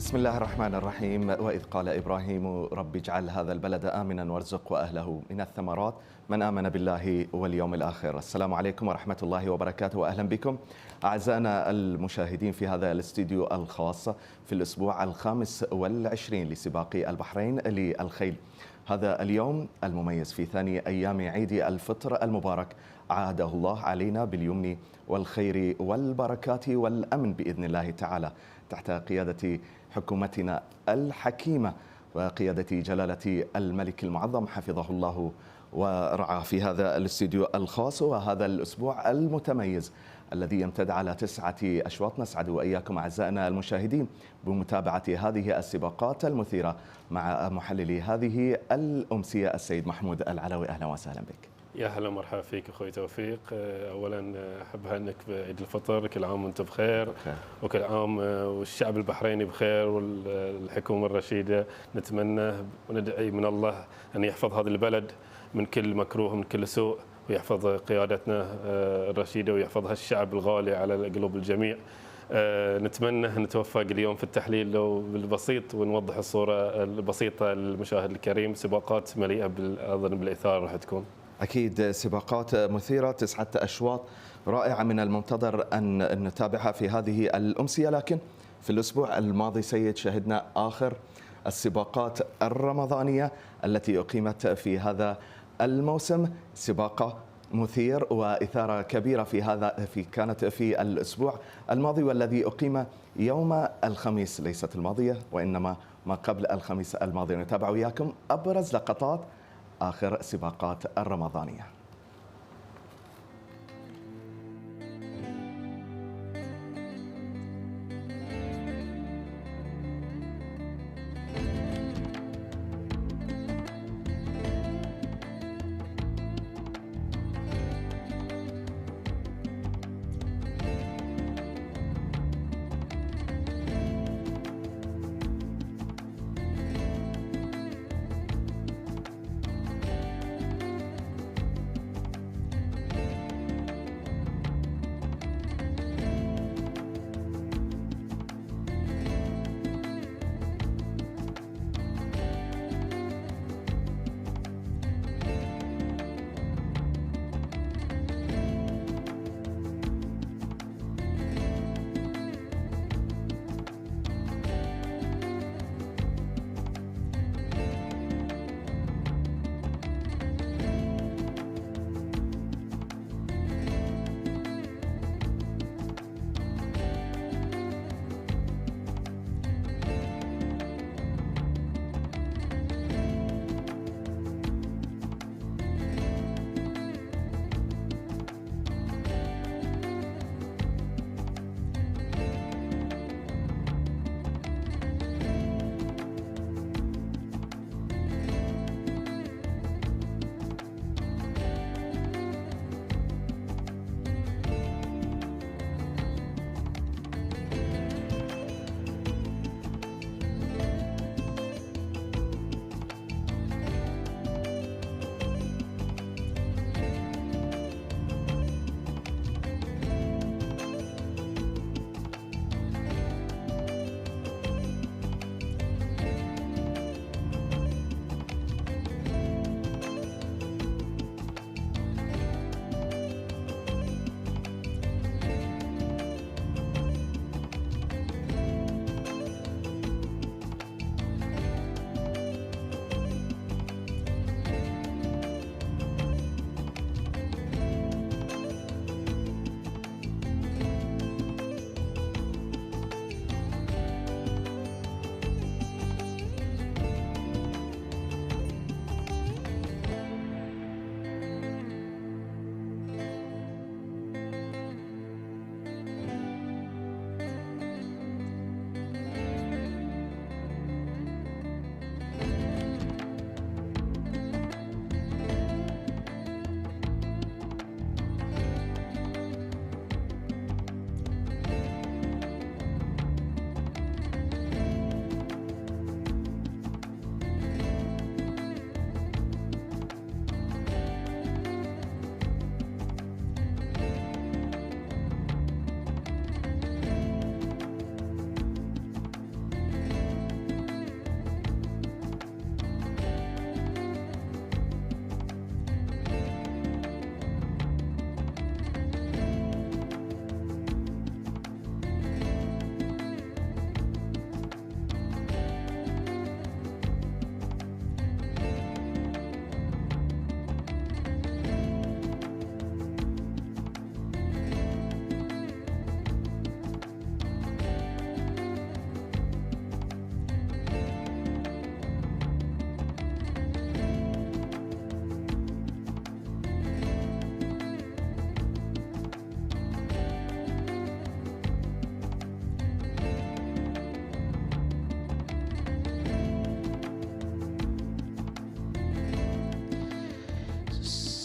بسم الله الرحمن الرحيم. وإذ قال إبراهيم رب اجعل هذا البلد آمنا وارزق أهله من الثمرات من آمن بالله واليوم الآخر. السلام عليكم ورحمة الله وبركاته، وأهلا بكم أعزائنا المشاهدين في هذا الاستديو الخاص في الأسبوع الخامس والعشرين لسباق البحرين للخيل. هذا اليوم المميز في ثاني أيام عيد الفطر المبارك عاده الله علينا باليمن والخير والبركات والأمن بإذن الله تعالى، تحت قيادة حكومتنا الحكيمة وقيادة جلالة الملك المعظم حفظه الله ورعاه في هذا الاستديو الخاص وهذا الأسبوع المتميز الذي يمتد على 9 أشواط. نسعد وإياكم أعزائنا المشاهدين بمتابعة هذه السباقات المثيرة مع محللي هذه الأمسية السيد محمود العلوي. أهلا وسهلا بك. يا هلا مرحبا فيك اخوي توفيق. اولا احب اهنئك بعيد الفطر، كل عام وانت بخير وكل عام والشعب البحريني بخير والحكومه الرشيده. نتمنى وندعي من الله ان يحفظ هذا البلد من كل مكروه من كل سوء، ويحفظ قيادتنا الرشيده ويحفظ هالشعب الغالي على قلوب الجميع. نتمنى نتوفق اليوم في التحليل لو بالبسيط ونوضح الصوره البسيطه للمشاهد الكريم. سباقات مليئه اظن بالاثاره راح تكون. أكيد سباقات مثيرة، 9 أشواط رائعة من المنتظر أن نتابعها في هذه الأمسية. لكن في الأسبوع الماضي سيد شهدنا آخر السباقات الرمضانية التي أقيمت في هذا الموسم، سباق مثير وإثارة كبيرة كانت في الأسبوع الماضي والذي أقيم يوم الخميس، ليست الماضية وإنما ما قبل الخميس الماضي. نتابع وياكم أبرز لقطات آخر سباقات الرمضانية.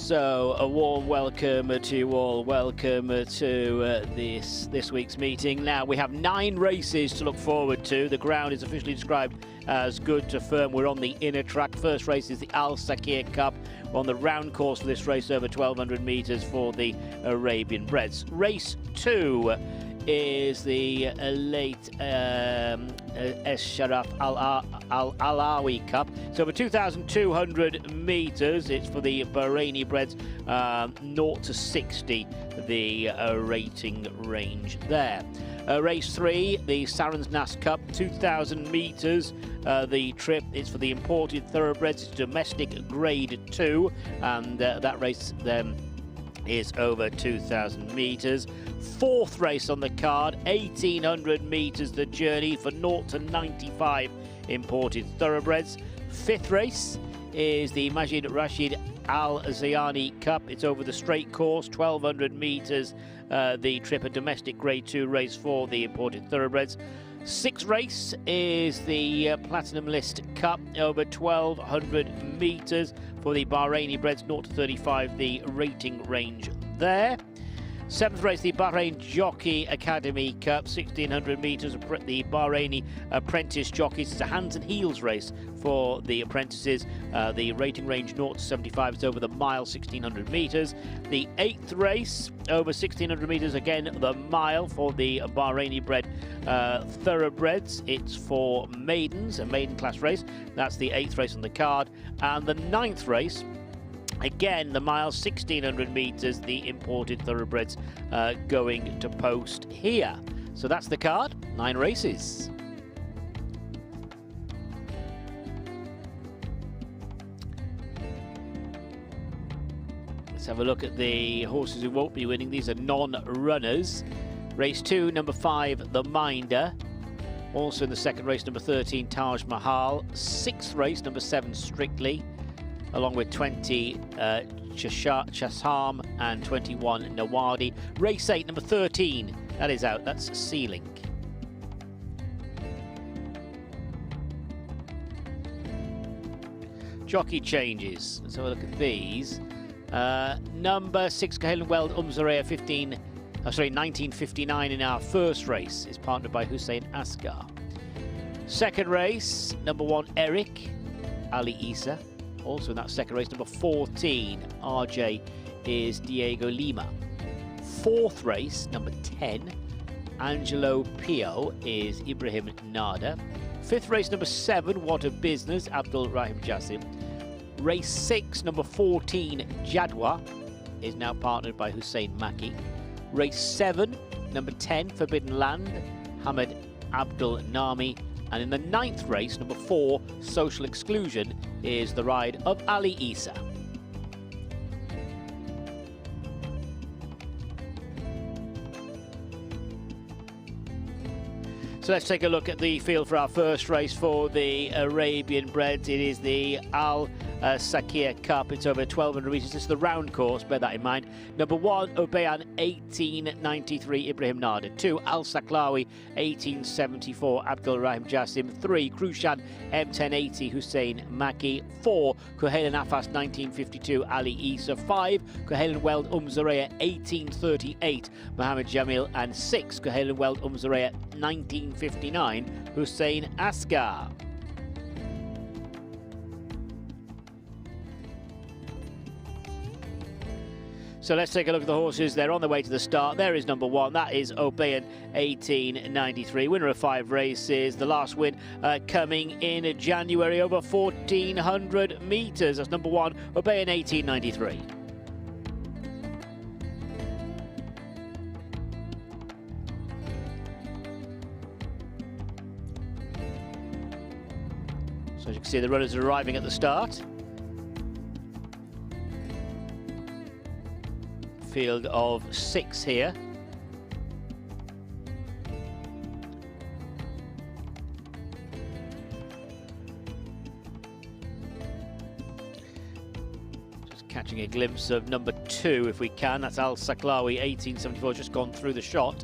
So a warm welcome to you all. Welcome to this week's meeting. Now we have 9 races to look forward to. The ground is officially described as good to firm. We're on the inner track. First race is the Sakia Cup. We're on the round course for this race, over 1,200 metres for the Arabian Breds. Race 2 is the late Sharaf ALAWI Cup. It's over 2,200 metres. It's for the Bahraini Breds, 0 to 60, the rating range there. Race 3, the SARENS NASS Cup, 2,000 metres. The trip is for the imported Thoroughbreds. It's domestic grade 2, and that race then is over 2,000 metres. 4th race on the card, 1,800 metres the journey for 0 to 95 imported Thoroughbreds. 5th race is the Majid Rashid ALZAYANI Cup. It's over the straight course, 1,200 metres. The trip, a domestic grade 2 race for the imported Thoroughbreds. 6th race is the PLATINUMLIST Cup, over 1,200 metres for the Bahraini Breds, 0 to 35, the rating range there. 7th race, the BAHRAIN Jockey Academy Cup, 1,600 metres. The Bahraini Apprentice Jockeys. It's a hands and heels race for the apprentices. The rating range 0 to 75. It's over the mile, 1,600 metres. The 8th race, over 1,600 metres, again the mile for the Bahraini bred Thoroughbreds. It's for maidens, a maiden class race. That's the 8th race on the card. And the 9th race, again, the mile, 1,600 metres, the imported Thoroughbreds going to post here. So that's the card, 9 races. Let's have a look at the horses who won't be winning. These are non-runners. Race 2, number 5, the Minder. Also in the 2nd race, number 13, Taj Mahal. 6th race, number 7, Strictly, along with 20 Chasham and 21 Nawadi. Race 8, number 13, that is out, that's Sea-Link. Jockey changes, let's have a look at these. Number 6, Kahelen Weld Umzareya, 1959 in our first race, is partnered by Hussein Asghar. 2nd race, number 1, Eric Ali Isa. Also in that 2nd race, number 14, RJ, is Diego Lima. 4th race, number 10, Angelo Pio, is Ibrahim Nada. 5th race, number 7, What a Business, Abdul Rahim Jassim. Race 6, number 14, Jadwa, is now partnered by Hussein Maki. Race 7, number 10, Forbidden Land, Hamid Abdul Nami. And in the 9th race, number 4, Social Exclusion, is the ride of Ali Isa. So let's take a look at the field for our first race for the Arabian Breds. It is the Sakia Cup. It's over 1,200 metres. This is the round course, bear that in mind. Number 1, Obeyan, 1893, Ibrahim Nada. 2, Al Saklawi, 1874, Abdul Rahim Jassim. 3, Krushan, M1080, Hussein Maki. 4, Kuhelen Afas, 1952, Ali Isa. 5, Kuhelen Weld Umzareya, 1838, Mohammed Jamil. And 6, Kuhelen Weld Umzareya, 1959, Hussein Asghar. So let's take a look at the horses. They're on their way to the start. There is number 1. That is Obeyan, 1893. Winner of 5 races. The last win coming in January, over 1,400 metres. That's number 1, Obeyan, 1893. So as you can see, the runners are arriving at the start. Field of 6 here. Just catching a glimpse of number 2 if we can. That's Al Saklawi, 1874, just gone through the shot.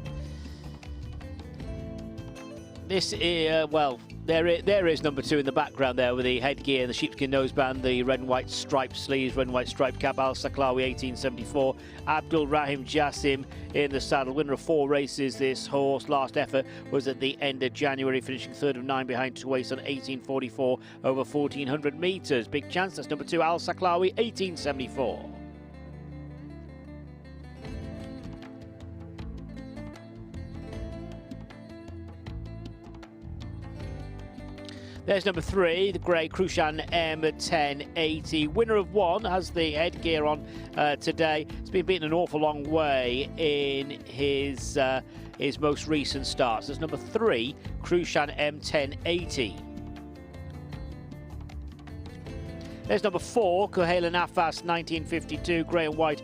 This is, well, There is number 2 in the background there with the headgear and the sheepskin noseband, the red and white striped sleeves, red and white striped cap. Al-Saklawi 1874. Abdul Rahim Jassim in the saddle, winner of 4 races. This horse last effort was at the end of January, finishing 3rd of 9 behind Tuwais on 1844 over 1400 metres. Big chance. That's number 2 Al-Saklawi 1874. There's number 3, the grey Krushan M1080. Winner of 1, has the headgear on today. It's been beaten an awful long way in his most recent starts. There's number 3, Krushan M1080. There's number 4, Kuhela Nafas 1952, grey and white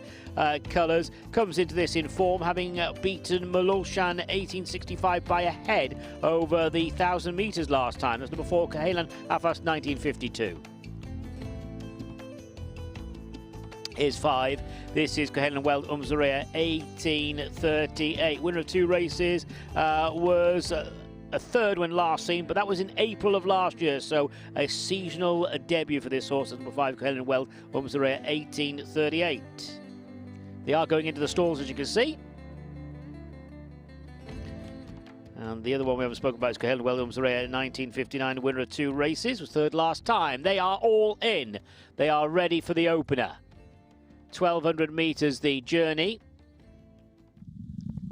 colours. Comes into this in form, having beaten Malolshan 1865 by a head over the 1,000 metres last time. That's number 4, Kuhela Nafas 1952. Here's 5. This is Kuhela Weld Umzaria 1838. Winner of 2 races, was a 3rd when last seen, but that was in April of last year, so a seasonal debut for this horse at number 5, Kuhela Weld Umzaria 1838. They are going into the stalls, as you can see. And the other one we haven't spoken about is Kuhela Weld Umzaria 1959, winner of 2 races, was 3rd last time. They are all in. They are ready for the opener. 1,200 metres the journey.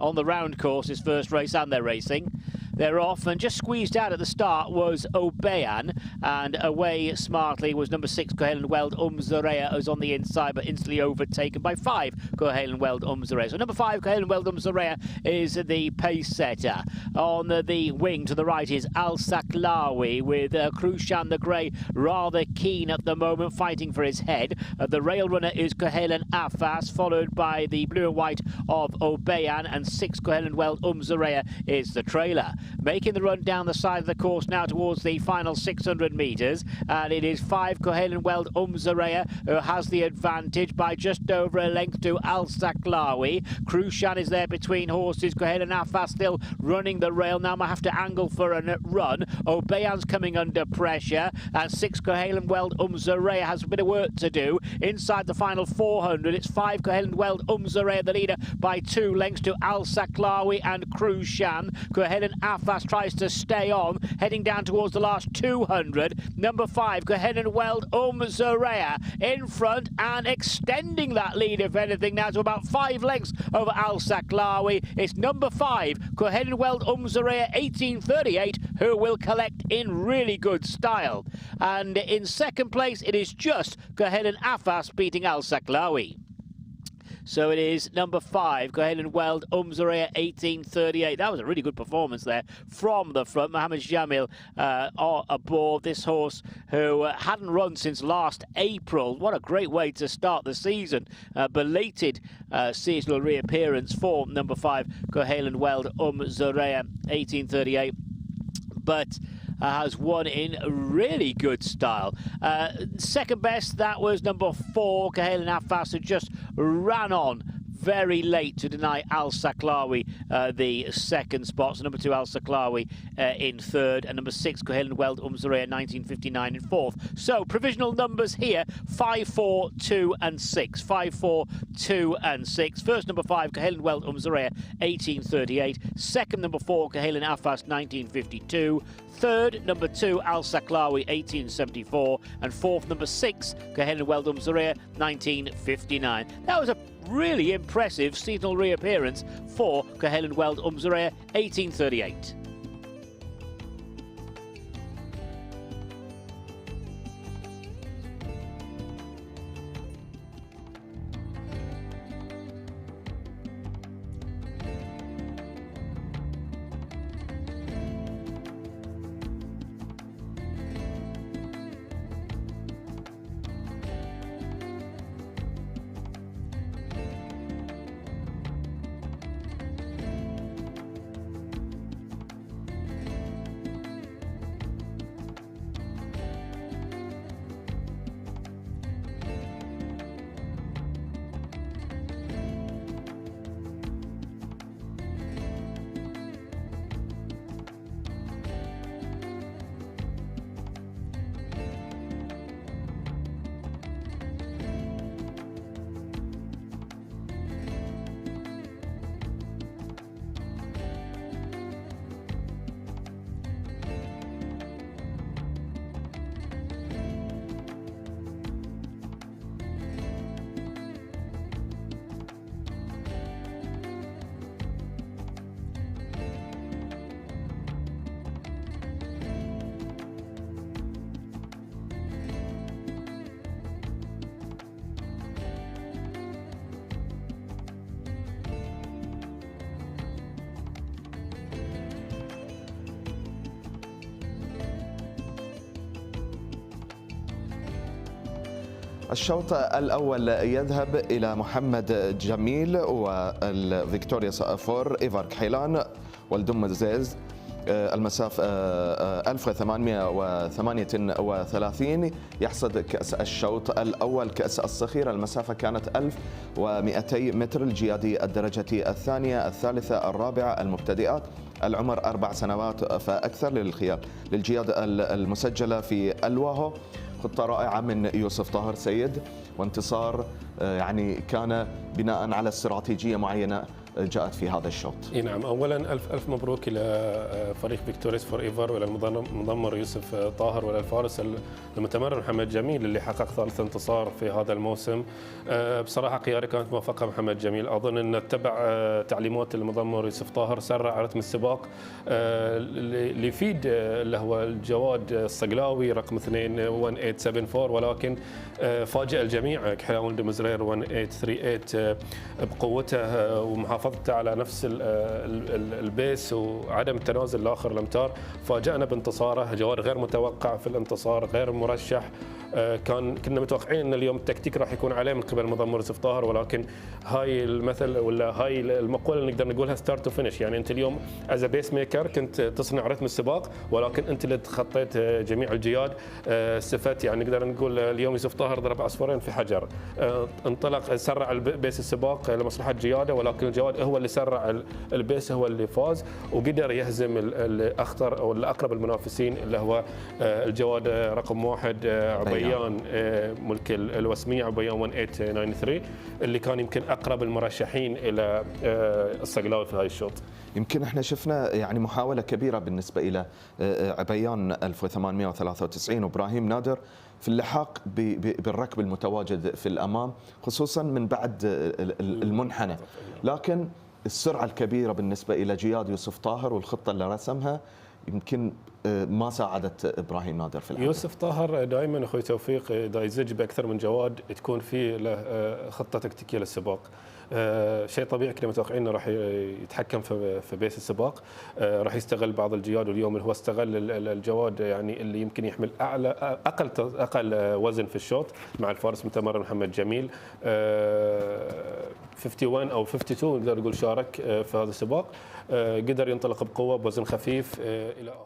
On the round course, his first race, and they're racing. They're off, and just squeezed out at the start was Obeyan, and away smartly was number 6, Kuhela Weld Umzaria, who's on the inside, but instantly overtaken by 5, Kuhela Weld Umzaria. So number 5, Kuhela Weld Umzaria, is the pace setter. On the wing to the right is Al-Saklawi, with Krushan the Grey rather keen at the moment, fighting for his head. The rail runner is Kuhela Afas, followed by the blue and white of Obeyan, and 6, Kuhela Weld Umzaria, is the trailer. Making the run down the side of the course now towards the final 600 metres, and it is 5, Kuhela Weld Umzaria, who has the advantage by just over a length to Al-Saklawi. Krushan is there between horses. Kuhela Nafas still running the rail. Now might have to angle for a run. Obeyan's coming under pressure, and 6, Kuhela Weld Umzaria has a bit of work to do inside the final 400. It's 5, Kuhela Weld Umzaria, the leader by 2 lengths to Al-Saklawi and Krushan. Kuhela Afas tries to stay on, heading down towards the last 200. Number 5, Kuhela Weld Umzaria in front and extending that lead, if anything, now to about 5 lengths over Al-Saklawi. It's number 5, Kuhela Weld Umzaria 1838, who will collect in really good style. And in second place, it is just Kuhela Afas beating Al-Saklawi. So it is number 5, Kuhela Weld Umzaria 1838. That was a really good performance there from the front. Mohammed Jamil aboard this horse, who hadn't run since last April. What a great way to start the season. Belated seasonal reappearance for number 5, Kuhela Weld Umzaria 1838. But has won in really good style. Second best, that was number 4, Kuhela Nafas, who just ran on very late to deny Al-Saklawi the second spot. So number 2, Al-Saklawi in 3rd, and number 6, Kuhela Weld Umzaria 1959 in 4th. So provisional numbers here: 5, 4, 2 and 6. 5, 4, 2 and 6. First, number 5, Kuhela Weld Umzaria 1838. Second, number 4, Kuhela Nafas 1952. Third, number 2, Al-Saklawi 1874. And 4th, number 6, Kuhela Weld Umzaria 1959. That was a really impressive seasonal reappearance for Kuhela Weld Umzaria 1838. الشوط الأول يذهب إلى محمد جميل والفيكتوريا فور إيفار كحيلان والدم زيز. المسافة 1838 يحصد كأس الشوط الأول كأس الصخير. المسافة كانت 1200 متر. الجيادي الدرجة الثانية الثالثة الرابعة المبتدئات. العمر 4 سنوات فأكثر للخيال. للجياد المسجلة في الواهو. خطة رائعة من يوسف طاهر سيد، وانتصار يعني كان بناء على استراتيجية معينة جاءت في هذا الشوط. نعم، اولا الف مبروك الى فريق فيكتوريس فور ايفر والى المضمر يوسف طاهر والى الفارس المتمرن محمد جميل اللي حقق ثالث انتصار في هذا الموسم. بصراحه قياده كانت موفقه محمد جميل، اظن انه اتبع تعليمات المضمر يوسف طاهر، سرع رتم السباق اللي يفيد اللي هو الجواد الصقلاوي رقم 2 1874، ولكن فاجأ الجميع كحلاون دمزرير 1838 بقوته ومحافظته على نفس البيس وعدم التنازل لاخر الامتار. فاجأنا بانتصاره، جواد غير متوقع في الانتصار، غير مرشح. كنا متوقعين ان اليوم التكتيك راح يكون عليه من قبل مضمر يوسف طاهر، ولكن هاي المثل ولا هاي المقوله اللي نقدر نقولها ستارت تو فينش، يعني انت اليوم از بيس ميكر كنت تصنع رتم السباق، ولكن انت اللي تخطيت جميع الجياد. استفدت، يعني نقدر نقول اليوم يوسف طاهر ضرب عصفورين في حجر. انطلق سرع بيس السباق لمصلحه جياده، ولكن الجواد هو اللي سرع البيس، هو اللي فاز وقدر يهزم الاخطر او الاقرب المنافسين اللي هو الجواد رقم 1 عبيان ملك الوسمية، عبيان 1893 اللي كان يمكن اقرب المرشحين الى الصقلاوي في هاي الشوط. يمكن احنا شفنا يعني محاولة كبيرة بالنسبة الى عبيان 1893 وابراهيم نادر في اللحاق بالركب المتواجد في الامام، خصوصا من بعد المنحنى، لكن السرعة الكبيرة بالنسبة الى جياد يوسف طاهر والخطة اللي رسمها يمكن ما ساعدت ابراهيم نادر في العالم. يوسف طاهر دائما اخوي توفيق دا يزج باكثر من جواد تكون فيه له خطه تكتيكيه للسباق. شيء طبيعي كنا متوقعين انه راح يتحكم في بيس السباق، راح يستغل بعض الجياد، واليوم هو استغل الجواد يعني اللي يمكن يحمل اقل وزن في الشوط مع الفارس متمرن محمد جميل. 51 او 52 نقدر نقول شارك في هذا السباق، قدر ينطلق بقوه بوزن خفيف الى اخر.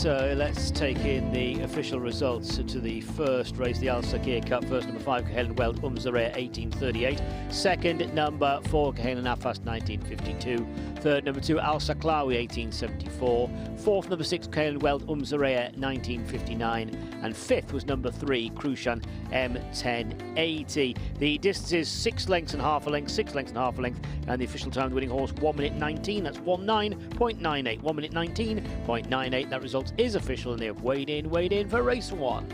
So let's take in the official results to the first race, the SAKHIR Cup. First, number 5, Cahalan Weld, Zaire, 1838. Second, number 4, Cahalan Afast, 1952. Third, number 2, ALZAYANI, 1874. Fourth, number 6, Cahalan Weld, Zaire, 1959. And fifth was number 3, Krushan, M1080. The distance is 6 lengths and half a length, 6 lengths and half a length. And the official time of the winning horse, 1 minute 19. That's 19.98. 1 minute 19.98. That result is official, and they've weighed in for race 1.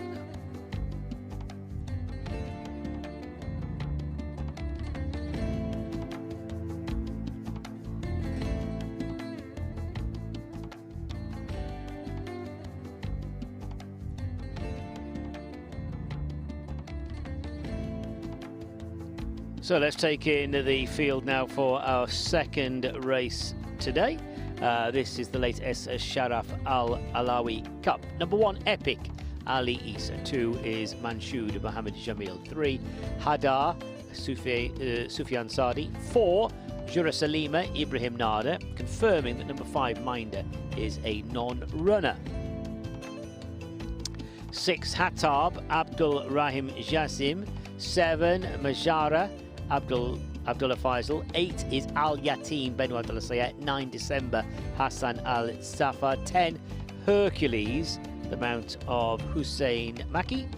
So let's take in the field now for our second race today. This is the latest Sharaf ALAWI Cup. Number 1, Epic, Ali Isa. 2 is Manshood, Mohammed Jamil. 3, Hadar, Sufyan Sadi. 4, Jurasalima, Ibrahim Nada, confirming that number 5, Minder, is a non-runner. 6, Hatab, Abdul Rahim Jasim. 7, Majara, Abdullah Faisal. 8 is Al Yatim, Benoit de la Sayet. 9, December, Hassan Al Safar. 10, Hercules, the mount of Hussein Maki.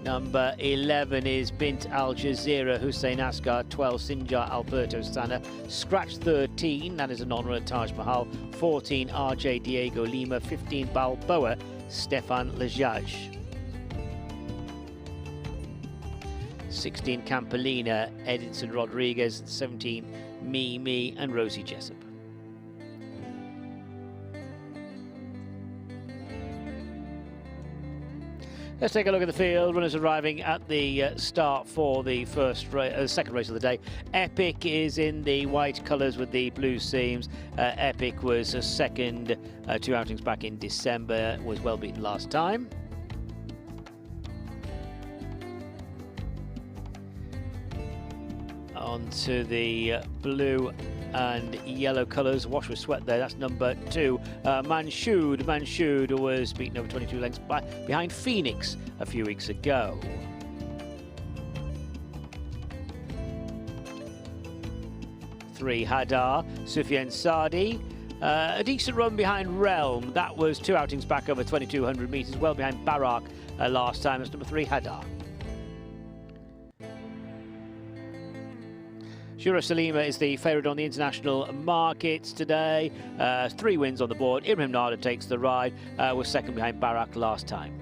Number 11 is Bint Al Jazeera, Hussein Asghar. 12, Sinjar Alberto Sana. Scratch 13, that is a non-runner, Taj Mahal. 14, RJ Diego Lima. 15, Balboa, Stefan Lajaj. 16, Campolina, Edinson Rodriguez. 17, Me, and Rosie Jessup. Let's take a look at the field. Runners arriving at the start for the second race of the day. Epic is in the white colours with the blue seams. Epic was a second, 2 outings back in December, was well beaten last time. On to the blue and yellow colours. Wash with sweat there. That's number 2. Manshood was beaten over 22 lengths behind Phoenix a few weeks ago. Three, Hadar, Sufyan Sadi. A decent run behind Realm. That was 2 outings back over 2,200 metres. Well behind Barak last time. That's number 3, Hadar. Shura Salima is the favourite on the international markets today. 3 wins on the board. Ibrahim Nada takes the ride. Was second behind Barak last time.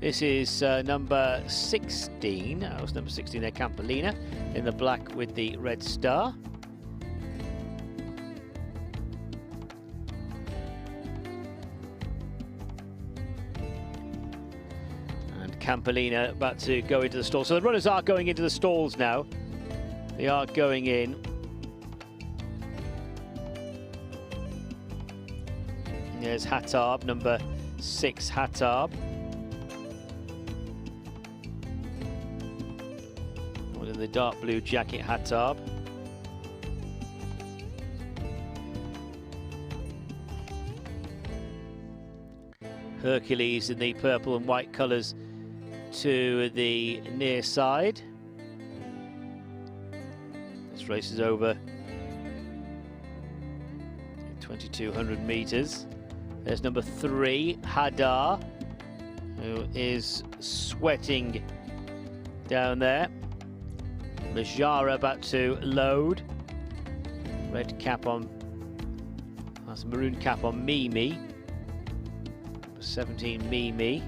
This is number 16. That was number 16 there, Campolina, in the black with the red star. Campolina about to go into the stall. So the runners are going into the stalls now. They are going in. There's Hatab, number 6, Hatab. In the dark blue jacket, Hatab. Hercules in the purple and white colours to the near side. This race is over 2,200 metres. There's number 3, Hadar, who is sweating down there. Majara about to load. Red cap on, that's a maroon cap on Mimi. Number 17, Mimi.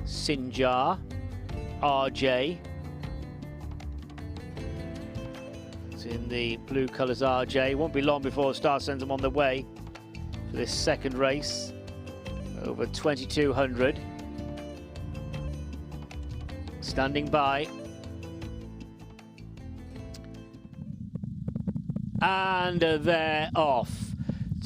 Sinjar, RJ. It's in the blue colours, RJ. Won't be long before the Star sends them on their way for this second race. Over 2,200. Standing by. And they're off.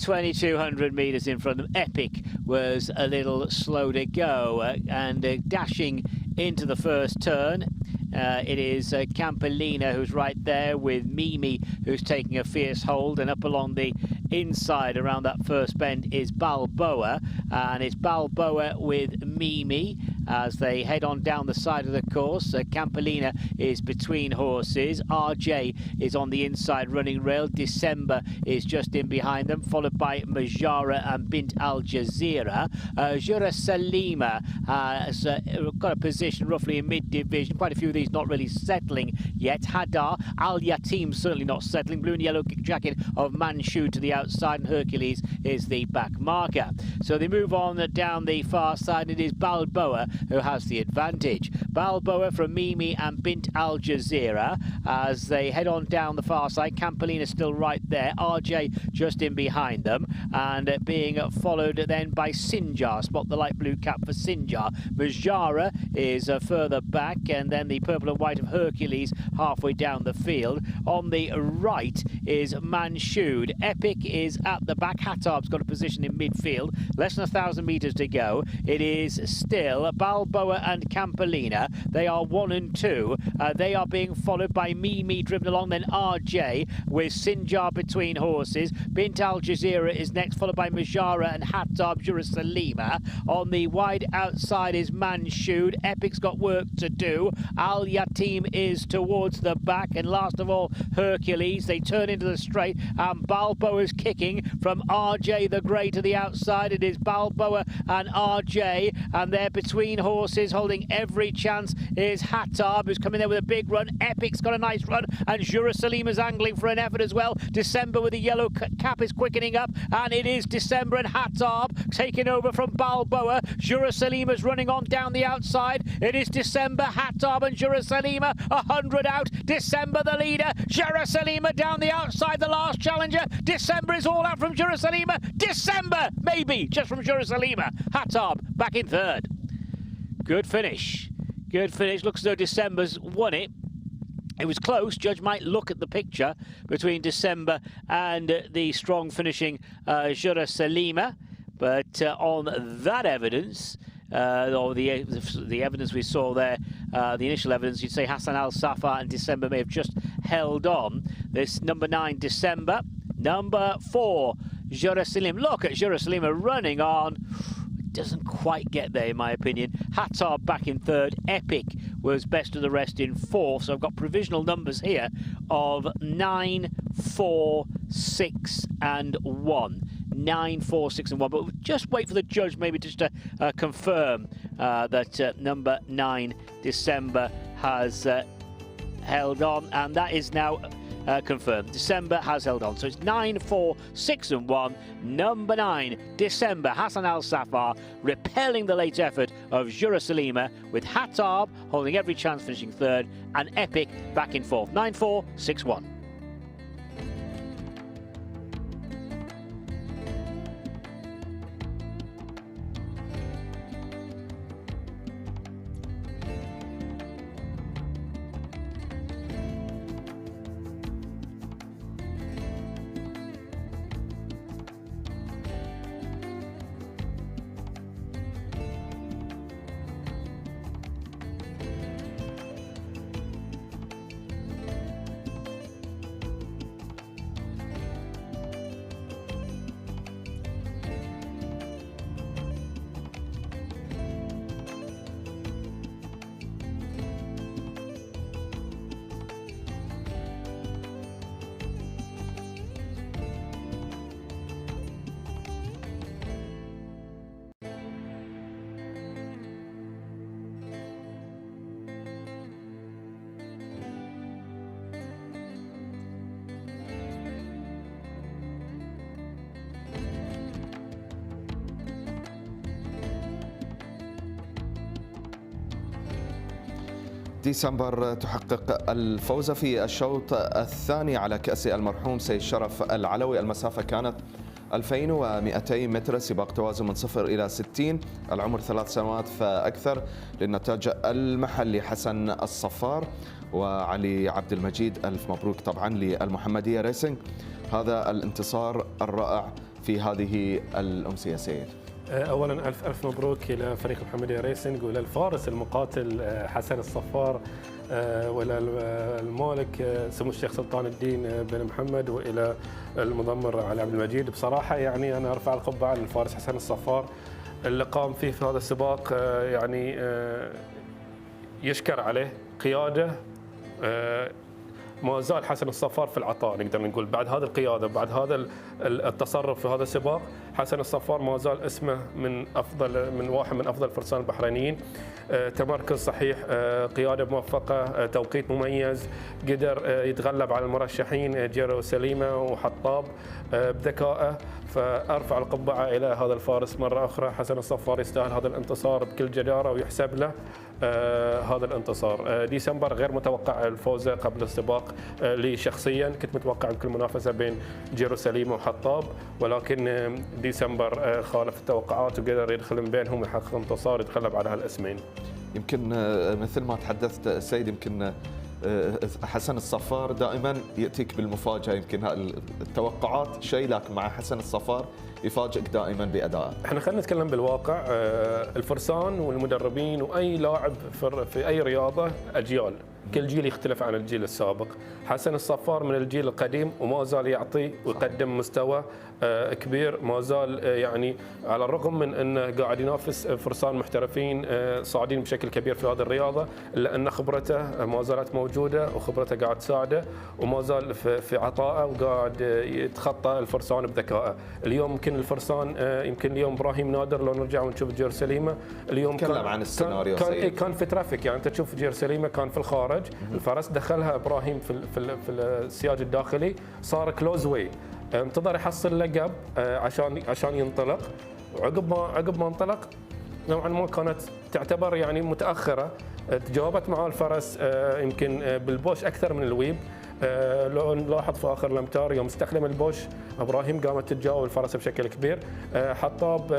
2,200 metres in front of them. Epic was a little slow to go, and dashing into the first turn. It is Campolina who's right there with Mimi, who's taking a fierce hold, and up along the inside around that first bend is Balboa, and it's Balboa with Mimi as they head on down the side of the course. Campolina is between horses. RJ is on the inside running rail. December is just in behind them, followed by Majara and Bint Al Jazeera. Jerusalema has got a position roughly in mid-division. Quite a few of these not really settling yet. Hadar, Al Yatim certainly not settling. Blue and yellow jacket of Manchu to the outside, and Hercules is the back marker. So they move on down the far side. It is Balboa who has the advantage. Balboa from Mimi and Bint Al Jazeera as they head on down the far side. Campolina still right there. RJ just in behind them, and being followed then by Sinjar. Spot the light blue cap for Sinjar. Majara is further back, and then the purple and white of Hercules halfway down the field. On the right is Manshud. Epic is at the back. Hattab's got a position in midfield. Less than 1,000 metres to go. It is still Balboa and Campolina. They are 1 and 2. They are being followed by Mimi driven along, then RJ with Sinjar between horses. Bint Al Jazeera is next, followed by Majara and Hattab Jerusalema. On the wide outside is Manshud. Epic's got work to do. Al Yatim is towards the back, and last of all Hercules. They turn into the straight, and Balboa is kicking from RJ the Grey to the outside. It is Balboa and RJ, and they're between horses, holding every chance is Hattab, who's coming there with a big run. Epic's got a nice run, and Jerusalem is angling for an effort as well. December with the yellow cap is quickening up, and it is December and Hattab taking over from Balboa. Jerusalem is running on down the outside. It is December, Hattab and Jerusalem, 100 out. December the leader. Jerusalem down the outside, the last challenger. December is all out from Jerusalem. December, maybe, just from Jerusalem. Hattab back in third. Good finish. Good finish. Looks as though December's won it. It was close. Judge might look at the picture between December and the strong finishing Jerusalem. But on that evidence, or the evidence we saw there, the initial evidence, you'd say Hassan Al Safar and December may have just held on. This number 9, December. Number 4, Jerusalem. Look at Jerusalem running on. Doesn't quite get there, in my opinion. Hattab back in third. Epic was best of the rest in fourth. So I've got provisional numbers here of 9, 4, 6 and 1. 9, 4, 6 and 1. But just wait for the judge maybe just to confirm that number 9, December, has held on. And that is now confirmed. December has held on. So it's 9, 4, 6 and 1. Number 9, December, Hassan Al Safar, repelling the late effort of Jerusalem, with Hattab holding every chance finishing third, and Epic back in fourth. 9, 4, 6, 1. ديسمبر تحقق الفوز في الشوط الثاني على كأس المرحوم سيد شرف العلوي. المسافة كانت 2200 متر، سباق توازن من 0 إلى 60، العمر 3 سنوات فأكثر. للنتاج المحلي حسن الصفار وعلي عبد المجيد. ألف مبروك طبعا للمحمدية ريسنج، هذا الانتصار الرائع في هذه الأمسية سيد. اولا الف مبروك الى فريق محمديه ريسنج والى الفارس المقاتل حسن الصفار، والى المالك سمو الشيخ سلطان الدين بن محمد، والى المضمر علي عبد المجيد. بصراحه يعني انا ارفع القبعه للفارس حسن الصفار اللي قام فيه في هذا السباق، يعني يشكر عليه قياده. ما زال حسن الصفار في العطاء، نقدر نقول بعد هذه القياده، بعد هذا التصرف في هذا السباق، حسن الصفار ما زال اسمه من واحد من افضل الفرسان البحرينيين. تمركز صحيح، قياده موفقه، توقيت مميز، قدر يتغلب على المرشحين جيرو سليمه وحطاب بذكائه. فارفع القبعه الى هذا الفارس مره اخرى. حسن الصفار يستاهل هذا الانتصار بكل جداره ويحسب له هذا الانتصار. ديسمبر غير متوقع الفوز قبل السباق لي شخصيا، كنت متوقع يمكن منافسه بين جيرو سليمه وحطاب، ولكن ديسمبر خالف التوقعات وقدر يدخل من بينهم ويحقق انتصار يتغلب على هالاسمين. يمكن مثل ما تحدثت سيد، يمكن حسن الصفار دائما ياتيك بالمفاجاه، يمكن التوقعات شيء، لكن مع حسن الصفار يفاجئك دائما بادائه. احنا خلينا نتكلم بالواقع. الفرسان والمدربين واي لاعب في اي رياضه اجيال، كل جيل يختلف عن الجيل السابق. حسن الصفار من الجيل القديم وما زال يعطي ويقدم مستوى كبير، ما زال يعني على الرغم من انه قاعد ينافس فرسان محترفين صاعدين بشكل كبير في هذه الرياضه، الا ان خبرته ما زالت موجوده وخبرته قاعد تساعده، وما زال في عطائه وقاعد يتخطى الفرسان بذكائه. اليوم يمكن الفرسان، يمكن اليوم ابراهيم نادر لو نرجع ونشوف جير سليمه اليوم تكلم عن السيناريو كان في ترافيك، يعني انت تشوف جير سليمه كان في الخارج، الفرس دخلها ابراهيم في السياج الداخلي، صار كلوز واي، انتظر يحصل لقب عشان ينطلق، وعقب ما انطلق نوعا ما كانت تعتبر يعني متاخره، تجاوبت معاه الفرس يمكن بالبوش اكثر من الويب. لو نلاحظ في اخر الامتار يوم استخدم البوش ابراهيم قامت تتجاوب الفرس بشكل كبير. حطاب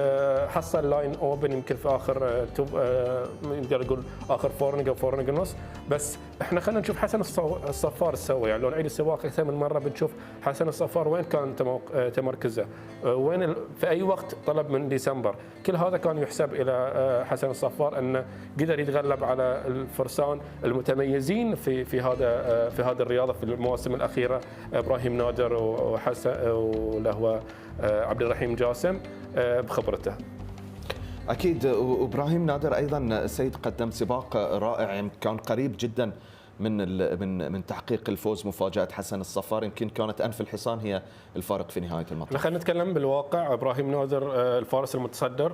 حصل لاين اوبن يمكن في اخر نقدر نقول اخر فورنج ونص، بس احنا خلينا نشوف حسن الصفار ايش سوى. يعني لو نعيد السباق اكثر من مره بنشوف حسن الصفار وين كان تمركزه، وين في اي وقت طلب من ديسمبر. كل هذا كان يحسب الى حسن الصفار انه قدر يتغلب على الفرسان المتميزين في هذا الرياضه في المواسم الاخيره، ابراهيم نادر وحسن وله عبد الرحيم جاسم بخبرته. اكيد. وابراهيم نادر ايضا سيد قدم سباق رائع، كان قريب جدا من تحقيق الفوز. مفاجاه حسن الصفار يمكن كانت انف الحصان هي الفارق في نهايه المطاف. خلينا نتكلم بالواقع. ابراهيم نادر الفارس المتصدر.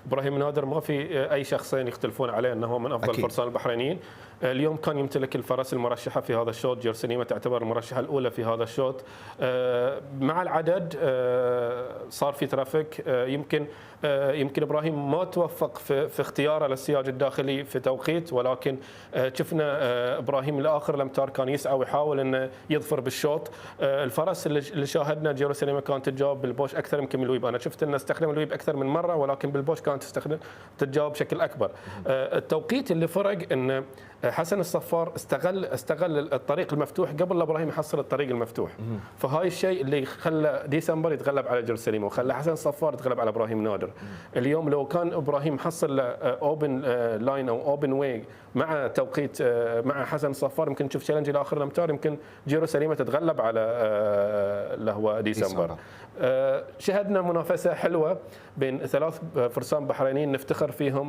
ابراهيم نادر ما في اي شخصين يختلفون عليه انه هو من افضل الفرسان البحرينيين. اليوم كان يمتلك الفرس المرشحه في هذا الشوط، جير سليمه تعتبر المرشحه الاولى في هذا الشوط. مع العدد صار في ترافيك، يمكن ابراهيم ما توفق في اختياره للسياج الداخلي في توقيت، ولكن شفنا ابراهيم لاخر الامتار كان يسعى ويحاول انه يظفر بالشوط. الفرس اللي شاهدنا جيرو سليمه كانت تتجاوب بالبوش اكثر يمكن من الويب، انا شفت انه استخدم الويب اكثر من مره، ولكن بالبوش كانت تتجاوب بشكل اكبر. التوقيت اللي فرق ان حسن الصفار استغل الطريق المفتوح قبل ابراهيم يحصل الطريق المفتوح، فهاي الشيء اللي خلى ديسمبر يتغلب على جيرو سليمه وخلى حسن الصفار يتغلب على ابراهيم نادر. اليوم لو كان ابراهيم حصل اوبن لاين او اوبن واي مع توقيت مع حسن الصفار، يمكن نشوف تشالنج الى اخر الامتار، يمكن جيرو سليمه تتغلب على اللي هو ديسمبر. شهدنا منافسه حلوه بين ثلاث فرسان بحرينيين نفتخر فيهم،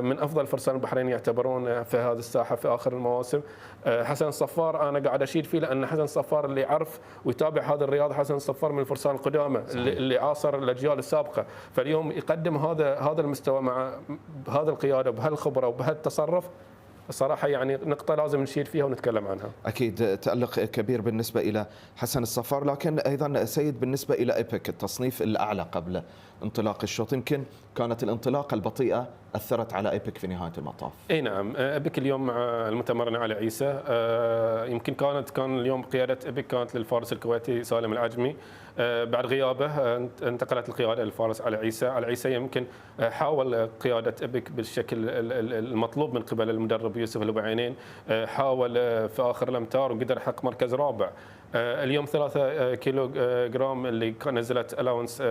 من افضل الفرسان البحرينيين يعتبرون في هذه الساحه في اخر المواسم. حسن الصفار انا قاعد اشيد فيه لان حسن الصفار اللي يعرف ويتابع هذه الرياضه، حسن الصفار من الفرسان القدامى اللي عاصر الاجيال السابقه، فاليوم يقدم هذا المستوى مع هذه القياده وبهالخبره وبهالتصرف، الصراحة يعني نقطة لازم نشير فيها ونتكلم عنها. أكيد تألق كبير بالنسبة إلى حسن الصفار، لكن أيضا سيد بالنسبة إلى إيبك التصنيف الأعلى قبل انطلاق الشوط، يمكن كانت الانطلاقة البطيئة أثرت على إيبك في نهاية المطاف. اي نعم، إيبك اليوم مع المتمرن علي عيسى، يمكن كان اليوم قيادة إيبك كانت للفارس الكويتي سالم العجمي، بعد غيابه انتقلت القيادة للفارس علي عيسى. علي عيسى يمكن حاول قيادة إيبك بالشكل المطلوب من قبل المدرب يوسف البعينين، حاول في آخر الأمتار وقدر يحقق مركز رابع. اليوم 3 كيلو جرام اللي كان نزلت الاونس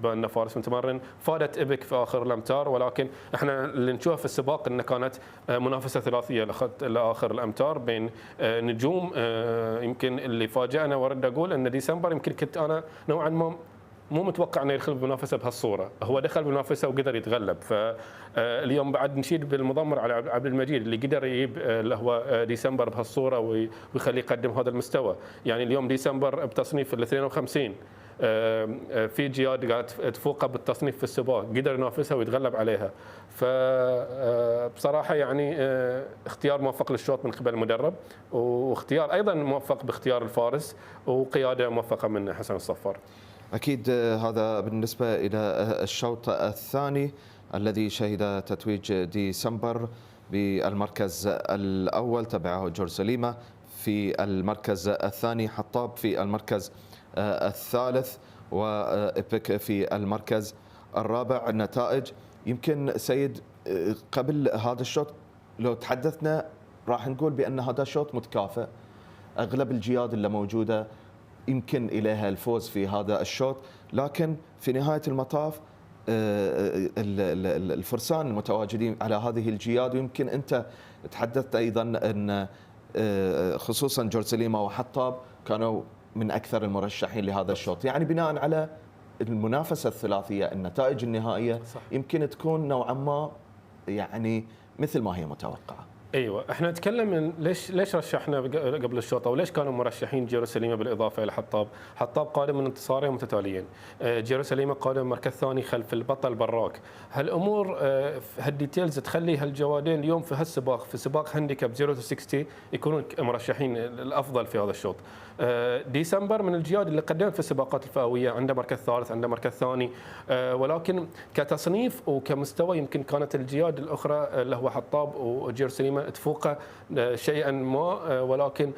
بان فارس متمرن، فادت ابك في اخر الامتار، ولكن احنا اللي نشوفه في السباق انه كانت منافسه ثلاثيه لاخر الامتار بين نجوم. يمكن اللي فاجأنا ورد اقول ان ديسمبر يمكن كنت انا نوعا ما مو متوقع انه يدخل بمنافسه بهالصوره، هو دخل بمنافسه وقدر يتغلب. فاليوم بعد نشيد بالمضمر على عبد المجيد اللي قدر يجيب اللي هو ديسمبر بهالصوره ويخليه يقدم هذا المستوى. يعني اليوم ديسمبر بتصنيف ال 52، في جياد قاعد تفوقه بالتصنيف في السباق، قدر ينافسها ويتغلب عليها. فبصراحه يعني اختيار موفق للشوط من قبل المدرب، واختيار ايضا موفق باختيار الفارس، وقياده موفقه من حسن الصفار. أكيد هذا بالنسبة إلى الشوط الثاني الذي شهد تتويج ديسمبر بالمركز الأول، تبعه جورسليمة في المركز الثاني، حطاب في المركز الثالث، وإبك في المركز الرابع. النتائج يمكن سيد قبل هذا الشوط لو تحدثنا راح نقول بأن هذا الشوط متكافئ، أغلب الجياد اللي موجودة يمكن إليها الفوز في هذا الشوط، لكن في نهاية المطاف الفرسان المتواجدين على هذه الجياد، ويمكن أنت تحدثت أيضا أن خصوصا جورسليمة وحطاب كانوا من أكثر المرشحين لهذا الشوط. يعني بناء على المنافسة الثلاثية النتائج النهائية صح. يمكن تكون نوعا ما يعني مثل ما هي متوقعة. ايوه، احنا نتكلم من ليش رشحنا قبل الشوط، او ليش كانوا مرشحين جيروسليمة بالاضافه الى حطاب. حطاب قادم من انتصارين متتاليين، جيروسليمة قادم مركز ثاني خلف البطل براك. هالامور هالديتيلز تخلي هالجوادين اليوم في هالسباق، في سباق هانديكاب 0 to 60 يكونون مرشحين الافضل في هذا الشوط. ديسمبر من الجياد اللي قدمت في السباقات الفئويه، عنده مركز ثالث، عنده مركز ثاني، ولكن كتصنيف وكمستوى يمكن كانت الجياد الاخرى اللي هو حطاب وجيروسليمة تفوقه شيئا ما، ولكن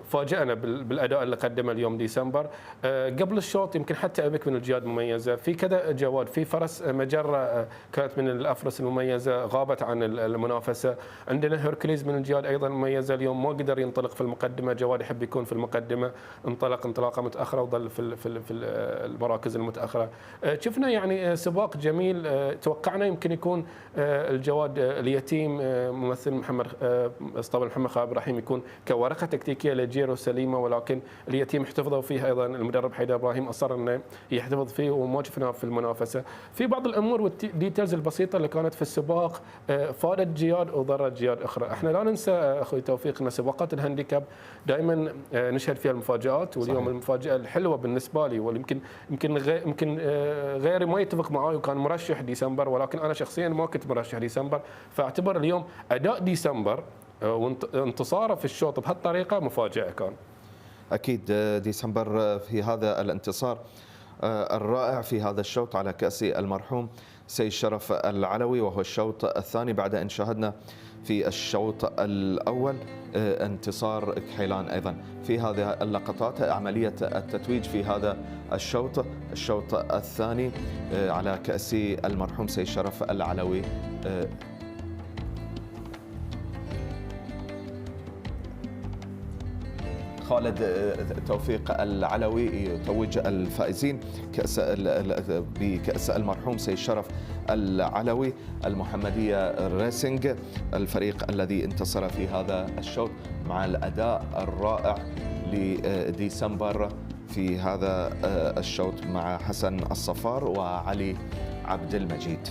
فاجأنا بالاداء اللي قدمه اليوم ديسمبر. قبل الشوط يمكن حتى ابك من الجياد مميزه، في كذا جواد، في فرس مجره كانت من الافرس المميزه غابت عن المنافسه. عندنا هيركليز من الجياد ايضا مميزه، اليوم ما قدر ينطلق في المقدمه، جواد يحب يكون في المقدمه، انطلق انطلاقه متاخره وظل في المراكز المتاخره. شفنا يعني سباق جميل. توقعنا يمكن يكون الجواد اليتيم ممثل محمد اسطبل محمد خالد ابراهيم يكون كورقه تكتيكيه لجيرو سليمه، ولكن اليتيم احتفظوا فيه ايضا المدرب حيدر ابراهيم اصر انه يحتفظ فيه وما شفناه في المنافسه. في بعض الامور والديتيلز البسيطه اللي كانت في السباق فادت جياد وضرت جياد اخرى. احنا لا ننسى اخوي توفيق ان سباقات الهانديكاب دائما نشهد فيها المفاجات، واليوم صحيح. المفاجاه الحلوه بالنسبه لي، ويمكن غيري ما يتفق معي وكان مرشح ديسمبر، ولكن انا شخصيا ما كنت مرشح ديسمبر، فاعتبر اليوم اداء ديسمبر وانتصاره في الشوط بهالطريقه مفاجاه كان. اكيد ديسمبر في هذا الانتصار الرائع في هذا الشوط على كأس المرحوم سيد شرف العلوي، وهو الشوط الثاني بعد ان شاهدنا في الشوط الاول انتصار كحيلان ايضا. في هذه اللقطات عمليه التتويج في هذا الشوط الثاني على كأس المرحوم سيد شرف العلوي. خالد توفيق العلوي يتوج الفائزين بكأس المرحوم سيد شرف العلوي. المحمدية ريسنج الفريق الذي انتصر في هذا الشوط مع الأداء الرائع لديسمبر في هذا الشوط مع حسن الصفار وعلي عبد المجيد.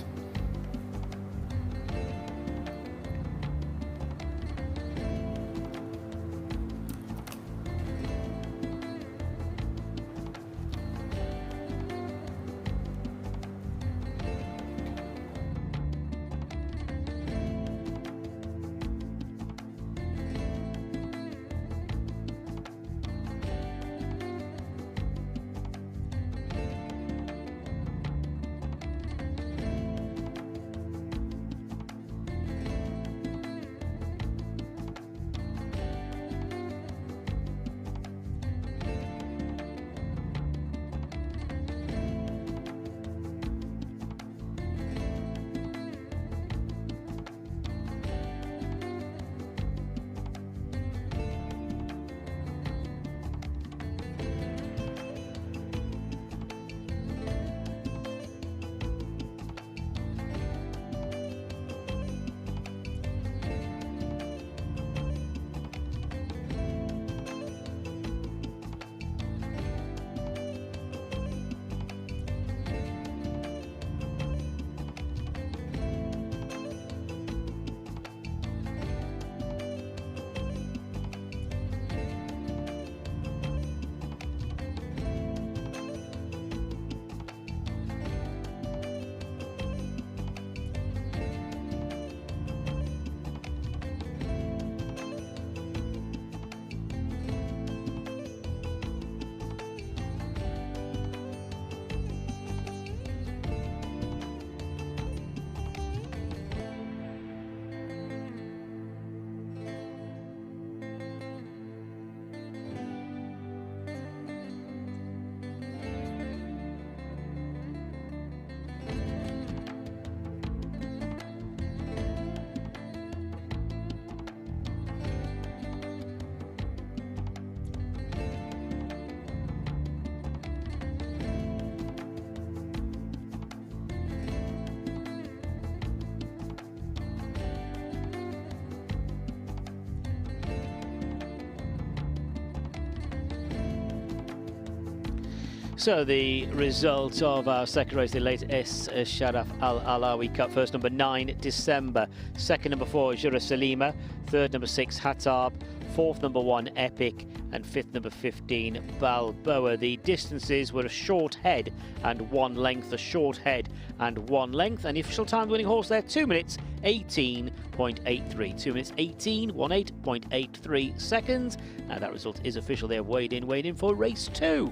So the result of our second race, the late Sharaf ALAWI Cup, first number 9 December, second number 4 Jerusalem, third number 6 Hatab, fourth number 1 Epic, and fifth number 15 Balboa. The distances were a short head and 1 length, a short head and 1 length, and the official time winning horse there 2 minutes 18.83, 2 minutes 18.83 seconds. That result is official there. Weighed in for race 2.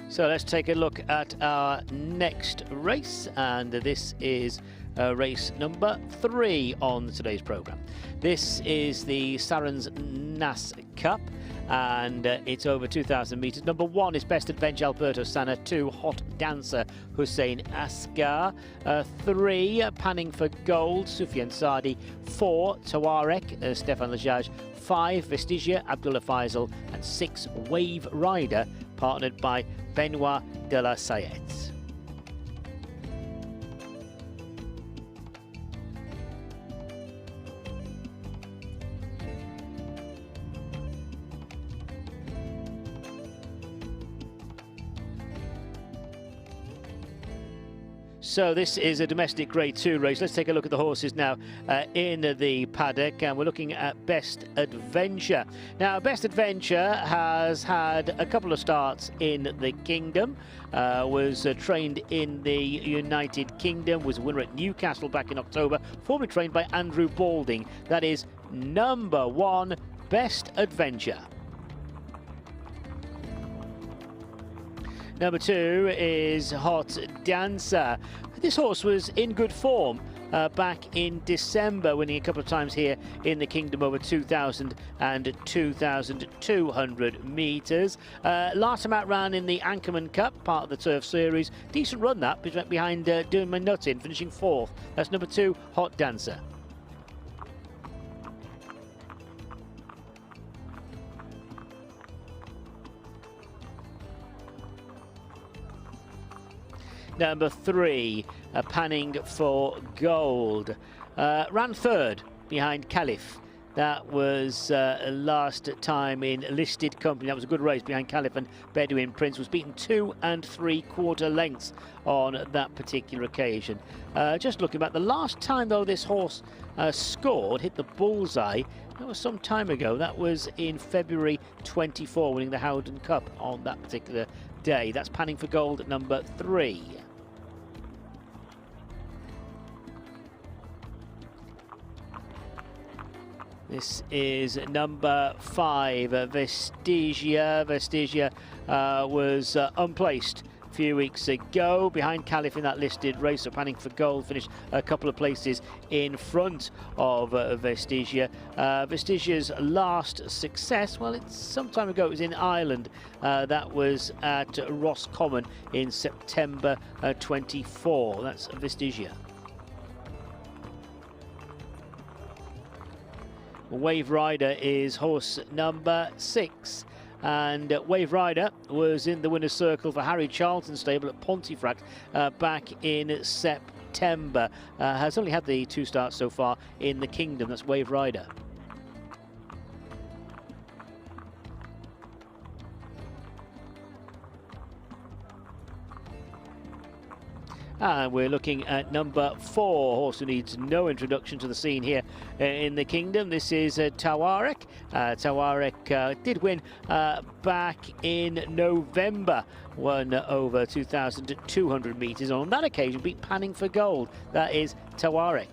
So let's take a look at our next race, and this is race number 3 on today's programme. This is the SARENS NASS Cup, and it's over 2,000 metres. Number 1 is Best Adventure Alberto Sana, 2 Hot Dancer Hussein Asghar, 3 Panning for Gold Sufyan Sadi, 4 Tawarek Stefan Lajaj, 5 Vestigia Abdullah Faisal, and 6 Wave Rider, partnered by Benoit de la Sayette. So this is a domestic Grade 2 race. Let's take a look at the horses now in the paddock, and we're looking at Best Adventure. Now, Best Adventure has had a couple of starts in the Kingdom, was trained in the United Kingdom, was a winner at Newcastle back in October, formerly trained by Andrew Balding. That is number 1, Best Adventure. Number 2 is Hot Dancer. This horse was in good form back in December, winning a couple of times here in the Kingdom over 2,000 and 2,200 metres. Last time out ran in the Anchorman Cup, part of the Turf Series. Decent run that, behind Doing My Nut In, finishing 4th. That's number 2, Hot Dancer. Number 3, Panning for Gold. Ran 3rd behind Caliph. That was last time in listed company. That was a good race behind Caliph, and Bedouin Prince was beaten 2 3/4 lengths on that particular occasion. Just looking back, the last time though this horse scored, hit the bullseye, that was some time ago. That was in February 24, winning the Howden Cup on that particular day. That's Panning for Gold, number 3. This is number 5, Vestigia. Vestigia was unplaced a few weeks ago behind Caliph in that listed race. So Panning for Gold finished a couple of places in front of Vestigia. Vestigia's last success, well, it's some time ago. It was in Ireland. That was at Roscommon in September 24. That's Vestigia. Wave Rider is horse number 6, and Wave Rider was in the winner's circle for Harry Charlton stable at Pontefract back in September. Has only had the 2 starts so far in the Kingdom. That's Wave Rider. And we're looking at number 4, horse who needs no introduction to the scene here in the Kingdom. This is Tawarek. Tawarek did win back in November, won over 2,200 metres. On that occasion, beat Panning for Gold. That is Tawarek.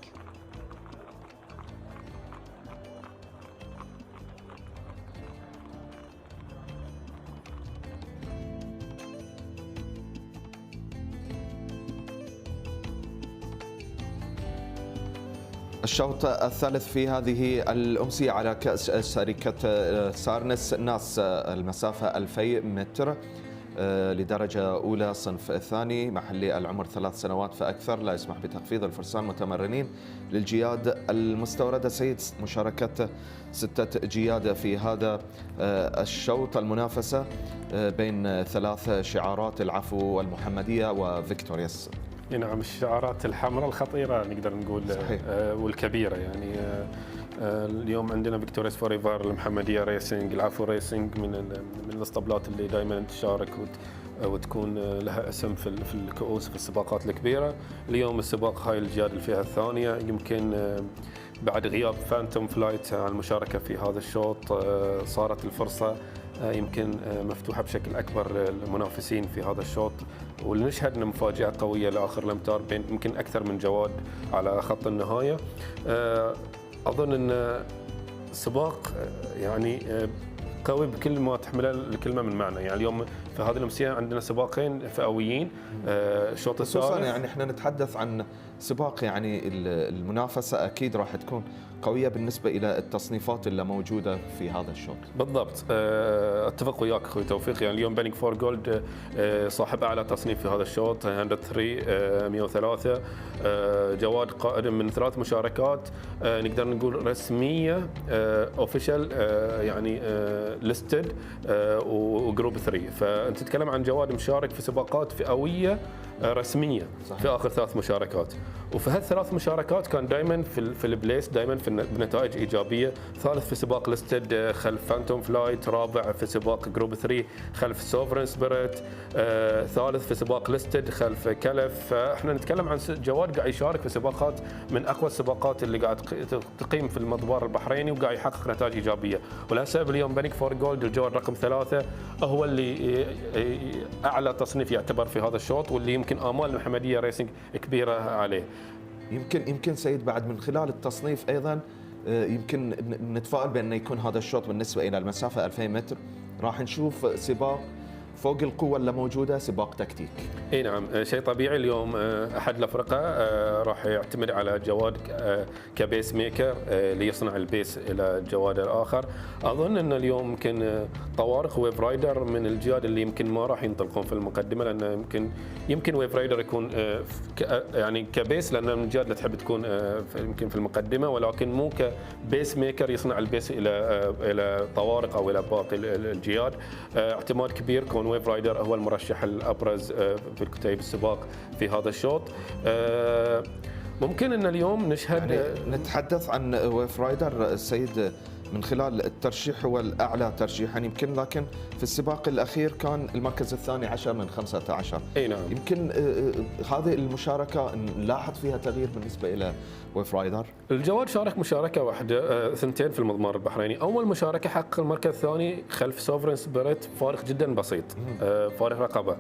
الشوط الثالث في هذه الأمسية على كأس شركة سارنس ناس، المسافة 2000 متر لدرجة أولى صنف ثاني، محلي العمر 3 سنوات فأكثر، لا يسمح بتخفيض الفرسان متمرنين للجياد المستوردة. سيد مشاركة 6 جياد في هذا الشوط. المنافسة بين 3 شعارات: العفو والمحمدية وفيكتوريوس. نعم، الشعارات الحمراء الخطيرة نقدر نقول. صحيح. والكبيرة يعني. اليوم عندنا فيكتوريس فور ايفر، المحمدية ريسنج، العفو ريسنج من الاسطبلات اللي دائما تشارك وتكون لها اسم في الكؤوس في السباقات الكبيرة. اليوم السباق هاي الجياد الفئة الثانية، يمكن بعد غياب فانتوم فلايت عن المشاركة في هذا الشوط صارت الفرصة يمكن مفتوحة بشكل أكبر للمنافسين في هذا الشوط، ونشهد مفاجأة قوية لآخر الأمتار بين يمكن أكثر من جواد على خط النهاية. أظن أن السباق يعني قوي بكل ما تحمله الكلمة من معنى. يعني اليوم في هذه الأمسية عندنا سباقين فئويين. الشوط الثالث يعني احنا نتحدث عن سباق، يعني المنافسة أكيد راح تكون قوية بالنسبة إلى التصنيفات اللي موجودة في هذا الشوط. بالضبط، اتفق وياك اخوي توفيق. يعني اليوم بينينج فور جولد صاحب اعلى تصنيف في هذا الشوط 103 103. جواد قائد من 3 مشاركات نقدر نقول رسميه اوفيشال، يعني ليستد وجروب 3. فانت تتكلم عن جواد مشارك في سباقات فئويه رسميه. صحيح. في اخر 3 مشاركات، وفي هالثلاث مشاركات كان دائما في البليس، دائما بنتائج ايجابيه. ثالث في سباق ليستد خلف فانتوم فلايت، رابع في سباق جروب 3 خلف سوفرين سبيريت، ثالث في سباق ليستد خلف كلف. فاحنا نتكلم عن جواد قاعد يشارك في سباقات من اقوى السباقات اللي قاعد تقيم في المضمار البحريني، وقاعد يحقق نتائج ايجابيه. ولهالسبب اليوم بينينج فور جولد الجواد رقم 3 هو اللي اعلى تصنيف يعتبر في هذا الشوط، واللي يمكن آمال المحمدية ريسنج كبيرة عليه. يمكن سيد بعد من خلال التصنيف أيضا يمكن نتفائل بأن يكون هذا الشوط بالنسبة إلى المسافة 2000 متر راح نشوف سباق فوق القوة اللي موجودة، سباق تكتيك. اي نعم، شيء طبيعي. اليوم احد الافرقه راح يعتمد على جواد كبيس ميكر ليصنع البيس الى الجواد الاخر. اظن ان اليوم يمكن طوارق ويف رايدر من الجياد اللي يمكن ما راح ينطلقون في المقدمه، لان يمكن ويف رايدر يكون يعني كبيس، لان من الجياد اللي تحب تكون يمكن في المقدمه، ولكن مو كبيس ميكر يصنع البيس الى طوارق او الى باقي الجياد. اعتماد كبير كون ويف رايدر هو المرشح الابرز في كتيب السباق في هذا الشوط. ممكن ان اليوم نشهد يعني نتحدث عن ويف رايدر السيد من خلال الترشيح هو الاعلى ترشيحا يمكن، لكن في السباق الاخير كان المركز الثاني 10 من 15. اي نعم. يمكن هذه المشاركه نلاحظ فيها تغيير بالنسبه الى ويف رايدر. الجواد شارك مشاركه واحده 2 في المضمار البحريني. اول مشاركه حقق المركز الثاني خلف سوفرين سبيريت، فارق جدا بسيط، فارق رقبه.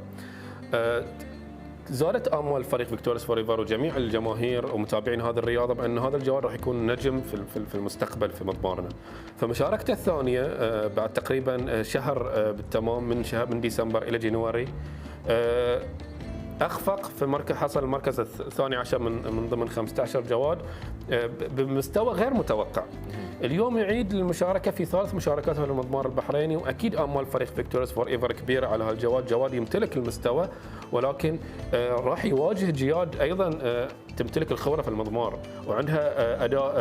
زادت امال فريق فيكتوريس فور ايفر وجميع الجماهير ومتابعين هذه الرياضه بان هذا الجواد راح يكون نجم في المستقبل في مضمارنا. فمشاركته الثانيه بعد تقريبا شهر بالتمام، من ديسمبر الى جانوري، اخفق في المركز، حصل المركز الثاني عشر من ضمن 15 جواد بمستوى غير متوقع. اليوم يعيد المشاركه في 3 مشاركات في المضمار البحريني، واكيد امال فريق فيكتوريس فور ايفر كبيره على هالجواد. جواد يمتلك المستوى، ولكن راح يواجه جياد ايضا تمتلك الخبره في المضمار وعندها اداء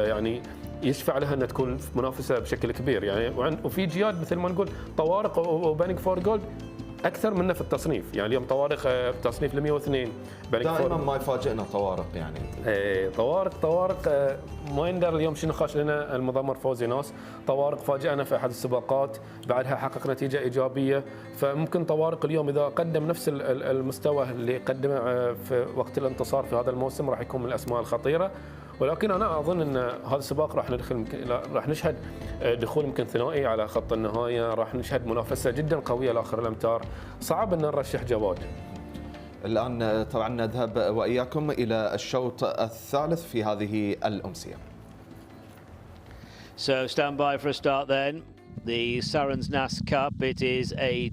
يعني يشفع لها انها تكون منافسه بشكل كبير. يعني وفي جياد مثل ما نقول طوارق وبينينج فور جولد اكثر منه في التصنيف. يعني اليوم طوارق في تصنيف ال 102، دائما ما يفاجئنا طوارق. يعني طوارق ما يندر اليوم شنو خاش لنا المضمر فوزي ناس. طوارق فاجئنا في احد السباقات، بعدها حقق نتيجه ايجابيه. فممكن طوارق اليوم اذا قدم نفس المستوى اللي قدمه في وقت الانتصار في هذا الموسم راح يكون من الاسماء الخطيره. ولكن انا اظن ان هذا السباق راح نشهد دخول يمكن ثنائي على خط النهايه، راح نشهد منافسه جدا قويه لاخر الامتار. صعب ان نرشح جواد. الان طبعا نذهب واياكم الى الشوط الثالث في هذه الامسيه. So stand by for a start then. The SARENS NASS Cup, it is a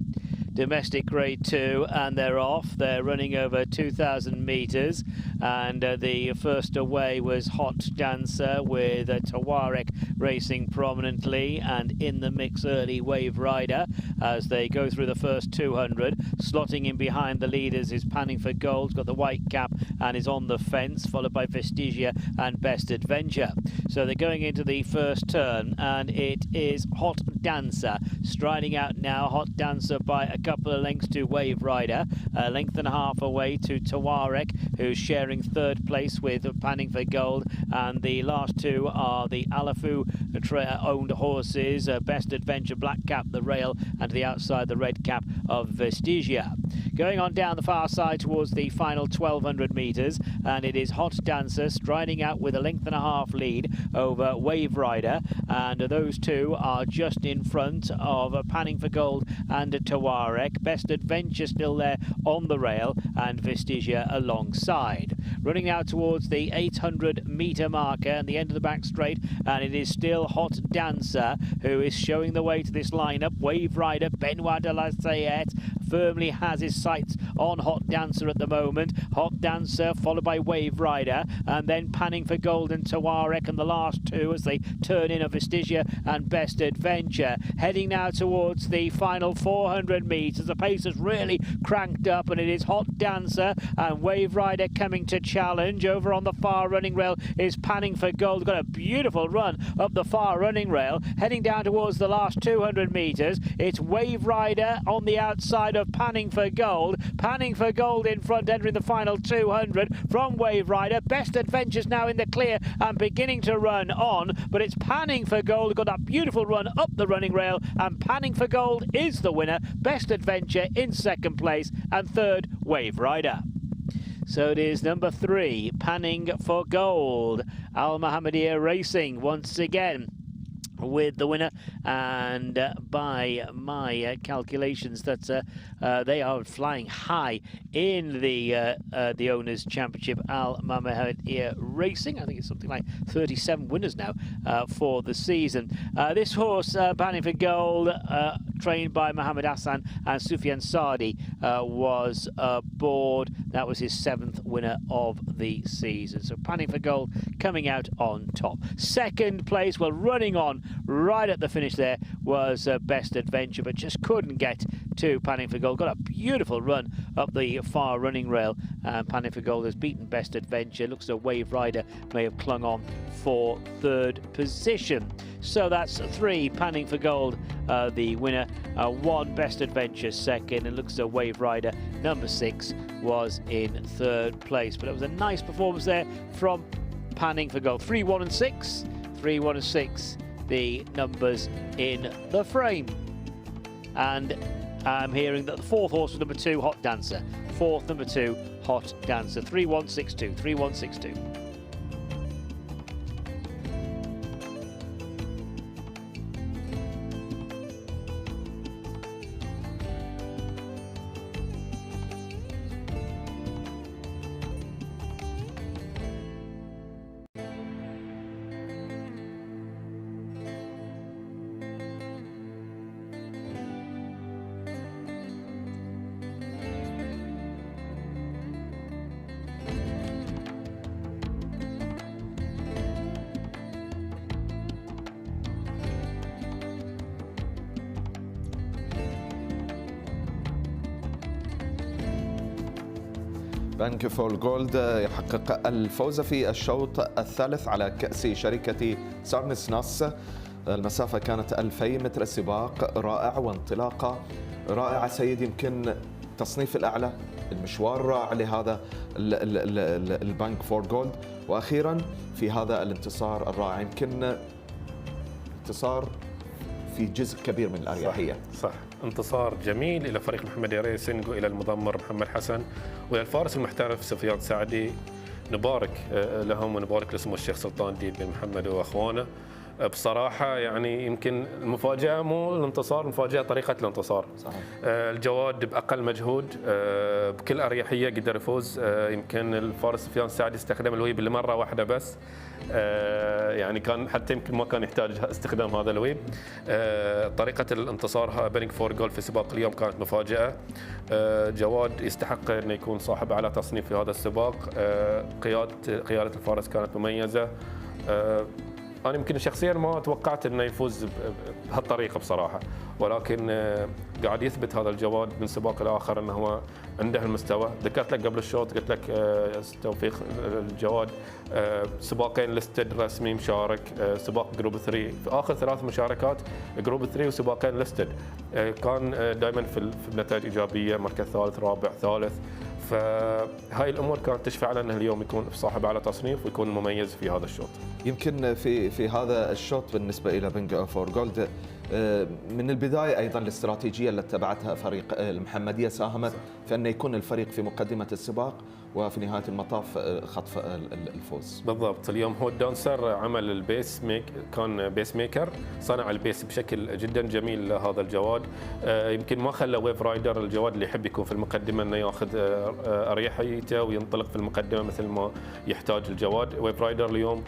domestic grade 2 and they're off. They're running over 2,000 metres, and the first away was Hot Dancer with Tawarek racing prominently, and in the mix early Wave Rider as they go through the first 200. Slotting in behind the leaders is Panning for Gold, got the white cap and is on the fence, followed by Vestigia and Best Adventure. So they're going into the first turn, and it is Hot Dancer Striding out now, Hot Dancer by a couple of lengths to Wave Rider. A length and a half away to Tawarek, who's sharing third place with Panning for Gold. And the last two are the Alafu owned horses, Best Adventure, Black Cap, the rail, and to the outside, the red cap of Vestigia. Going on down the far side towards the final 1200 metres, and it is Hot Dancer striding out with a length and a half lead over Wave Rider, and those two are just in front of Panning for Gold and Tawarek. Best Adventure still there on the rail, and Vestigia alongside. Running out towards the 800 metre marker and the end of the back straight, and it is still Hot Dancer who is showing the way to this lineup. Wave Rider, Benoit de la Sayette, firmly has his sights on Hot Dancer at the moment. Hot Dancer followed by Wave Rider, and then Panning for Gold and Tawarek, and the last two as they turn in of Vestigia and Best Adventure. Heading now towards the final 400 metres. The pace has really cranked up, and it is Hot Dancer and Wave Rider coming to challenge. Over on the far running rail is Panning for Gold. Got a beautiful run up the far running rail. Heading down towards the last 200 metres, it's Wave Rider on the outside of Panning for Gold. Panning for Gold in front, entering the final 200 from Wave Rider. Best Adventure's now in the clear and beginning to run on, but it's Panning for Gold. Got that beautiful run up the running rail, and Panning for Gold is the winner. Best Adventure in second place, and third, Wave Rider. So it is number 3, Panning for Gold. Al Mohammedia Racing once again with the winner, and by my calculations that they are flying high in the Owners' Championship. Al Mohammedia Racing, I think it's something like 37 winners now for the season. This horse, Panning for Gold, trained by Mohammed Hassan and Sufyan Sadi, was aboard. That was his 7th winner of the season. So Panning for Gold coming out on top. Second place, well, running on right at the finish there was Best Adventure, but just couldn't get to Panning for Gold. Got a beautiful run up the far running rail, and Panning for Gold has beaten Best Adventure. Looks as though Wave Rider may have clung on for third position. So that's 3, Panning for Gold, the winner, 1, Best Adventure second, and looks as though Wave Rider, number 6, was in third place. But it was a nice performance there from Panning for Gold. 3, 1 and 6, 3, 1 and 6, the numbers in the frame. And I'm hearing that the 4th horse was number 2, Hot Dancer. 4th, number 2, Hot Dancer. 3162, 3162. بنك فول جولد يحقق الفوز في الشوط الثالث على كأس شركة سارنس ناس. المسافة كانت 2000 متر. السباق رائع وانطلاقة رائعة سيد، يمكن تصنيف الأعلى، المشوار رائع لهذا البنك فول جولد، وأخيرا في هذا الانتصار الرائع، يمكن انتصار في جزء كبير من الأريحية. صح. انتصار جميل إلى فريق محمدية ريسنج وإلى المضمر محمد حسن وإلى الفارس المحترف سفيان سعدي. نبارك لهم ونبارك لسمو الشيخ سلطان الدين بن محمد وأخوانه. بصراحة يعني يمكن المفاجأة مو الانتصار، المفاجأة طريقة الانتصار. صحيح. الجواد بأقل مجهود بكل أريحية قدر يفوز. يمكن الفارس سفيان سعدي استخدم الويب لمرة واحدة بس، يعني كان حتى يمكن ما كان يحتاج استخدام هذا الويب. طريقة الانتصار بينك فور جول في سباق اليوم كانت مفاجأة. جواد يستحق أن يكون صاحب أعلى تصنيف في هذا السباق. قيادة الفارس كانت مميزة. انا يمكن شخصيا ما توقعت انه يفوز بهالطريقه بصراحه، ولكن قاعد يثبت هذا الجواد من سباق لاخر انه هو عنده المستوى. ذكرت لك قبل الشوط قلت لك توفيق الجواد سباقين ليستد رسمي مشارك، سباق جروب 3 في اخر 3 مشاركات جروب 3 وسباقين ليستد، كان دائما في نتائج ايجابيه، مركز ثالث رابع ثالث. فهاي الامور كانت تشفع له انه اليوم يكون صاحب اعلى تصنيف ويكون مميز في هذا الشوط. يمكن في هذا الشوط بالنسبه الى بينج فور جولد من البدايه ايضا الاستراتيجيه اللي اتبعتها فريق المحمديه ساهمت في انه يكون الفريق في مقدمه السباق وفي نهايه المطاف خطف الفوز. بالضبط. اليوم هو الدانسر عمل البيس كان بيس ميكر، صنع البيس بشكل جدا جميل لهذا الجواد. يمكن ما خلى ويف رايدر الجواد اللي يحب يكون في المقدمه انه ياخذ اريحيته وينطلق في المقدمه مثل ما يحتاج الجواد. ويف رايدر اليوم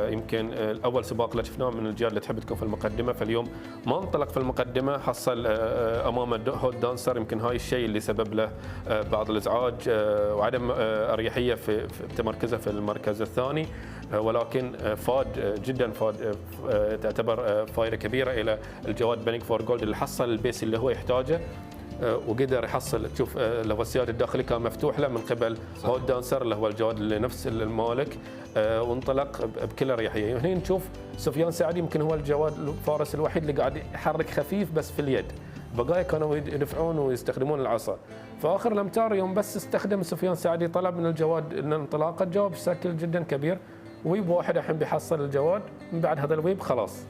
يمكن اول سباق اللي شفناه من الجهات اللي تحب تكون في المقدمه، فاليوم ما انطلق في المقدمه، حصل امام هو الدانسر. يمكن هاي الشيء اللي سبب له بعض الازعاج وعدم اريحيه في تمركزه في المركز الثاني، ولكن فاد جدا، فاد تعتبر فائده كبيره الى الجواد بينج فور جولد اللي حصل البيس اللي هو يحتاجه وقدر يحصل. تشوف لو السياد الداخلي كان مفتوح له من قبل هو الدانسر اللي هو الجواد اللي نفس المالك، وانطلق بكل اريحيه. هنا نشوف سفيان سعدي يمكن هو الجواد الفارس الوحيد اللي قاعد يحرك خفيف بس في اليد، بقايا كانوا يدفعون ويستخدمون العصا. فاخر الامتار يوم بس استخدم سفيان سعدي طلب من الجواد ان انطلاقه جاوب بشكل جدا كبير، ويب واحد الحين بيحصل الجواد، من بعد هذا الويب خلاص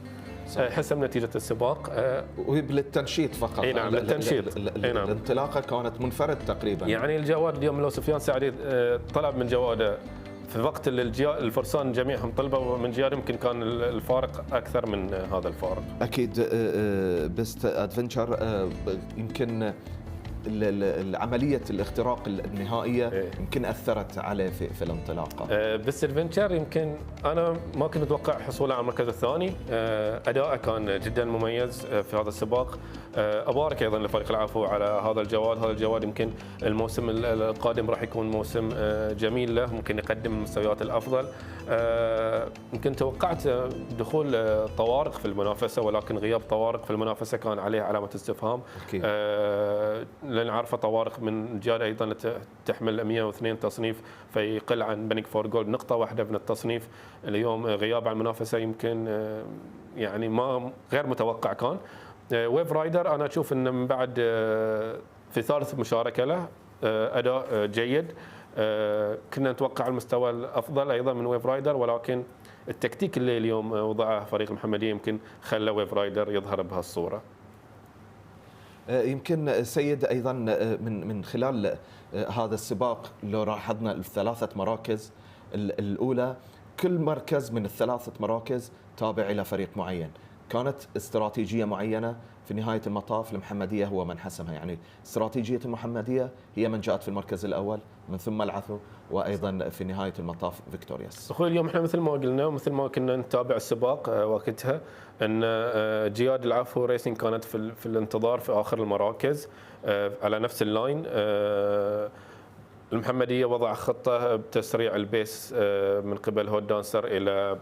حسم نتيجه السباق. ويب للتنشيط فقط. اي نعم للتنشيط. نعم. الانطلاقه كانت منفرد تقريبا. يعني الجواد اليوم لو سفيان سعدي طلب من جواده في وقت اللي الفرسان جميعهم طلبوا من جياد يمكن كان الفارق اكثر من هذا الفارق. اكيد. بيست ادفنتشر يمكن عملية الاختراق النهائية يمكن أثرت عليه في الانطلاقة. بس ادفنتشر يمكن أنا ما كنت أتوقع حصوله على المركز الثاني، أداءه كان جدا مميز في هذا السباق. أبارك أيضا لفريق العفو على هذا الجواد. هذا الجواد يمكن الموسم القادم راح يكون موسم جميل له، ممكن يقدم المستويات الأفضل. يمكن توقعت دخول طوارق في المنافسة، ولكن غياب طوارق في المنافسة كان عليه علامة استفهام. لأن عارفة طوارق من جهة أيضا تحمل 102 تصنيف، فيقل عن بينج فور جولد نقطة واحدة من التصنيف. اليوم غياب عن المنافسة يمكن يعني ما غير متوقع كان. ويف رايدر أنا أشوف أنه من بعد في ثالث مشاركة له أداء جيد، كنا نتوقع المستوى الأفضل أيضا من ويف رايدر، ولكن التكتيك اللي اليوم وضعه فريق المحمدية يمكن خلى ويف رايدر يظهر بهالصورة. يمكن سيد ايضا من خلال هذا السباق لو لاحظنا الثلاثه مراكز الاولى، كل مركز من الثلاثه مراكز تابع الى فريق معين، كانت استراتيجيه معينه في نهايه المطاف المحمديه هو من حسمها. يعني استراتيجيه المحمديه هي من جاءت في المركز الاول، من ثم العفو، وايضا في نهايه المطاف فيكتورياس. اخوي اليوم احنا مثل ما قلنا ومثل ما كنا نتابع السباق وقتها ان جياد العفو ريسنج كانت في الانتظار في اخر المراكز على نفس اللاين. المحمديه وضع خطه بتسريع البيس من قبل هود دانسر الى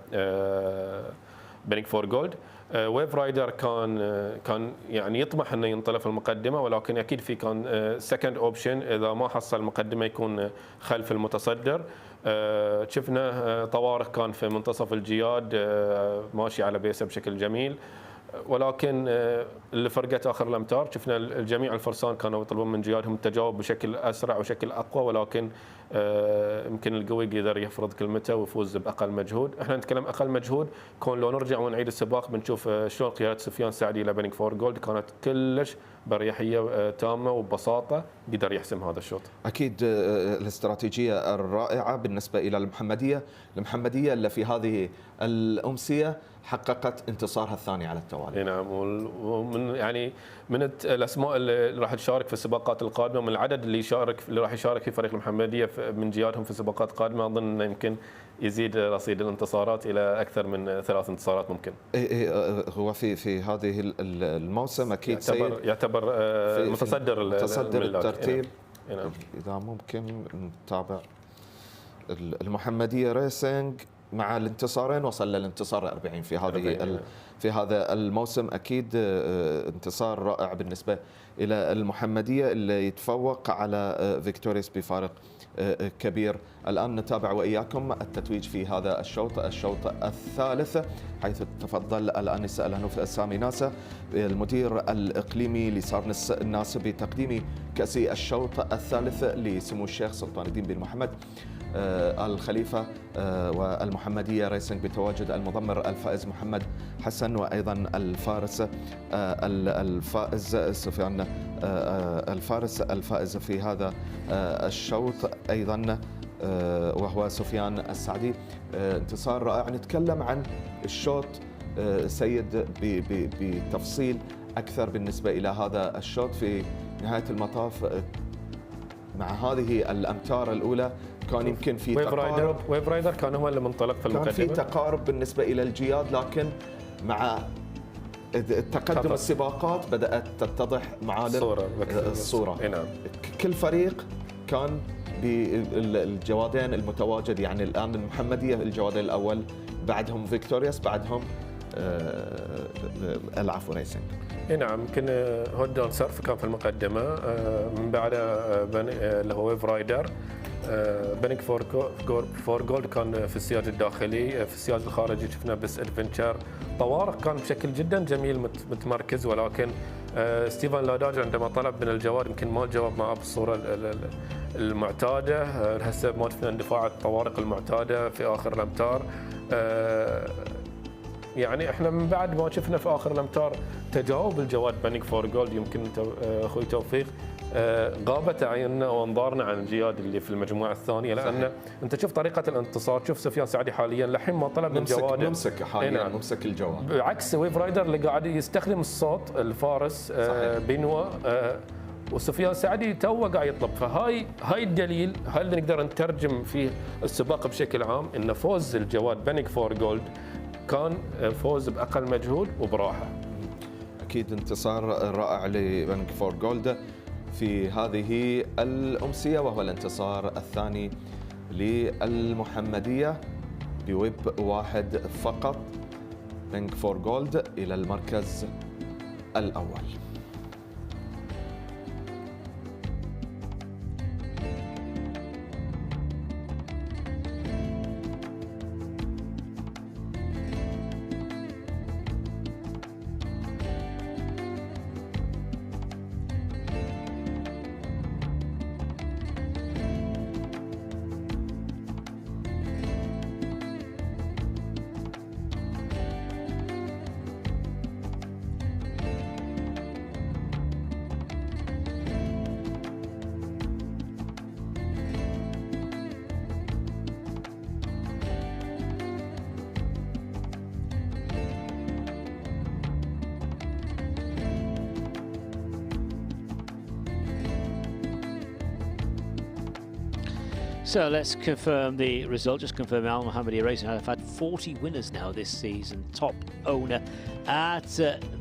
بينج فور جولد. ويف رايدر كان يعني يطمح انه ينطلق في المقدمه، ولكن اكيد في كان سكند اوبشن اذا ما حصل المقدمه يكون خلف المتصدر. شفنا طوارق كان في منتصف الجياد ماشي على بيسه بشكل جميل، ولكن اللي فرقت اخر الامتار شفنا الجميع الفرسان كانوا يطلبون من جيادهم التجاوب بشكل اسرع وشكل اقوى، ولكن يمكن القوي قدر يفرض كلمته ويفوز باقل مجهود. احنا نتكلم اقل مجهود، كون لو نرجع ونعيد السباق بنشوف شلون قياده سفيان سعدي الى بينج فور جولد كانت كلش بريحيه تامه وببساطه قدر يحسم هذا الشوط. اكيد الاستراتيجيه الرائعه بالنسبه الى المحمديه اللي في هذه الامسيه حققت انتصارها الثاني على التوالي. نعم، ومن يعني من الاسماء اللي راح تشارك في السباقات القادمه، من العدد اللي راح يشارك في فريق المحمديه من جهاتهم في سباقات قادمه، اظن انه يمكن يزيد رصيد الانتصارات الى اكثر من 3 انتصارات ممكن. هو في هذه الموسم اكيد يعتبر متصدر الترتيب. اذا ممكن نتابع المحمديه ريسنج مع الانتصارين وصل للانتصار 40 في هذا الموسم. اكيد انتصار رائع بالنسبه الى المحمديه اللي يتفوق على فيكتوريس بفارق كبير. الآن نتابع وإياكم التتويج في هذا الشوط الثالث، حيث تفضل الآنسة الهنوف سامي ناسة المدير الإقليمي لسارنس ناس بتقديم كأس الشوط الثالث لسمو الشيخ سلطان الدين بن محمد الخليفة والمحمدية ريسنج بتواجد المضمر الفائز محمد حسن، وأيضا الفارس سفيان الفارس الفائز في هذا الشوط أيضا وهو سفيان السعدي. انتصار رائع. نتكلم عن الشوط سيد بتفصيل أكثر بالنسبة إلى هذا الشوط. في نهاية المطاف مع هذه الأمتار الأولى كان يمكن في تقارب. ويف رايدر كان هو اللي منطلق في المقدمة، كان في تقارب بالنسبة إلى الجياد، لكن مع تقدم السباقات بدأت تتضح معالم الصورة. نعم. كل فريق كان بالجوادين المتواجد، يعني الآن المحمدية الجوادين الأول، بعدهم فيكتوريوس، بعدهم العفو ريسنج. نعم. يمكن هوت دون سيرف كان في المقدمة، من بعده اللي هو ويف رايدر. بنك فور جولد كان في السياج الداخلي. في السياج الخارجي شفنا بس ادفنتشر. طوارق كان بشكل جدا جميل متمركز، ولكن ستيفن لاداج عندما طلب من الجواد يمكن ما جاوب معه بالصوره المعتاده. هسه ما شفنا اندفاع الطوارق المعتاده في اخر الامتار. يعني احنا من بعد ما شفنا في اخر الامتار تجاوب الجواد بنك فور جولد، يمكن اخوي توفيق غابت عيننا وانظارنا عن الجياد اللي في المجموعه الثانيه، لان انت شوف طريقه الانتصار، شوف سفيان سعدي حاليا لحين ما طلب من جواد ممسك حاليا ممسك الجواد، بعكس ويف رايدر اللي قاعد يستخدم الصوت الفارس بنوا وسفيان سعدي تو قاعد يطلب. فهاي الدليل، هاي اللي نقدر نترجم فيه السباق بشكل عام، ان فوز الجواد بنك فور جولد كان فوز باقل مجهود وبراحه. اكيد انتصار رائع لبنك فور جولد في هذه الأمسية، وهو الانتصار الثاني للمحمدية بويب واحد فقط. بنك فور جولد إلى المركز الأول. So let's confirm the result. Just confirm Al Mohammadi Racing have had 40 winners now this season. Top owner at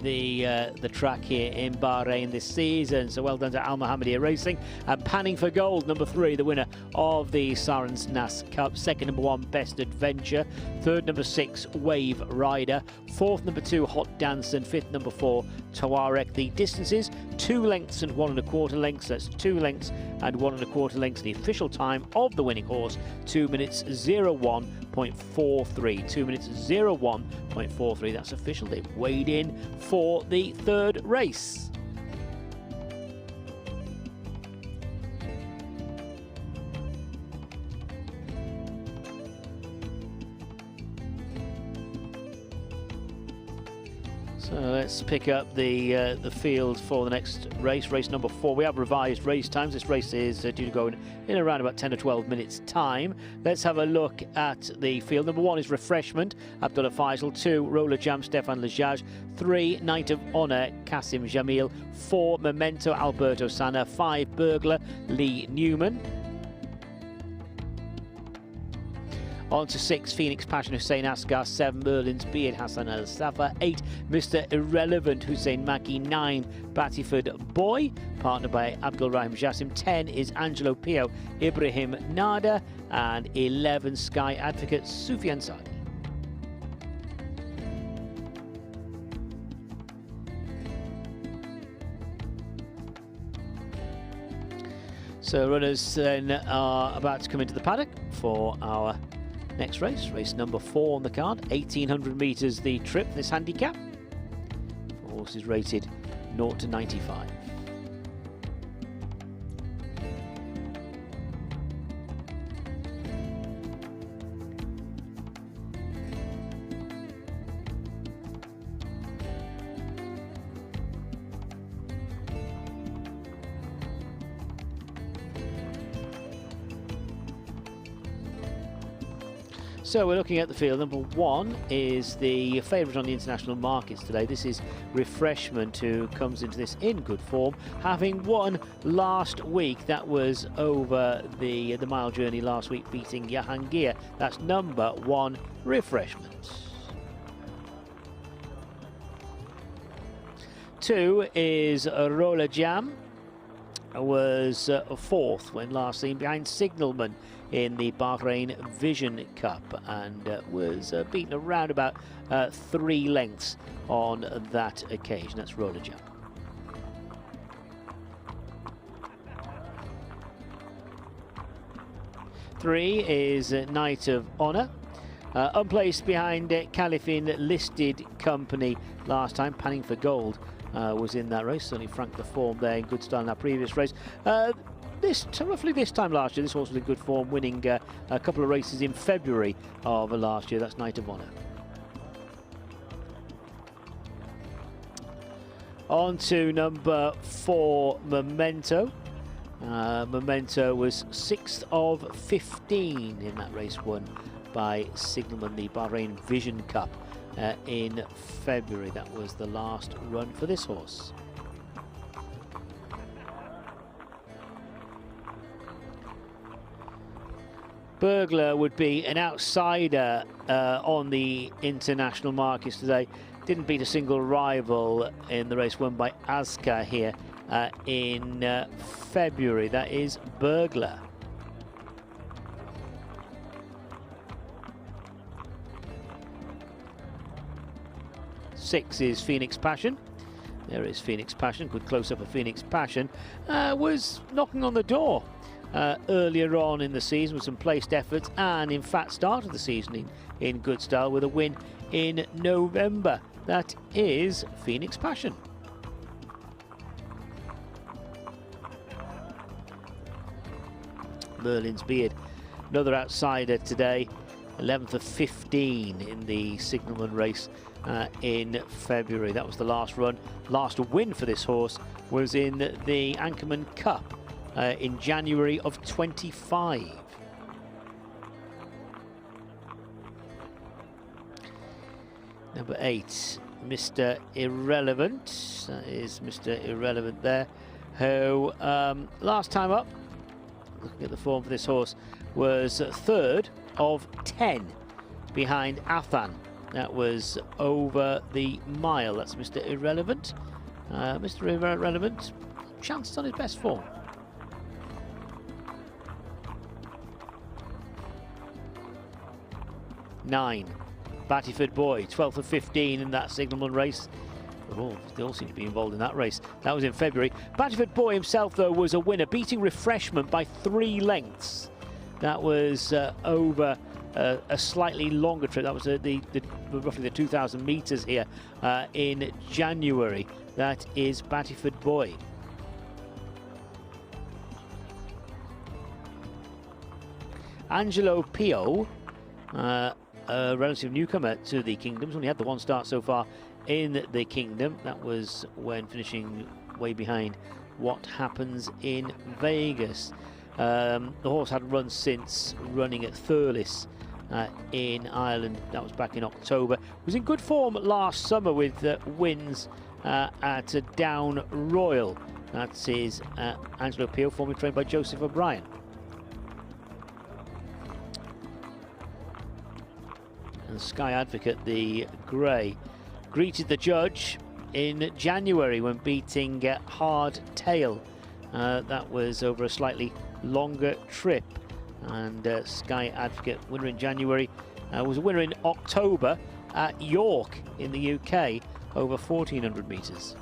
the track here in Bahrain this season. So well done to Al Mohammadi Racing. And panning for gold, number 3, the winner of the SARENS NASS Cup. Second, number 1, Best Adventure. Third, number 6, Wave Rider. Fourth, number 2, Hot Dance. And fifth, number 4, Tawarek. The distances, 2 lengths and 1 1/4 lengths. That's 2 lengths and 1 1/4 lengths. The official time of the winning horse, 2 minutes 01.43. 2 minutes 01.43. That's official. They've weighed in for the third race. So let's pick up the field for the next race, race number 4. We have revised race times. This race is due to go in around about 10 or 12 minutes time. Let's have a look at the field. Number 1 is Refreshment, Abdullah Faisal. 2, Roller Jam, Stefan Lajaj. 3, Knight of Honour, Kasim Jamil. 4, Memento, Alberto Sana. 5, Burglar, Lee Newman. On to 6, Phoenix Passion, Hussein Asghar. 7, Merlin's Beard, Hassan Al Safa. 8, Mr. Irrelevant Hussein Maki, 9 Batiford Boy, partnered by Abdul Rahim Jassim. 10 is Angelo Pio Ibrahim Nada, and 11 Sky Advocate Sufyan Sadi. So runners then are about to come into the paddock for our next race, race number 4 on the card. 1800 metres the trip, this handicap. The horse is rated 0 to 95. So we're looking at the field. Number 1 is the favourite on the international markets today. This is Refreshment, who comes into this in good form, having won last week. That was over the mile journey last week, beating Jahangir. That's number 1, Refreshment. 2 is Roller Jam. Was 4th when last seen behind Signalman in the BAHRAIN Vision Cup, and was beaten around about 3 lengths on that occasion. That's Roller Jam. Three is Knight of Honour. Unplaced behind Califin Listed Company last time, panning for gold. Was in that race, certainly franked the form there in good style in that previous race. Roughly this time last year, this horse was in good form, winning a couple of races in February of last year. That's Knight of Honour. On to number 4, Memento. Memento was 6th of 15 in that race, won by Signalman, the BAHRAIN Vision Cup. In February. That was the last run for this horse. Burglar would be an outsider on the international markets today. Didn't beat a single rival in the race won by Azka here in February. That is Burglar. Six is Phoenix Passion. There is Phoenix Passion. Good close-up of Phoenix Passion. Was knocking on the door earlier on in the season with some placed efforts, and in fact started the season in good style with a win in November. That is Phoenix Passion. Merlin's Beard, another outsider today. 11th of 15 in the Signalman race in February. That was the last run. Last win for this horse was in the Anchorman Cup in January of 25. Number 8, Mr. Irrelevant. That is Mr. Irrelevant there, who last time up, looking at the form for this horse, was 3rd of 10 behind Athan. That was over the mile. That's Mr. Irrelevant. Mr. Irrelevant, chances on his best form. Nine, Batiford Boy, 12th of 15 in that Signalman race. They all seem to be involved in that race. That was in February. Batiford Boy himself, though, was a winner, beating Refreshment by 3 lengths. That was over a slightly longer trip. That was roughly the 2,000 metres here in January. That is Batiford Boy. Angelo Pio, a relative newcomer to the Kingdoms, only had the 1 start so far in the Kingdom. That was when finishing way behind What Happens in Vegas. The horse hadn't run since running at Thurles in Ireland. That was back in October. Was in good form last summer with wins at Down Royal. That's his Angelo Pio, formerly trained by Joseph O'Brien. And Sky Advocate, the grey, greeted the judge in January when beating Hard Tail. That was over a slightly longer trip. And Sky Advocate winner in January was a winner in October at York in the UK over 1400 metres.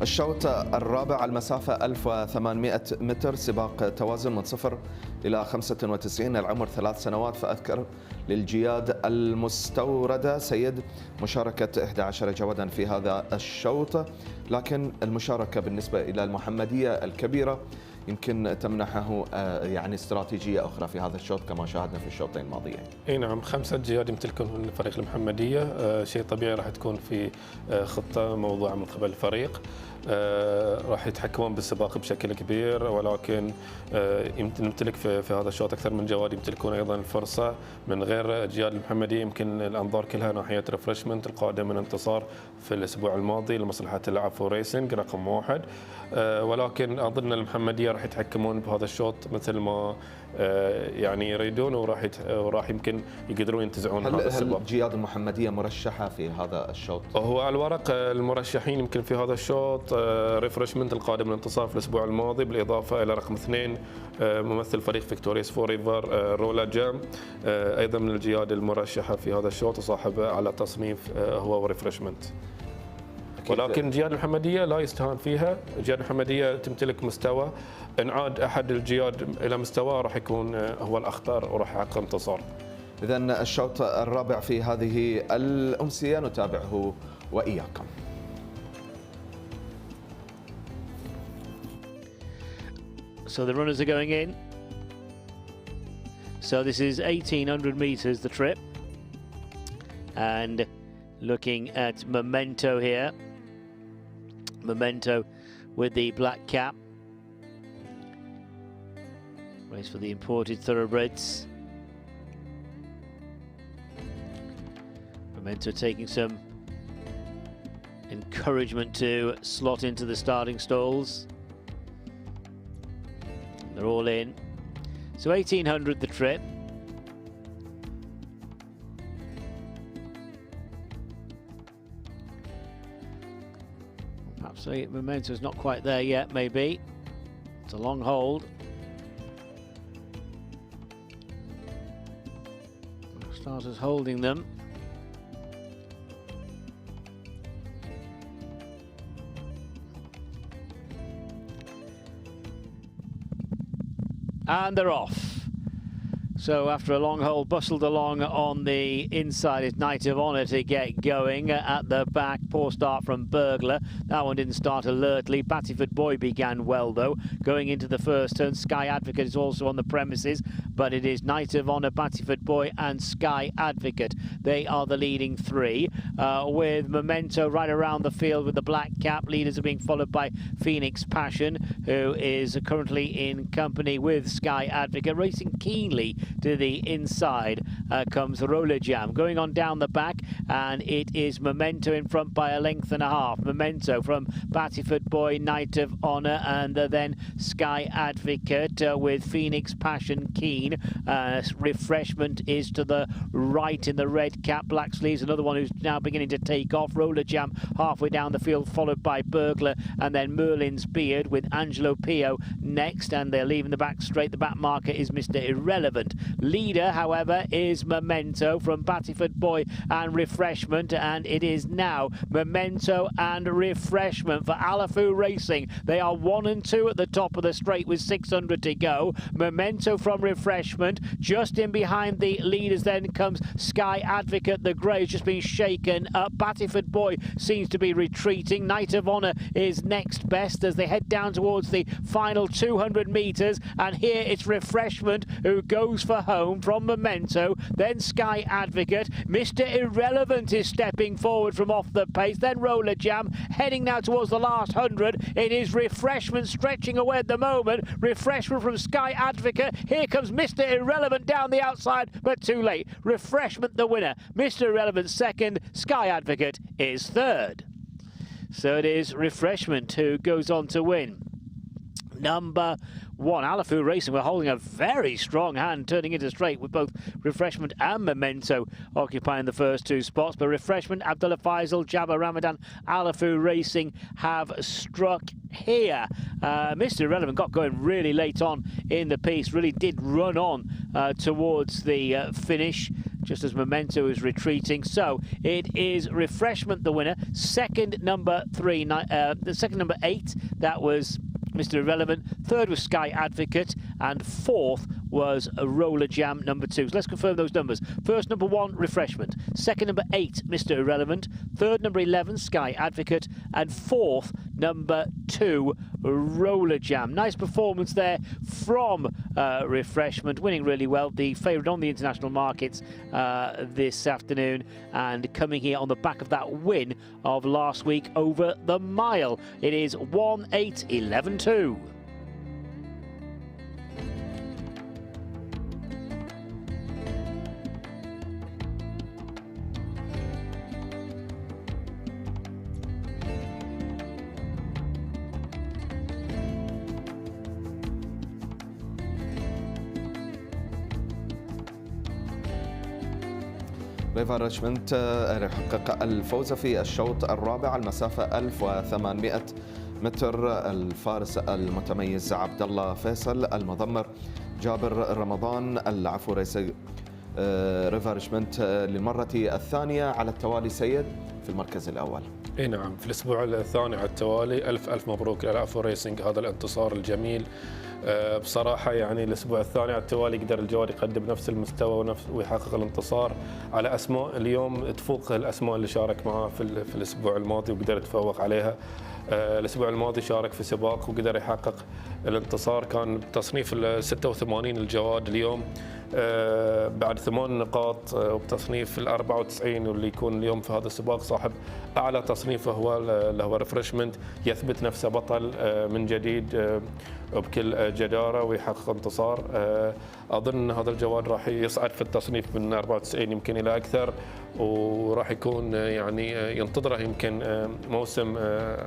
الشوط الرابع على المسافة 1800 متر، سباق توازن من 0 إلى 95. العمر 3 سنوات. فأذكر للجياد المستوردة سيد مشاركة 11 جوادا في هذا الشوط، لكن المشاركة بالنسبة إلى المحمدية الكبيرة يمكن تمنحه يعني استراتيجية أخرى في هذا الشوط كما شاهدنا في الشوطين الماضيين. اي نعم، 5 جياد يمتلكون فريق المحمدية، شيء طبيعي راح تكون في خطة موضوعة من قبل الفريق. راح يتحكمون بالسباق بشكل كبير، ولكن نمتلك في هذا الشوط أكثر من جواد يمتلكون أيضا الفرصة من غير جياد المحمدية. يمكن الأنظار كلها ناحية ريفرشمنت القادم من انتصار في الأسبوع الماضي لمصلحة العفو ريسنج رقم 1، ولكن أظن المحمدية راح يتحكمون بهذا الشوط مثل ما يعني يريدون، وراح يمكن يقدرون ينتزعون هذا السباق. هل جياد المحمدية مرشحة في هذا الشوط؟ هو على الورق المرشحين يمكن في هذا الشوط ريفرشمنت القادم من الانتصار في الأسبوع الماضي، بالإضافة إلى رقم 2 ممثل فريق فيكتوريس فوريفر رولا جام، أيضا من الجياد المرشحة في هذا الشوط وصاحب على تصنيف هو ريفرشمنت. ولكن جياد المحمدية لا يستهان فيها. جياد المحمدية تمتلك مستوى، إن عاد أحد الجياد إلى مستوى راح يكون هو الأخطر وراح يحقق انتصار. إذن الشوط الرابع في هذه الأمسية نتابعه وإياكم. So the runners are going in. So this is 1800 meters, the trip. And looking at Memento here. Memento with the black cap. Race for the imported Thoroughbreds. Memento taking some encouragement to slot into the starting stalls. They're all in. So 1800 the trip. Perhaps the momentum's not quite there yet, maybe. It's a long hold. Starters holding them. And they're off. So after a long hold, bustled along on the inside is Knight of Honor to get going. At the back, poor start from Burglar. That one didn't start alertly. Battyford Boy began well though. Going into the first turn, Sky Advocate is also on the premises, but it is Knight of Honor, Battyford Boy and Sky Advocate. They are the leading three, with Memento right around the field with the black cap. Leaders are being followed by Phoenix Passion, who is currently in company with Sky Advocate. Racing keenly to the inside comes Roller Jam. Going on down the back, and it is Memento in front by a length and a half. Memento from Battyford Boy, Knight of Honor, and then Sky Advocate with Phoenix Passion keen. Refreshment is to the right in the red cap, black sleeves. Another one who's now beginning to take off. Roller Jam halfway down the field, followed by Burglar, and then Merlin's Beard with Angelo Pio next, and they're leaving the back straight. The back marker is Mr. Irrelevant. Leader, however, is Memento from Battyford Boy and Refreshment, and it is now Memento and Refreshment for Alafu Racing. They are 1 and 2 at the top of the straight with 600 to go. Memento from Refreshment. Just in behind the leaders then comes Sky Advocate. The grey has just been shaken up. Battyford Boy seems to be retreating. Knight of Honor is next best as they head down towards the final 200 metres, and here it's Refreshment who goes for home from Memento, then Sky Advocate. Mr. Irrelevant is stepping forward from off the pace, then Roller Jam heading now towards the last 100. It is Refreshment stretching away at the moment. Refreshment from Sky Advocate. Here comes Mr. Irrelevant down the outside, but too late. Refreshment the winner. Mr. Irrelevant second. Sky Advocate is third. So it is Refreshment who goes on to win. Number 1, Alafu Racing. We're holding a very strong hand turning into straight with both Refreshment and Memento occupying the first 2 spots. But Refreshment, Abdullah Faisal, Jabba Ramadan, Alafu Racing have struck here. Mr. Irrelevant got going really late on in the piece, really did run on towards the finish, just as Memento is retreating. So it is Refreshment the winner. Second, number 3, the second, number 8, that was Mr. Irrelevant. Third was Sky Advocate, and fourth was a Roller Jam number 2. So let's confirm those numbers. First, number 1, Refreshment. Second, number 8, Mr. Irrelevant. Third, number 11, Sky Advocate, and fourth, number 2, Roller Jam. Nice performance there from Refreshment, winning really well. The favourite on the international markets this afternoon, and coming here on the back of that win of last week over the mile. It is 1-8-11-2. ريفرشمنت يحقق الفوز في الشوط الرابع المسافة 1800 متر. الفارس المتميز عبد الله فيصل المضمر جابر رمضان العفو ريسي ريفرشمنت للمرة الثانية على التوالي سيد في المركز الأول. اي نعم، في الاسبوع الثاني على التوالي. الف مبروك للعفو ريسنج هذا الانتصار الجميل. بصراحه يعني الاسبوع الثاني على التوالي قدر الجواد يقدم نفس المستوى ويحقق الانتصار على اسماء اليوم تفوق الاسماء اللي شارك معاه في الاسبوع الماضي وقدر يتفوق عليها. الاسبوع الماضي شارك في سباق وقدر يحقق الانتصار، كان بتصنيف ال 86 الجواد. اليوم بعد 8 نقاط وبتصنيف ال 94، واللي يكون اليوم في هذا السباق صاحب اعلى تصنيف اللي هو ريفرشمنت، يثبت نفسه بطل من جديد بكل جداره ويحقق انتصار. اظن ان هذا الجواد راح يصعد في التصنيف من 94 يمكن الى اكثر، وراح يكون يعني ينتظره يمكن موسم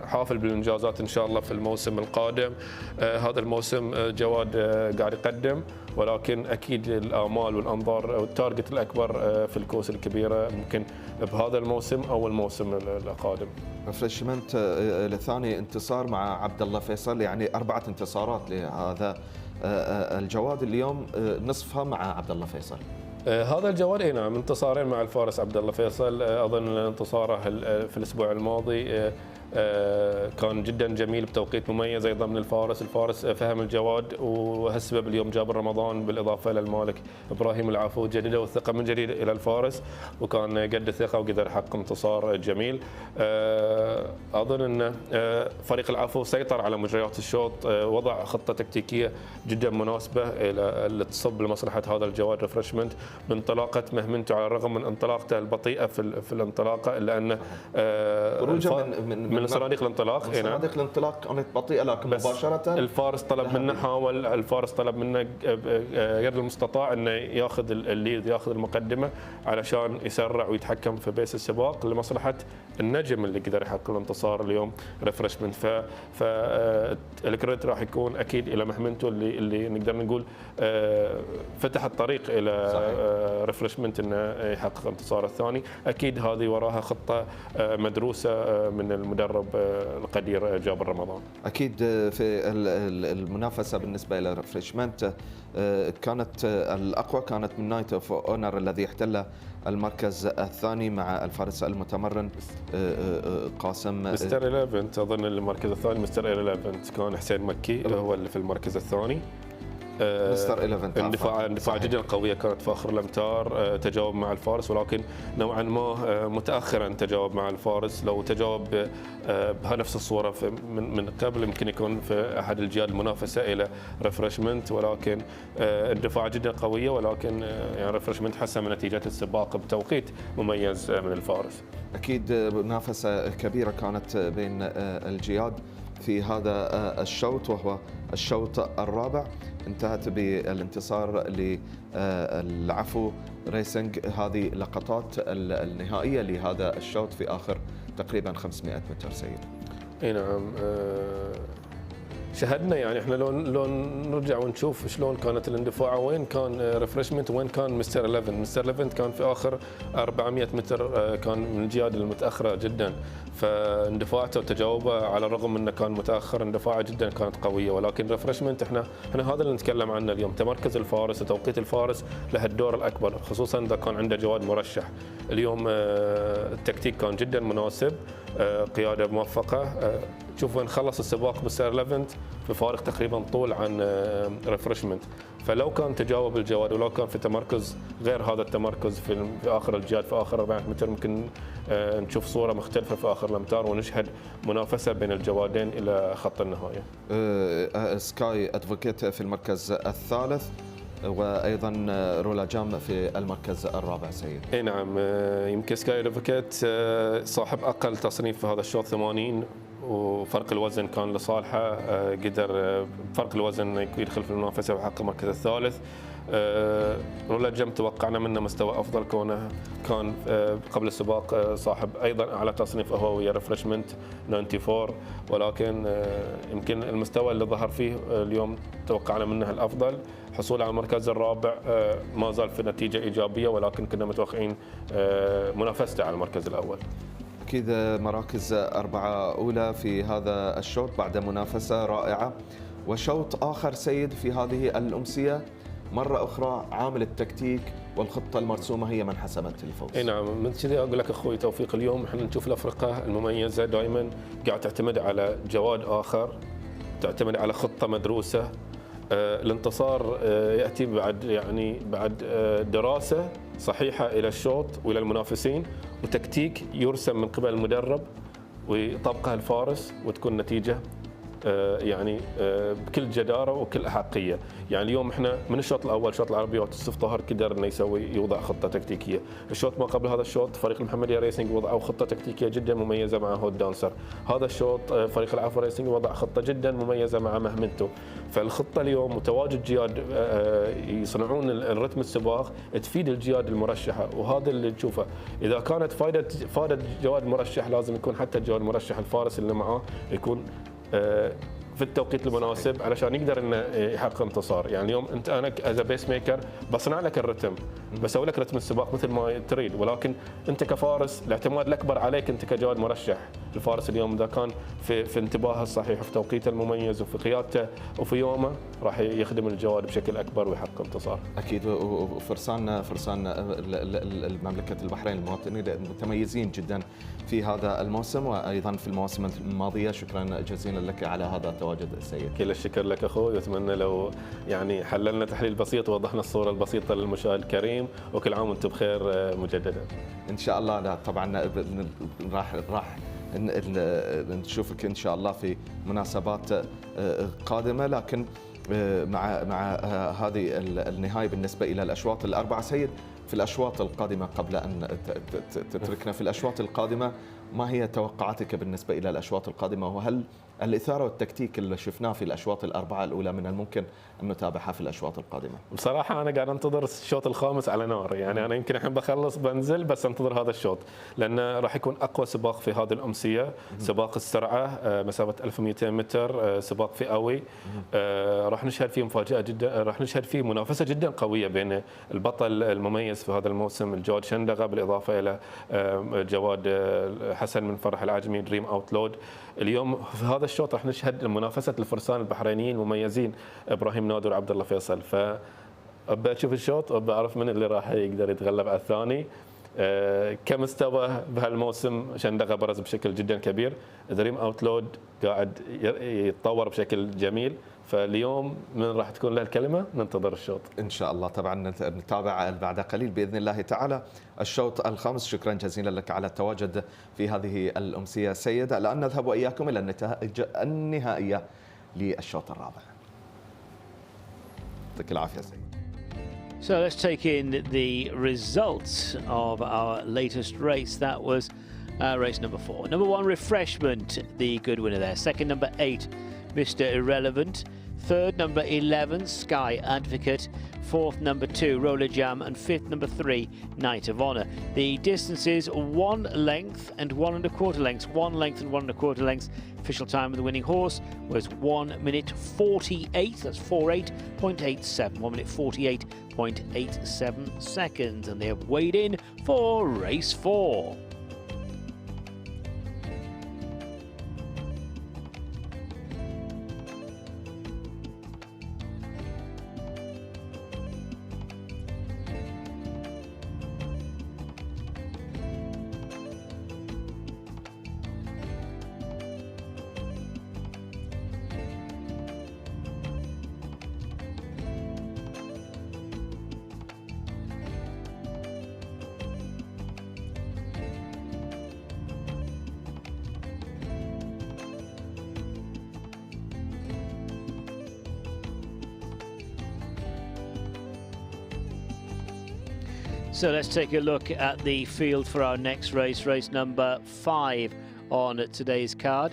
حافل بالانجازات ان شاء الله في الموسم القادم. هذا الموسم جواد قاعد يقدم، ولكن اكيد الامال والانظار والتارجت الاكبر في الكؤوس الكبيره ممكن بهذا الموسم او الموسم القادم. ريفرشمنت الثاني انتصار مع عبد الله فيصل، يعني 4 انتصارات لهذا الجواد، اليوم نصفها مع عبد الله فيصل. هذا الجواد اي نعم، انتصارين مع الفارس عبد الله فيصل. اظن انتصاره في الاسبوع الماضي كان جدا جميل بتوقيت مميز ايضا من الفارس فهم الجواد، وهالسبب اليوم جابر رمضان بالاضافه الى المالك ابراهيم العفو جديده والثقه من جديد الى الفارس، وكان قد الثقه وقدر يحقق انتصار جميل. اظن ان فريق العفو سيطر على مجريات الشوط، وضع خطه تكتيكيه جدا مناسبه اللي تصب لمصلحه هذا الجواد ريفرشمنت بانطلاقه مهمته، على الرغم من انطلاقته البطيئه في الانطلاقه، الا ان من صناديق الانطلاق صناديق الانطلاق كانت بطيئه، لكن مباشره الفارس طلب منه غير المستطاع انه ياخذ الليد، ياخذ المقدمه علشان يسرع ويتحكم في بيس السباق لمصلحه النجم اللي قدر يحقق الانتصار اليوم ريفرشمنت. فالكريدت راح يكون اكيد الى مهمته اللي نقدر نقول فتح الطريق الى ريفرشمنت انه يحقق الانتصار الثاني. اكيد هذه وراها خطه مدروسه من المدرب القدير جابر رمضان. اكيد في المنافسه بالنسبه الى ريفرشمنت كانت الاقوى كانت من نايت اوف اونر الذي احتل المركز الثاني مع الفارس المتمرن قاسم مستر 11. اظن المركز الثاني مستر 11 كان حسين مكي هو اللي في المركز الثاني. مستر 11 اندفاع جدا قويه كانت في اخر الامتار، تجاوب مع الفارس، ولكن نوعا ما متاخرا تجاوب مع الفارس. لو تجاوب بنفس الصوره من قبل يمكن يكون في احد الجهات المنافسه الى ريفرشمنت، ولكن اندفاع جدا قويه، ولكن يعني ريفرشمنت حسم نتيجه السباق بتوقيت مميز من الفارس. اكيد منافسه كبيره كانت بين الجياد في هذا الشوط، وهو الشوط الرابع انتهت بالانتصار للعفو ريسنج. هذه لقطات النهائية لهذا الشوط في آخر تقريبا 500 متر سيد. اي نعم، شهدنا يعني احنا لو نرجع ونشوف شلون كانت الاندفاع، وين كان ريفرشمنت وين كان مستر 11. مستر 11 كان في اخر 400 متر كان من الجياد المتاخره جدا، فاندفاعته وتجاوبه على الرغم من انه كان متاخر اندفاعه جدا كانت قويه. ولكن ريفرشمنت احنا هذا اللي نتكلم عنه اليوم، تمركز الفارس وتوقيت الفارس له الدور الاكبر، خصوصا اذا كان عنده جواد مرشح. اليوم التكتيك كان جدا مناسب، قياده موفقه. شوف وين خلص السباق مستر 11 بفارق تقريبا طول عن ريفرشمنت، فلو كان تجاوب الجواد ولو كان في تمركز غير هذا التمركز في اخر الجياد في اخر 400 متر، ممكن نشوف صوره مختلفه في اخر الامتار ونشهد منافسه بين الجوادين الى خط النهايه. سكاي ادفوكيت في المركز الثالث، وايضا رولا جام في المركز الرابع سيد. اي نعم، يمكن سكاي ادفوكيت صاحب اقل تصنيف في هذا الشوط 80، وفرق الوزن كان لصالحه، قدر بفرق الوزن يدخل في المنافسه ويحقق المركز الثالث. رولا جم توقعنا منه مستوى افضل، كونه كان قبل السباق صاحب ايضا اعلى تصنيف هو ويا ريفرشمنت 94، ولكن يمكن المستوى اللي ظهر فيه اليوم توقعنا منه الافضل. حصوله على المركز الرابع ما زال في نتيجه ايجابيه، ولكن كنا متوقعين منافسته على المركز الاول. أكيد مراكز 4 أولى في هذا الشوط بعد منافسة رائعة، وشوط آخر سيد في هذه الأمسية مرة أخرى عامل التكتيك والخطة المرسومة هي من حسمت الفوز. اي نعم، من كذي اقول لك اخوي توفيق، اليوم احنا نشوف الافرقه المميزه دائما قاعد تعتمد على جواد اخر، تعتمد على خطه مدروسه. الانتصار ياتي بعد دراسه صحيحه الى الشوط والى المنافسين، وتكتيك يرسم من قبل المدرب ويطبقه الفارس، وتكون نتيجه يعني بكل جداره وكل احقيه. يعني اليوم احنا من الشوط الاول شوط العربيات الصف طاهر قدر انه يوضع خطه تكتيكيه، الشوط ما قبل هذا الشوط فريق المحمديه ريسنج وضعوا خطه تكتيكيه جدا مميزه مع هود دانسر، هذا الشوط فريق العفو ريسنج وضع خطه جدا مميزه مع مهمنتو. فالخطه اليوم وتواجد جياد يصنعون الرتم السباق تفيد الجياد المرشحه، وهذا اللي نشوفه. اذا كانت فائده جواد مرشح لازم يكون حتى الجواد المرشح الفارس اللي معاه يكون في التوقيت المناسب علشان يقدر انه يحقق انتصار. يعني اليوم انت انا از بيس ميكر بصنع لك الرتم، بسوي لك رتم السباق مثل ما تريد، ولكن انت كفارس الاعتماد الاكبر عليك انت كجواد مرشح. الفارس اليوم اذا كان في انتباهه الصحيح وفي توقيته المميز وفي قيادته وفي يومه راح يخدم الجواد بشكل اكبر ويحقق انتصار. اكيد. وفرسان المملكه البحرين المواطنين متميزين جدا في هذا الموسم وايضا في المواسم الماضيه. شكرا جزيلا لك على هذا التواجد السيد. كل الشكر لك اخوي، واتمنى لو يعني حللنا تحليل بسيط ووضحنا الصوره البسيطه للمشاهد الكريم، وكل عام وانتم بخير مجددا. ان شاء الله. لا طبعا راح نشوفك ان شاء الله في مناسبات قادمه، لكن مع هذه النهايه بالنسبه الى الاشواط الاربعه. سيد، في الاشواط القادمه قبل ان تتركنا في الاشواط القادمه، ما هي توقعاتك بالنسبه الى الاشواط القادمه؟ وهل الاثاره والتكتيك اللي شفناه في الاشواط الاربعه الاولى من الممكن ان نتابعها في الاشواط القادمه؟ بصراحه انا قاعد انتظر الشوط الخامس على نار، يعني انا يمكن الحين بخلص بنزل بس انتظر هذا الشوط، لانه راح يكون اقوى سباق في هذه الامسيه، سباق السرعه مسافه 1200 متر، سباق فئوي. راح نشهد فيه مفاجاه جدا، راح نشهد فيه منافسه جدا قويه بين البطل المميز في هذا الموسم الجواد شندقه بالاضافه الى جواد حسن من فرح العجمي دريم اوتلود. اليوم في هذا الشوط راح نشهد منافسه الفرسان البحرينيين المميزين ابراهيم نادر وعبد الله فيصل. فابى اشوف الشوط وابى اعرف من اللي راح يقدر يتغلب على الثاني. كمستوى بهالموسم شندقه برز بشكل جدا كبير، دريم اوتلود قاعد يتطور بشكل جميل. فاليوم من راح تكون له الكلمه ننتظر الشوط ان شاء الله. طبعا نتابع بعد قليل باذن الله تعالى الشوط الخامس. شكرا جزيلا لك على التواجد في هذه الامسيه سيد. الان نذهب واياكم الى النهائيه للشوط الرابع. يعطيك العافيه سيد. So let's take in the results of our latest race. That was race number 4. Number 1, Refreshment, the good winner there. Second, number 8, Mr. Irrelevant. Third, number 11, Sky Advocate. Fourth, number 2, Roller Jam. And fifth, number 3, Knight of Honor. The distances 1 length and 1 1/4 lengths. 1 length and 1 1/4 lengths. Official time of the winning horse was 1 minute 48. That's 48.87. 1 minute 48.87 seconds. And they have weighed in for race 4. So let's take a look at the field for our next race, race number 5 on today's card.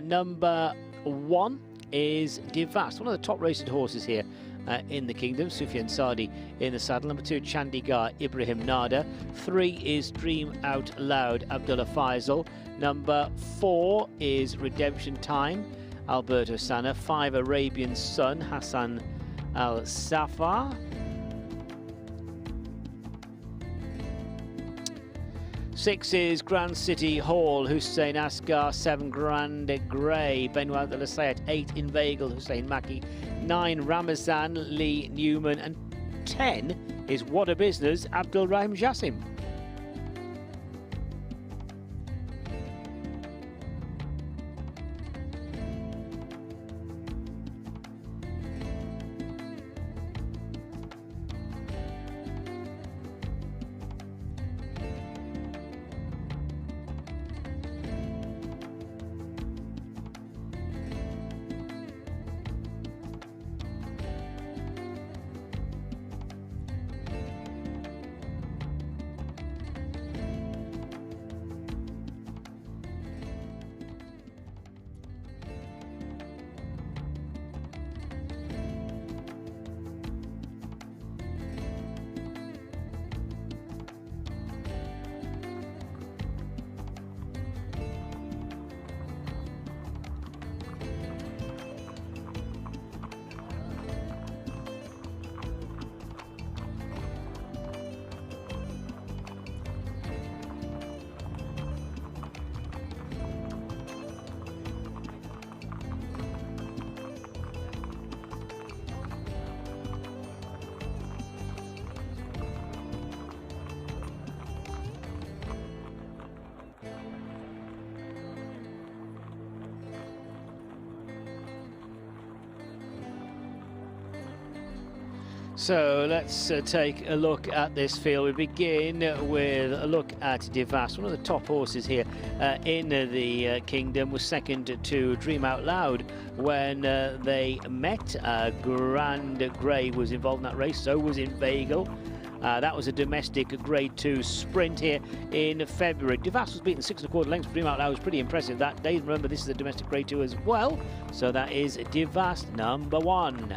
Number 1 is Divast, one of the top raced horses here in the kingdom. Sufyan Sadi in the saddle. Number 2, Chandigarh Ibrahim Nada. 3 is Dream Out Loud Abdullah Faisal. Number 4 is Redemption Time Alberto Sana. 5, Arabian Sun Hassan Al Safar. 6 is Grand City Hall, Hussein Asghar. 7, Grande Grey, Benoit de la Sayat. 8, Inveigle, Hussein Maki. 9, Ramazan, Lee Newman. And 10 is What a Business, Abdul Rahim Jassim. So let's take a look at this field. We begin with a look at Devast. One of the top horses here in the Kingdom was second to Dream Out Loud when they met. Grand Grey was involved in that race, so was Inveigle. That was a domestic Grade 2 sprint here in February. Devast was beaten 6 1/4 lengths. Dream Out Loud was pretty impressive that day. Remember, this is a domestic Grade 2 as well. So that is Devast number 1.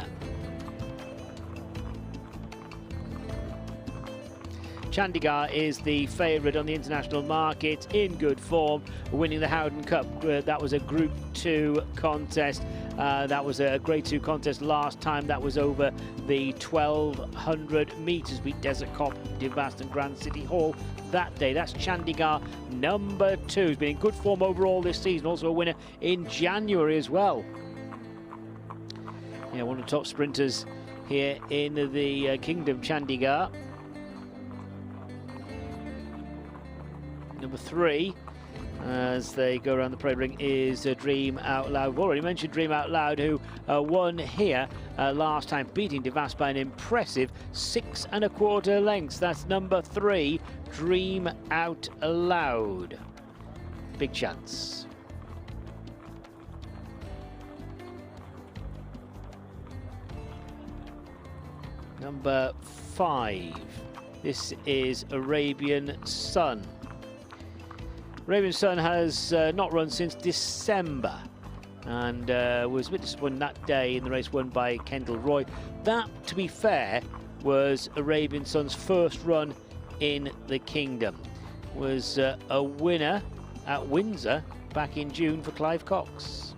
Chandigarh is the favourite on the international market, in good form, winning the Howden Cup. That was a Group 2 contest. That was a Grade 2 contest last time. That was over the 1200 metres. Beat Desert Cop, Devast and Grand City Hall that day. That's Chandigarh number 2. He's been in good form overall this season. Also a winner in January as well. Yeah, one of the top sprinters here in the Kingdom, Chandigarh. Number 3, as they go around the parade ring, is Dream Out Loud. We've already mentioned Dream Out Loud, who won here last time, beating Devast by an impressive 6 1/4 lengths. That's number 3, Dream Out Loud. Big chance. Number 5, this is Arabian Sun. Arabian Sun has not run since December and was a bit disappointed that day in the race won by Kendall Roy. That, to be fair, was Arabian Sun's first run in the Kingdom. Was a winner at Windsor back in June for Clive Cox.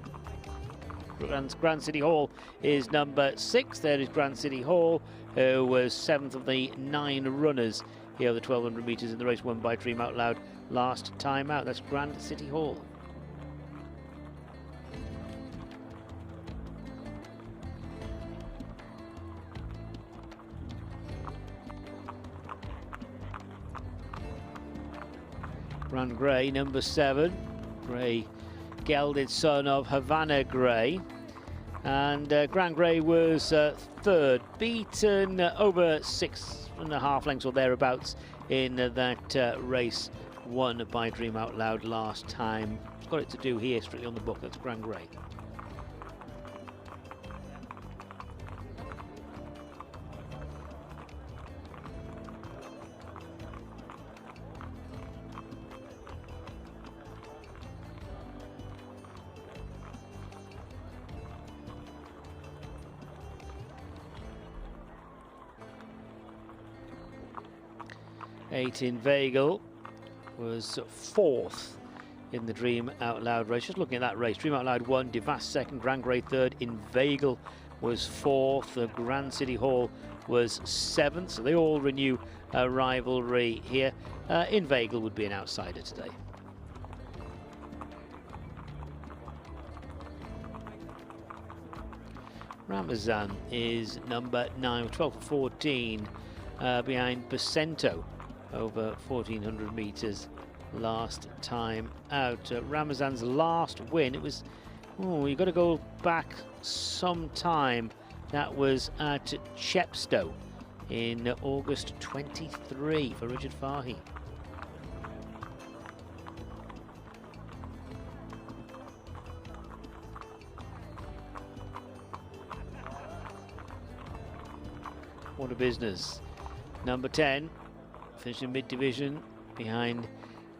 Grand City Hall is number 6. There is Grand City Hall, who was 7th of the 9 runners here over the 1200 metres in the race won by Dream Out Loud last time out. That's Grand City Hall. Grand Grey, number 7. Grey, gelded son of Havana Grey. And Grand Grey was 3rd, beaten over 6 1/2 lengths or thereabouts in that race won by Dream Out Loud last time. It's got it to do here, strictly on the book. That's Grand Grey. Inveigle was 4th in the Dream Out Loud race. Just looking at that race, Dream Out Loud won, Devast 2nd, Grand Grey 3rd, Inveigle was 4th, the Grand City Hall was 7th, so they all renew a rivalry here. Inveigle would be an outsider today. Ramazan is number 9, 12 to 14 behind Bacento. Over 1400 metres last time out. Ramazan's last win, it was, you've got to go back some time. That was at Chepstow in August 23 for Richard Fahey. What a business. Number 10. Finished in mid-division behind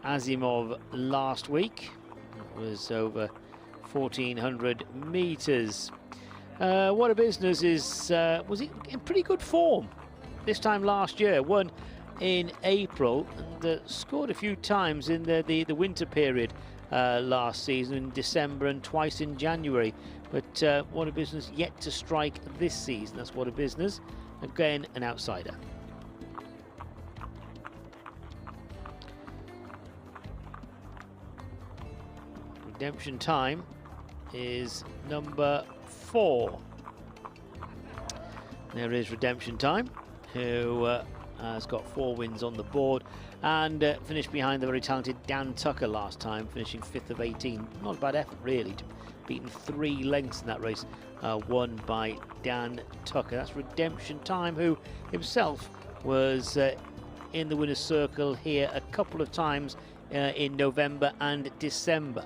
Asimov last week. It was over 1400 metres. What a business is, was he in pretty good form this time last year? Won in April and scored a few times in the winter period last season, in December and twice in January. But What a Business yet to strike this season. That's What a Business. Again, an outsider. Redemption Time is number 4. There is Redemption Time, who has got 4 wins on the board and finished behind the very talented Dan Tucker last time, finishing 5th of 18. Not a bad effort really, to beaten 3 lengths in that race, won by Dan Tucker. That's Redemption Time, who himself was in the winner's circle here a couple of times in November and December.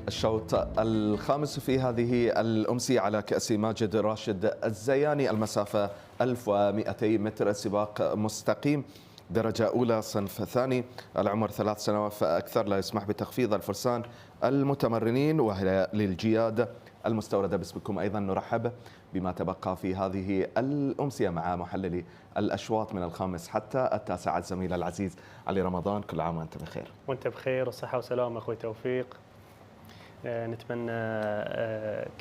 الشوط الخامس في هذه الأمسية على كأس ماجد راشد الزياني، المسافة 1200 متر، سباق مستقيم، درجة أولى صنف ثاني، العمر 3 سنوات فأكثر، لا يسمح بتخفيض الفرسان المتمرنين وهي للجياد المستوردة. باسمكم أيضا نرحب بما تبقى في هذه الأمسية مع محللي الأشواط من الخامس حتى التاسع الزميل العزيز علي رمضان. كل عام وأنت بخير. وأنت بخير والصحة والسلامة أخوي توفيق. نتمنى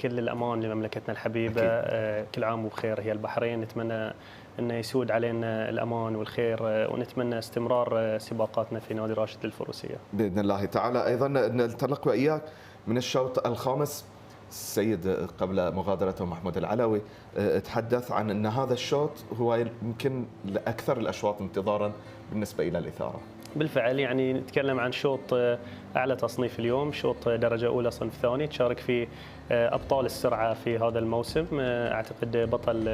كل الأمان لمملكتنا الحبيبة، كل عام وبخير هي البحرين، نتمنى أنه يسود علينا الأمان والخير، ونتمنى استمرار سباقاتنا في نادي راشد الفروسية بإذن الله تعالى. أيضا ننطلق وإياك من الشوط الخامس. السيد قبل مغادرته محمود العلوي تحدث عن أن هذا الشوط هو يمكن أكثر الأشواط انتظارا بالنسبة إلى الإثارة. بالفعل يعني نتكلم عن شوط أعلى تصنيف اليوم، شوط درجة أولى صنف ثاني، تشارك فيه أبطال السرعة في هذا الموسم. أعتقد بطل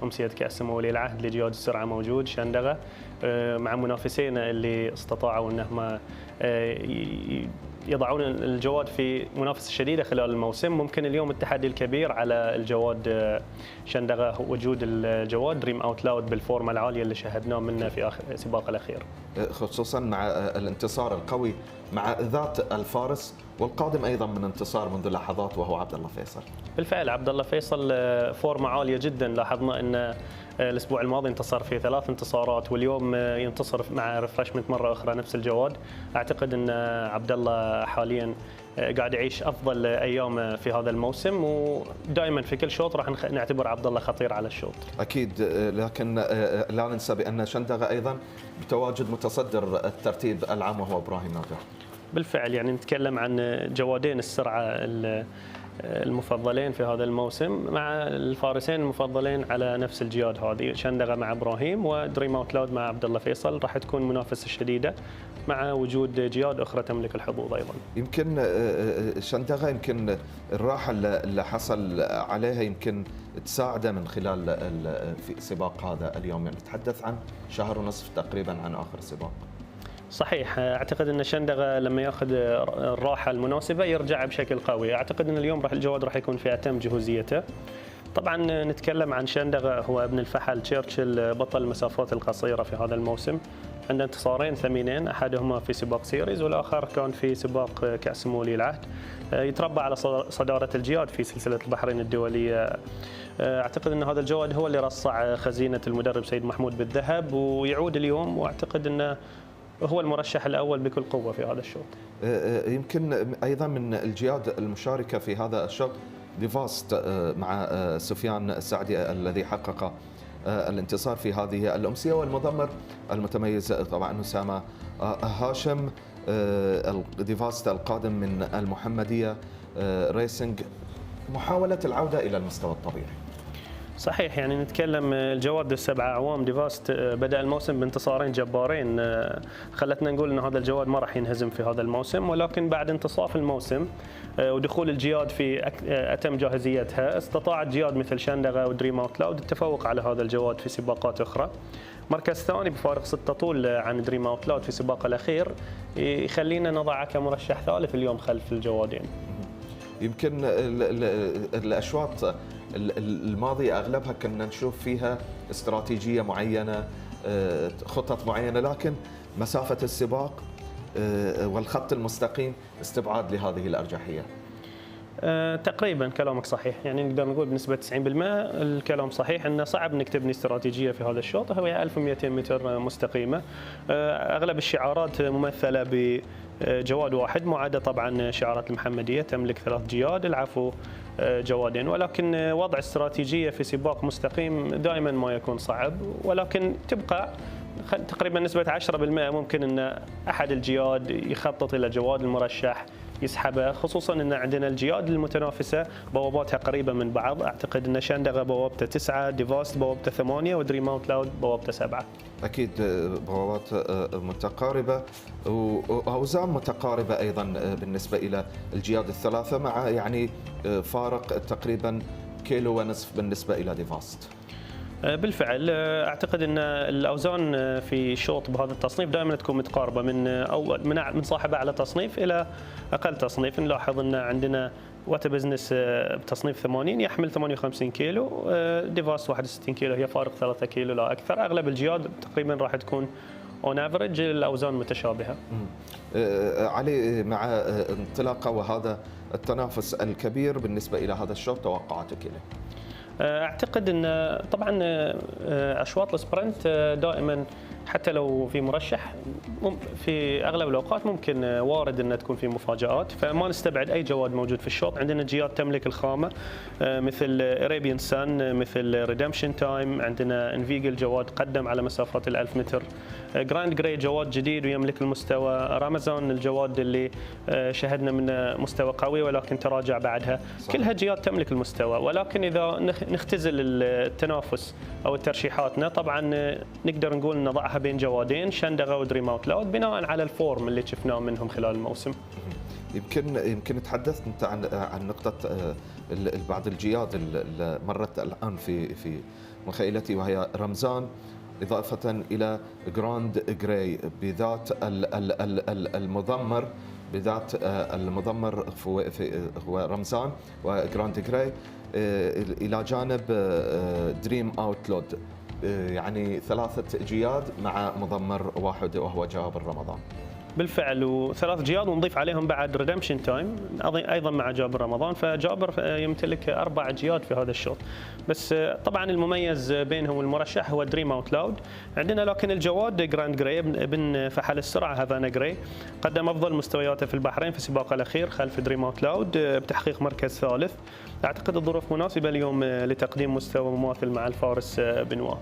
أمسية كأس ولي العهد لجياد السرعة موجود شندغة، مع منافسينا اللي استطاعوا أنهم يضعون الجواد في منافسة شديدة خلال الموسم. ممكن اليوم التحدي الكبير على الجواد شندغة وجود الجواد دريم اوت لاود بالفورمة العالية اللي شاهدناه منه في السباق الأخير، خصوصا مع الانتصار القوي مع ذات الفارس، والقادم ايضا من انتصار منذ لحظات وهو عبد الله فيصل. بالفعل عبد الله فيصل فورمه عاليه جدا، لاحظنا ان الاسبوع الماضي انتصر في 3 انتصارات، واليوم ينتصر مع ريفرشمنت مره اخرى نفس الجواد. اعتقد ان عبد الله حاليا قاعد يعيش افضل ايامه في هذا الموسم، ودائما في كل شوط راح نعتبر عبد الله خطير على الشوط. اكيد، لكن لا ننسى بان شندغه ايضا بتواجد متصدر الترتيب العام وهو ابراهيم نادر. بالفعل يعني نتكلم عن جوادين السرعه المفضلين في هذا الموسم، مع الفارسين المفضلين على نفس الجياد هذه، شندغه مع ابراهيم ودريم اوت لاود مع عبد الله فيصل. راح تكون منافسه شديده مع وجود جياد اخرى تملك الحظوظ ايضا. يمكن شندغه يمكن الراحه اللي حصل عليها يمكن تساعده من خلال في سباق هذا اليوم، يعني نتحدث عن شهر ونصف تقريبا عن اخر سباق. صحيح، اعتقد ان شندغه لما ياخذ الراحه المناسبه يرجع بشكل قوي. اعتقد ان اليوم الجواد راح يكون في اتم جهوزيته. طبعا نتكلم عن شندغه، هو ابن الفحل تشرشل، بطل المسافات القصيره في هذا الموسم، عنده انتصارين ثمينين، احدهما في سباق سيريز والاخر كان في سباق كاس ولي العهد. يتربع على صداره الجياد في سلسله البحرين الدوليه. اعتقد ان هذا الجواد هو اللي رصع خزينه المدرب سيد محمود بالذهب، ويعود اليوم، واعتقد انه هو المرشح الأول بكل قوة في هذا الشوط. يمكن أيضا من الجياد المشاركة في هذا الشوط ديفاست مع سفيان السعدي الذي حقق الانتصار في هذه الأمسية، والمضمر المتميز طبعا أسامة هاشم. ديفاست القادم من المحمدية ريسنج، محاولة العودة إلى المستوى الطبيعي. صحيح، يعني نتكلم الجواد ال7 أعوام ديفاست بدأ الموسم بانتصارين جبارين، خلتنا نقول أن هذا الجواد ما راح ينهزم في هذا الموسم، ولكن بعد انتصاف الموسم ودخول الجياد في أتم جاهزيتها استطاعت جياد مثل شندغة ودريم اوت لاود التفوق على هذا الجواد في سباقات أخرى. مركز ثاني بفارق 6 طول عن دريم اوت لاود في سباق الأخير يخلينا نضعه كمرشح ثالث اليوم خلف الجوادين. يمكن الأشواط الماضية أغلبها كنا نشوف فيها استراتيجية معينة، خطط معينة، لكن مسافة السباق والخط المستقيم استبعاد لهذه الأرجحية. تقريبا كلامك صحيح، يعني نقدر نقول بنسبة 90% الكلام صحيح، انه صعب انك تبني استراتيجية في هذا الشوط، هو 1200 متر مستقيمة، اغلب الشعارات ممثلة بجواد واحد ما عدا طبعا شعارات المحمدية تملك 3 جياد، العفو جوادين، ولكن وضع استراتيجية في سباق مستقيم دائما ما يكون صعب، ولكن تبقى تقريبا نسبة 10% ممكن ان احد الجياد يخطط الى جواد المرشح يسحبه، خصوصا ان عندنا الجياد المتنافسه بواباتها قريبه من بعض، اعتقد ان شندغه بوابته 9، ديفاست بوابته 8 ودريم اوت لاود بوابته 7. اكيد بوابات متقاربه واوزان متقاربه ايضا بالنسبه الى الجياد الثلاثه، مع يعني فارق تقريبا كيلو ونصف بالنسبه الى ديفاست. بالفعل اعتقد ان الاوزان في شوط بهذا التصنيف دائما تكون متقاربه من صاحب اعلى تصنيف الى اقل تصنيف. نلاحظ ان عندنا وات بزنس بتصنيف 80 يحمل 58 كيلو، ديفاست 61 كيلو، هي فارق 3 كيلو لا اكثر. اغلب الجياد تقريبا راح تكون اون افريج الاوزان متشابهه. علي، مع انطلاقه وهذا التنافس الكبير بالنسبه الى هذا الشوط، توقعاتك له؟ اعتقد ان طبعا اشواط السبرنت دائما حتى لو في مرشح في اغلب الاوقات ممكن وارد ان تكون في مفاجات، فما نستبعد اي جواد موجود في الشوط. عندنا جياد تملك الخامه مثل اريبيان سان، مثل ريدمشن تايم، عندنا انفيجل جواد قدم على مسافات ال1000 متر، جراند جراي جواد جديد ويملك المستوى، رمضان الجواد اللي شهدنا منه مستوى قوي ولكن تراجع بعدها، كلها جياد تملك المستوى. ولكن اذا نختزل التنافس او ترشيحاتنا طبعا نقدر نقول نضعها بين جوادين شندغه ودريم اوت لاود بناء على الفورم اللي شفناه منهم خلال الموسم. يمكن تحدثت انت عن نقطه بعض الجياد اللي مرت الان في مخيلتي، وهي رمضان اضافه الى جراند جراي، بذات المضمر، بذات المضمر هو رمضان وجراند جراي، الى جانب دريم اوت لود، يعني 3 جياد مع مضمر واحد وهو جابر رمضان. بالفعل، و3 جياد ونضيف عليهم بعد ريدمشن تايم ايضا مع جابر رمضان، فجابر يمتلك 4 جياد في هذا الشوط. بس طبعا المميز بينهم المرشح هو دريم اوت لاود. عندنا لكن الجواد جراند جراي ابن فحل السرعه هافانا جراي قدم افضل مستوياته في البحرين في السباق الاخير خلف دريم اوت لاود بتحقيق مركز ثالث. اعتقد الظروف مناسبه اليوم لتقديم مستوى مماثل مع الفارس بنوا.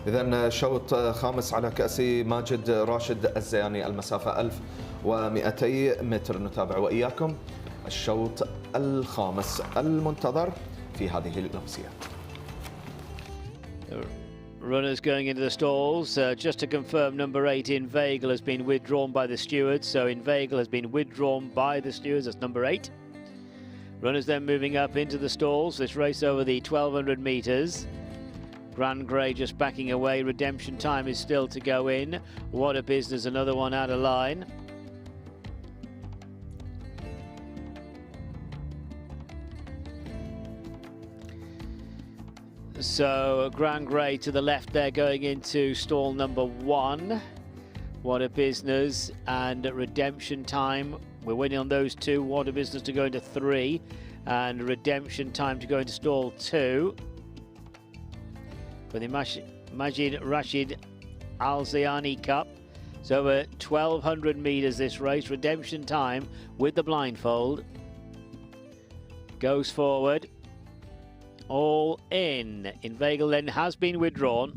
إذن شوط خامس على كأس ماجد راشد الزياني، المسافة 1200 متر. نتابع وإياكم الشوط الخامس المنتظر في هذه الأمسية. Runners going into the stalls. Just to confirm, number 8 Inveigle has been withdrawn by the stewards. So Inveigle has been withdrawn by the stewards. That's number 8. Runners then moving up into the stalls. This race over the 1200 metres. Grand Grey just backing away. Redemption Time is still to go in. What a Business, another one out of line. So Grand Grey to the left there going into stall number 1. What a Business and Redemption Time. We're winning on those 2. What a Business to go into 3. And Redemption Time to go into stall 2. For the Majid Rashid ALZAYANI Cup. So over 1200 metres this race. Redemption Time with the blindfold. Goes forward. All in. Inveigle then has been withdrawn.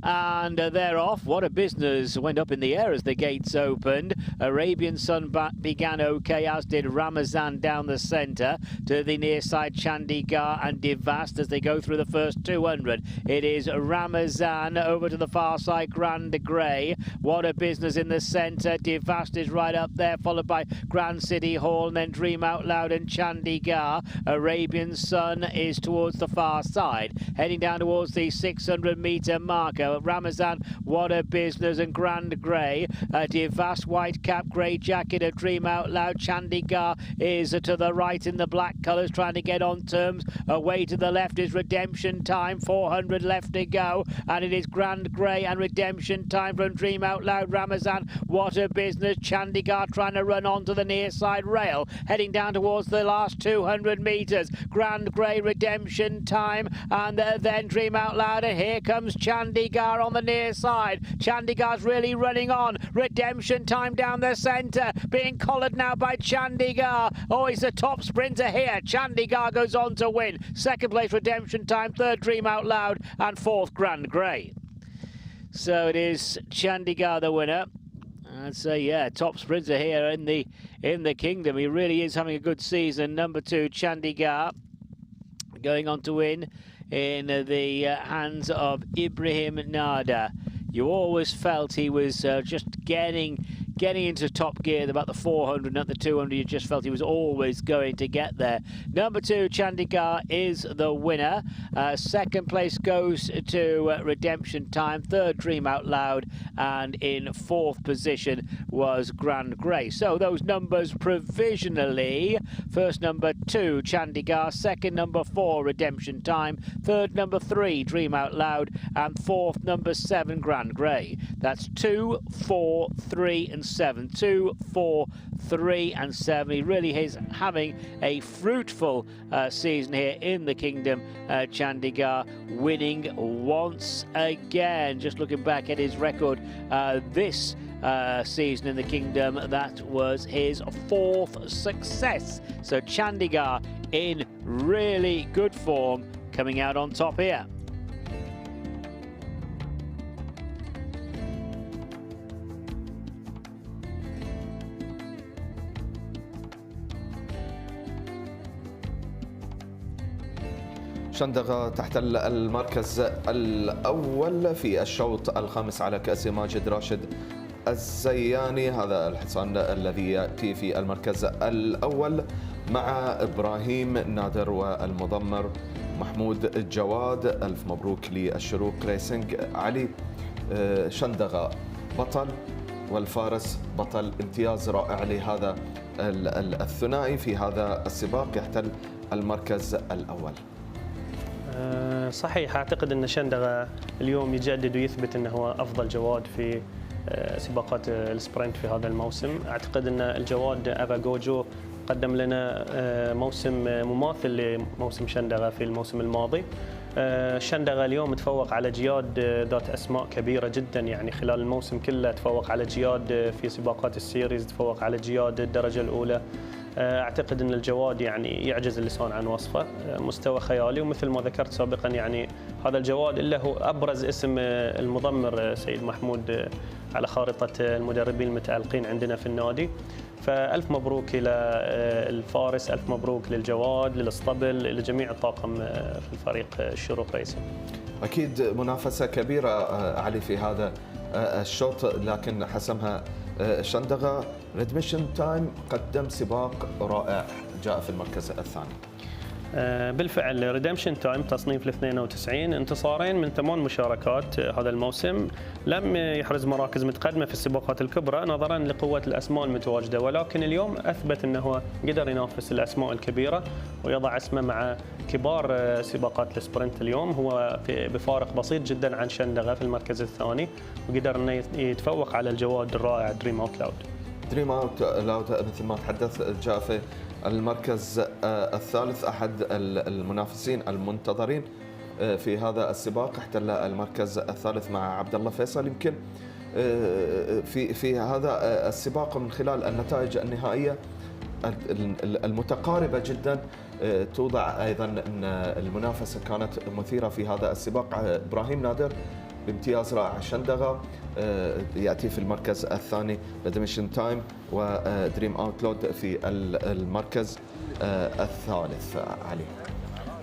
and they're off. What a business went up in the air as the gates opened. Arabian Sun began okay, as did Ramazan down the centre. To the near side, Chandigarh and Devast as they go through the first 200. It is Ramazan over to the far side, Grand Grey. What a business in the centre. Devast is right up there, followed by Grand City Hall, and then Dream Out Loud and Chandigarh. Arabian Sun is towards the far side, heading down towards the 600-metre marker. Ramazan, what a business, and Grand Grey. Devast, white cap, grey jacket of Dream Out Loud. Chandigarh is to the right in the black colours, trying to get on terms. Away to the left is Redemption Time, 400 left to go, and it is Grand Grey and Redemption Time from Dream Out Loud. Ramazan, what a business. Chandigarh trying to run onto the near side rail, heading down towards the last 200 metres. Grand Grey, Redemption Time, and then Dream Out Loud, and here comes Chandigarh on the near side. Chandigarh's really running on. Redemption Time down the centre, being collared now by Chandigarh. Oh, he's the top sprinter here. Chandigarh goes on to win. Second place, Redemption Time. Third, Dream Out Loud, and fourth, Grand Grey. So it is Chandigarh the winner. I'd say, yeah, top sprinter here in the kingdom. He really is having a good season. Number 2, Chandigarh, going on to win in the hands of Ibrahim Nada. You always felt he was just getting into top gear about the 400, not the 200. You just felt he was always going to get there. Number 2, Chandigarh, is the winner. Second place goes to Redemption Time. Third, Dream Out Loud. And in fourth position was Grand Grey. So those numbers provisionally: first, number 2, Chandigarh. Second, number 4, Redemption Time. Third, number 3, Dream Out Loud. And fourth, number 7, Grand Grey. That's 2, 4, 3 and 7. 2, 4, 3 and 7. He really is having a fruitful season here in the kingdom. Chandigarh winning once again. Just looking back at his record this season in the kingdom, that was his 4th success. So Chandigarh in really good form, coming out on top here. شندغة تحتل المركز الأول في الشوط الخامس على كأس ماجد راشد الزياني. هذا الحصان الذي يأتي في المركز الأول مع إبراهيم نادر والمضمر محمود الجواد. ألف مبروك للشروق ريسنج. علي، شندغة بطل والفارس بطل، امتياز رائع لهذا الثنائي في هذا السباق، يحتل المركز الأول. صحيح، أعتقد أن شندغة اليوم يجدد ويثبت أنه هو أفضل جواد في سباقات السبرنت في هذا الموسم. أعتقد أن الجواد أفاغوجو قدم لنا موسم مماثل لموسم شندغة في الموسم الماضي. شندغة اليوم تفوق على جياد ذات أسماء كبيرة جدا، يعني خلال الموسم كله تفوق على جياد في سباقات السيريز، تفوق على جياد الدرجة الأولى. أعتقد أن الجواد يعني يعجز اللسان عن وصفه، مستوى خيالي. ومثل ما ذكرت سابقا يعني هذا الجواد إلا هو أبرز اسم المضمر سيد محمود على خارطة المدربين المتألقين عندنا في النادي. فألف مبروك إلى الفارس، ألف مبروك للجواد، للاسطبل، لجميع الطاقم في الفريق الشروق ريسنج. أكيد منافسة كبيرة علي في هذا الشوط، لكن حسمها شندغة. ريدميشن تايم قدم سباق رائع، جاء في المركز الثاني. بالفعل ريدمشن تايم تصنيف ال 92 انتصارين من 8 مشاركات هذا الموسم. لم يحرز مراكز متقدمة في السباقات الكبرى نظرا لقوة الأسماء المتواجدة، ولكن اليوم أثبت أنه قدر ينافس الأسماء الكبيرة ويضع اسمه مع كبار سباقات السبرنت. اليوم هو بفارق بسيط جدا عن شندغة في المركز الثاني، وقدر أنه يتفوق على الجواد الرائع دريم اوت لاود. دريم اوت لاود مثل ما تحدث جاء في المركز الثالث، أحد المنافسين المنتظرين في هذا السباق. احتل المركز الثالث مع عبد الله فيصل. يمكن في هذا السباق من خلال النتائج النهائية المتقاربة جدا توضع أيضا أن المنافسة كانت مثيرة في هذا السباق. إبراهيم نادر بامتياز رائع. شندغة يأتي في المركز الثاني بدمشن تايم، ودريم اوتلود في المركز الثالث. علي،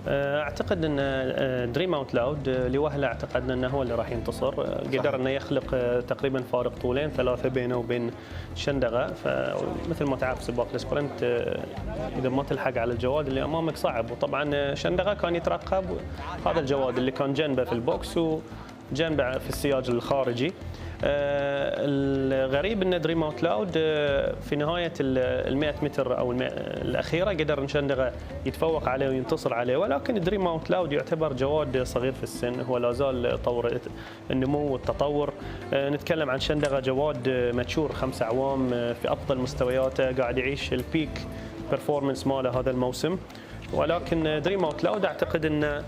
اعتقد ان دريم اوت لاود لوهله اعتقدنا انه هو اللي راح ينتصر. قدر انه يخلق تقريبا فارق طولين 3 بينه وبين شندغه. فمثل ما تعرف سباق السبرنت اذا ما تلحق على الجواد اللي امامك صعب. وطبعا شندغه كان يترقب هذا الجواد اللي كان جنبه في البوكس وجنبه في السياج الخارجي. الغريب ان دريم اوت لاود في نهايه ال 100 متر او الاخيره قدر شندغه يتفوق عليه وينتصر عليه، ولكن دريم اوت لاود يعتبر جواد صغير في السن، هو لا زال طور النمو والتطور. نتكلم عن شندغه جواد ماتشور 5 أعوام في افضل مستوياته، قاعد يعيش البيك بيرفورمانس ماله هذا الموسم. ولكن دريم اوت لاود اعتقد انه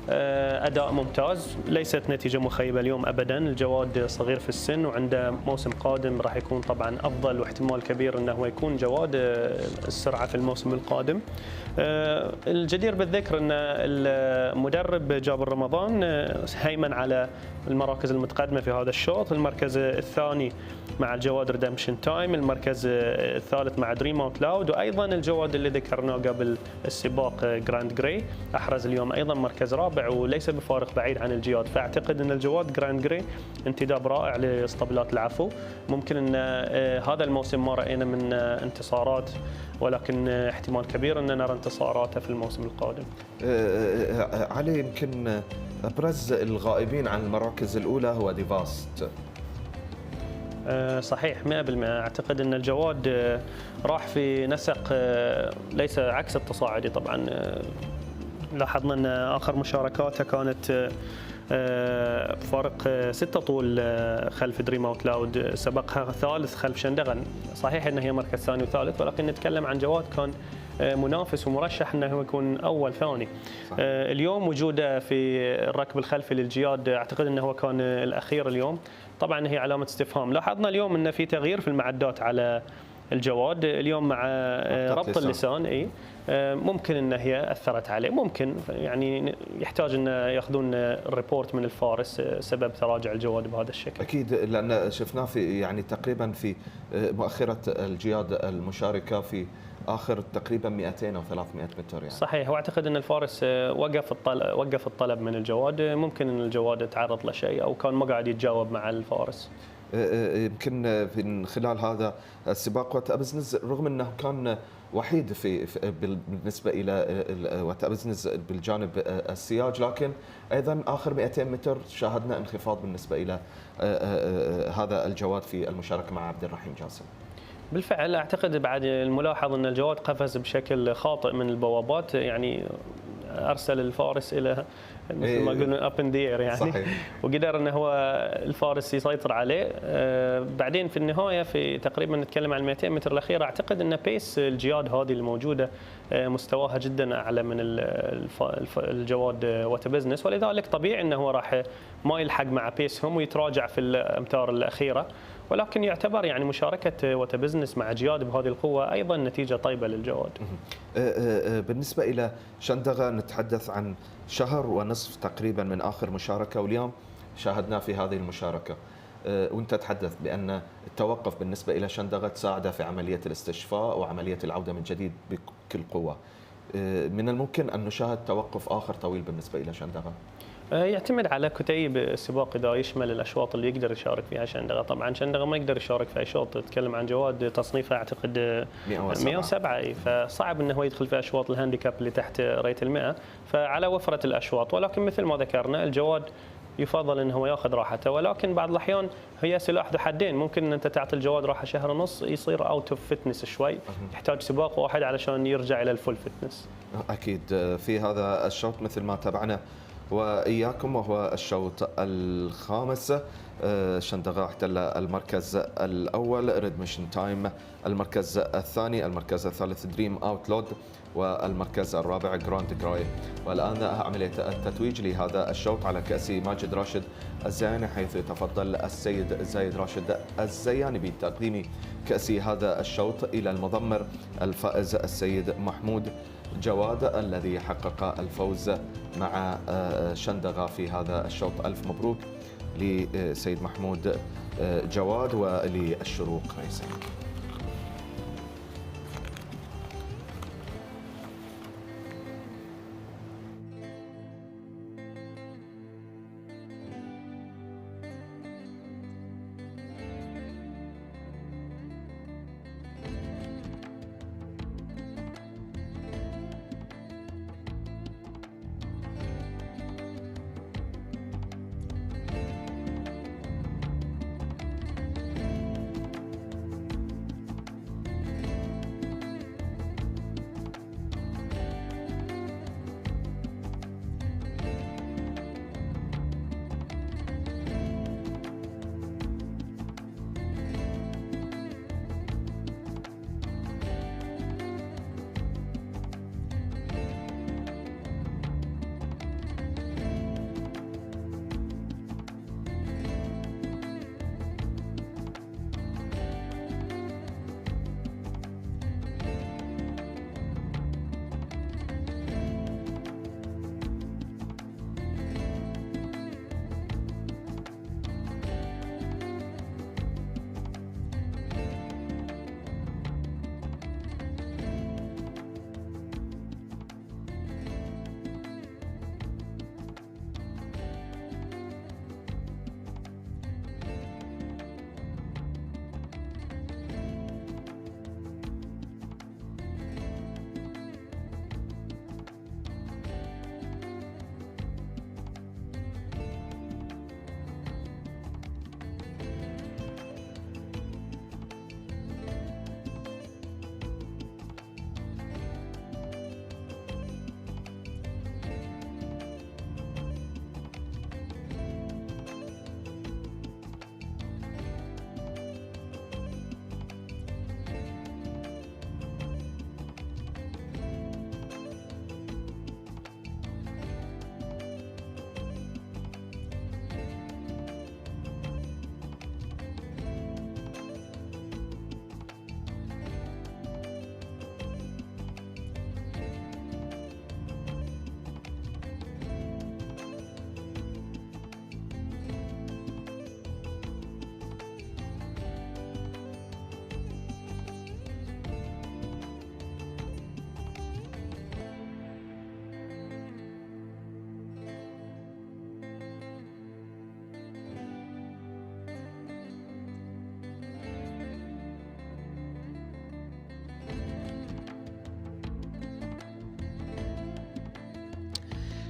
أداء ممتاز، ليست نتيجة مخيبة اليوم أبدا. الجواد صغير في السن وعنده موسم قادم راح يكون طبعا أفضل، واحتمال كبير أنه يكون جواد السرعة في الموسم القادم. الجدير بالذكر أن المدرب جابر رمضان هيمن على المراكز المتقدمة في هذا الشوط. المركز الثاني مع الجواد ريدمشن تايم، المركز الثالث مع دريم اوت لاود، وأيضا الجواد اللي ذكرناه قبل السباق جراند جراي أحرز اليوم أيضا مركز رابع وليس بفارق بعيد عن الجياد. فأعتقد أن الجواد جراند جراي انتداب رائع لاسطبلات العفو. ممكن أن هذا الموسم ما رأينا من انتصارات، ولكن احتمال كبير أن نرى انتصاراته في الموسم القادم. علي، يمكن أبرز الغائبين عن المراكز الأولى هو ديفاست. صحيح 100%. أعتقد أن الجواد راح في نسق ليس عكس التصاعدي. طبعا لاحظنا أن آخر مشاركاته كانت فارق 6 طول خلف دريم اوت لاود، سبقها ثالث خلف شندغه. صحيح أنه هي مركز ثاني وثالث، ولكن نتكلم عن جواد كان منافس ومرشح أنه يكون أول ثاني. اليوم وجوده في الركب الخلفي للجياد أعتقد أنه هو كان الأخير اليوم. طبعا هي علامة استفهام. لاحظنا اليوم أنه في تغيير في المعدات على الجواد اليوم مع ربط اللسان. ممكن ان هي اثرت عليه، ممكن يعني يحتاج ان ياخذون الريبورت من الفارس سبب تراجع الجواد بهذا الشكل. اكيد، لان شفناه في يعني تقريبا في مؤخره الجياد المشاركه في اخر تقريبا 200 او 300 متر يعني. صحيح، واعتقد ان الفارس وقف الطلب من الجواد. ممكن ان الجواد تعرض لشيء او كان ما قاعد يتجاوب مع الفارس. يمكن من خلال هذا السباق وتأبزنز رغم انه كان وحيد بالنسبه الى وتأبزنز بالجانب السياج، لكن ايضا اخر 200 متر شاهدنا انخفاض بالنسبه الى هذا الجواد في المشاركه مع عبد الرحيم جاسم. بالفعل اعتقد بعد الملاحظ ان الجواد قفز بشكل خاطئ من البوابات، يعني ارسل الفارس الى مثل ما قلنا اب ان ذا اير يعني. صحيح. وقدر انه هو الفارس يسيطر عليه. بعدين في النهايه في تقريبا نتكلم عن 200 متر الاخيره، اعتقد ان بيس الجياد هذه الموجوده مستواها جدا اعلى من الجواد وتبزنس، ولذلك طبيعي انه هو راح ما يلحق مع بيسهم ويتراجع في الامتار الاخيره. ولكن يعتبر يعني مشاركة وتبزنس مع جياد بهذه القوة أيضا نتيجة طيبة للجواد. بالنسبة إلى شندغة نتحدث عن شهر ونصف تقريبا من آخر مشاركة، واليوم شاهدنا في هذه المشاركة وانت تحدث بأن التوقف بالنسبة إلى شندغة تساعده في عملية الاستشفاء وعملية العودة من جديد بكل قوة. من الممكن أن نشاهد توقف آخر طويل بالنسبة إلى شندغة؟ يعتمد على كتيب السباق اذا يشمل الاشواط اللي يقدر يشارك فيها شندغه. طبعا شندغه ما يقدر يشارك في اي شوط، تتكلم عن جواد تصنيفه اعتقد 107 فصعب انه هو يدخل في اشواط الهانديكاب اللي تحت ريت ال100، فعلى وفره الاشواط. ولكن مثل ما ذكرنا الجواد يفضل انه هو ياخذ راحته، ولكن بعض الاحيان هي سلاح ذو حدين. ممكن ان انت تعطي الجواد راحه شهر ونص يصير اوت اوف فتنس شوي، يحتاج سباق واحد علشان يرجع الى الفول فتنس. اكيد في هذا الشوط مثل ما تابعنا وإياكم وهو الشوط الخامس، شندغة احتل المركز الأول، ريدمشن تايم المركز الثاني، المركز الثالث دريم اوتلود، والمركز الرابع جراند جراي. والآن عملية التتويج لهذا الشوط على كأس ماجد راشد الزياني، حيث يتفضل السيد زايد راشد الزياني بتقديم كأس هذا الشوط إلى المضمر الفائز السيد محمود جواد الذي حقق الفوز مع شندغة في هذا الشوط. ألف مبروك لسيد محمود جواد وللشروق ريسنج.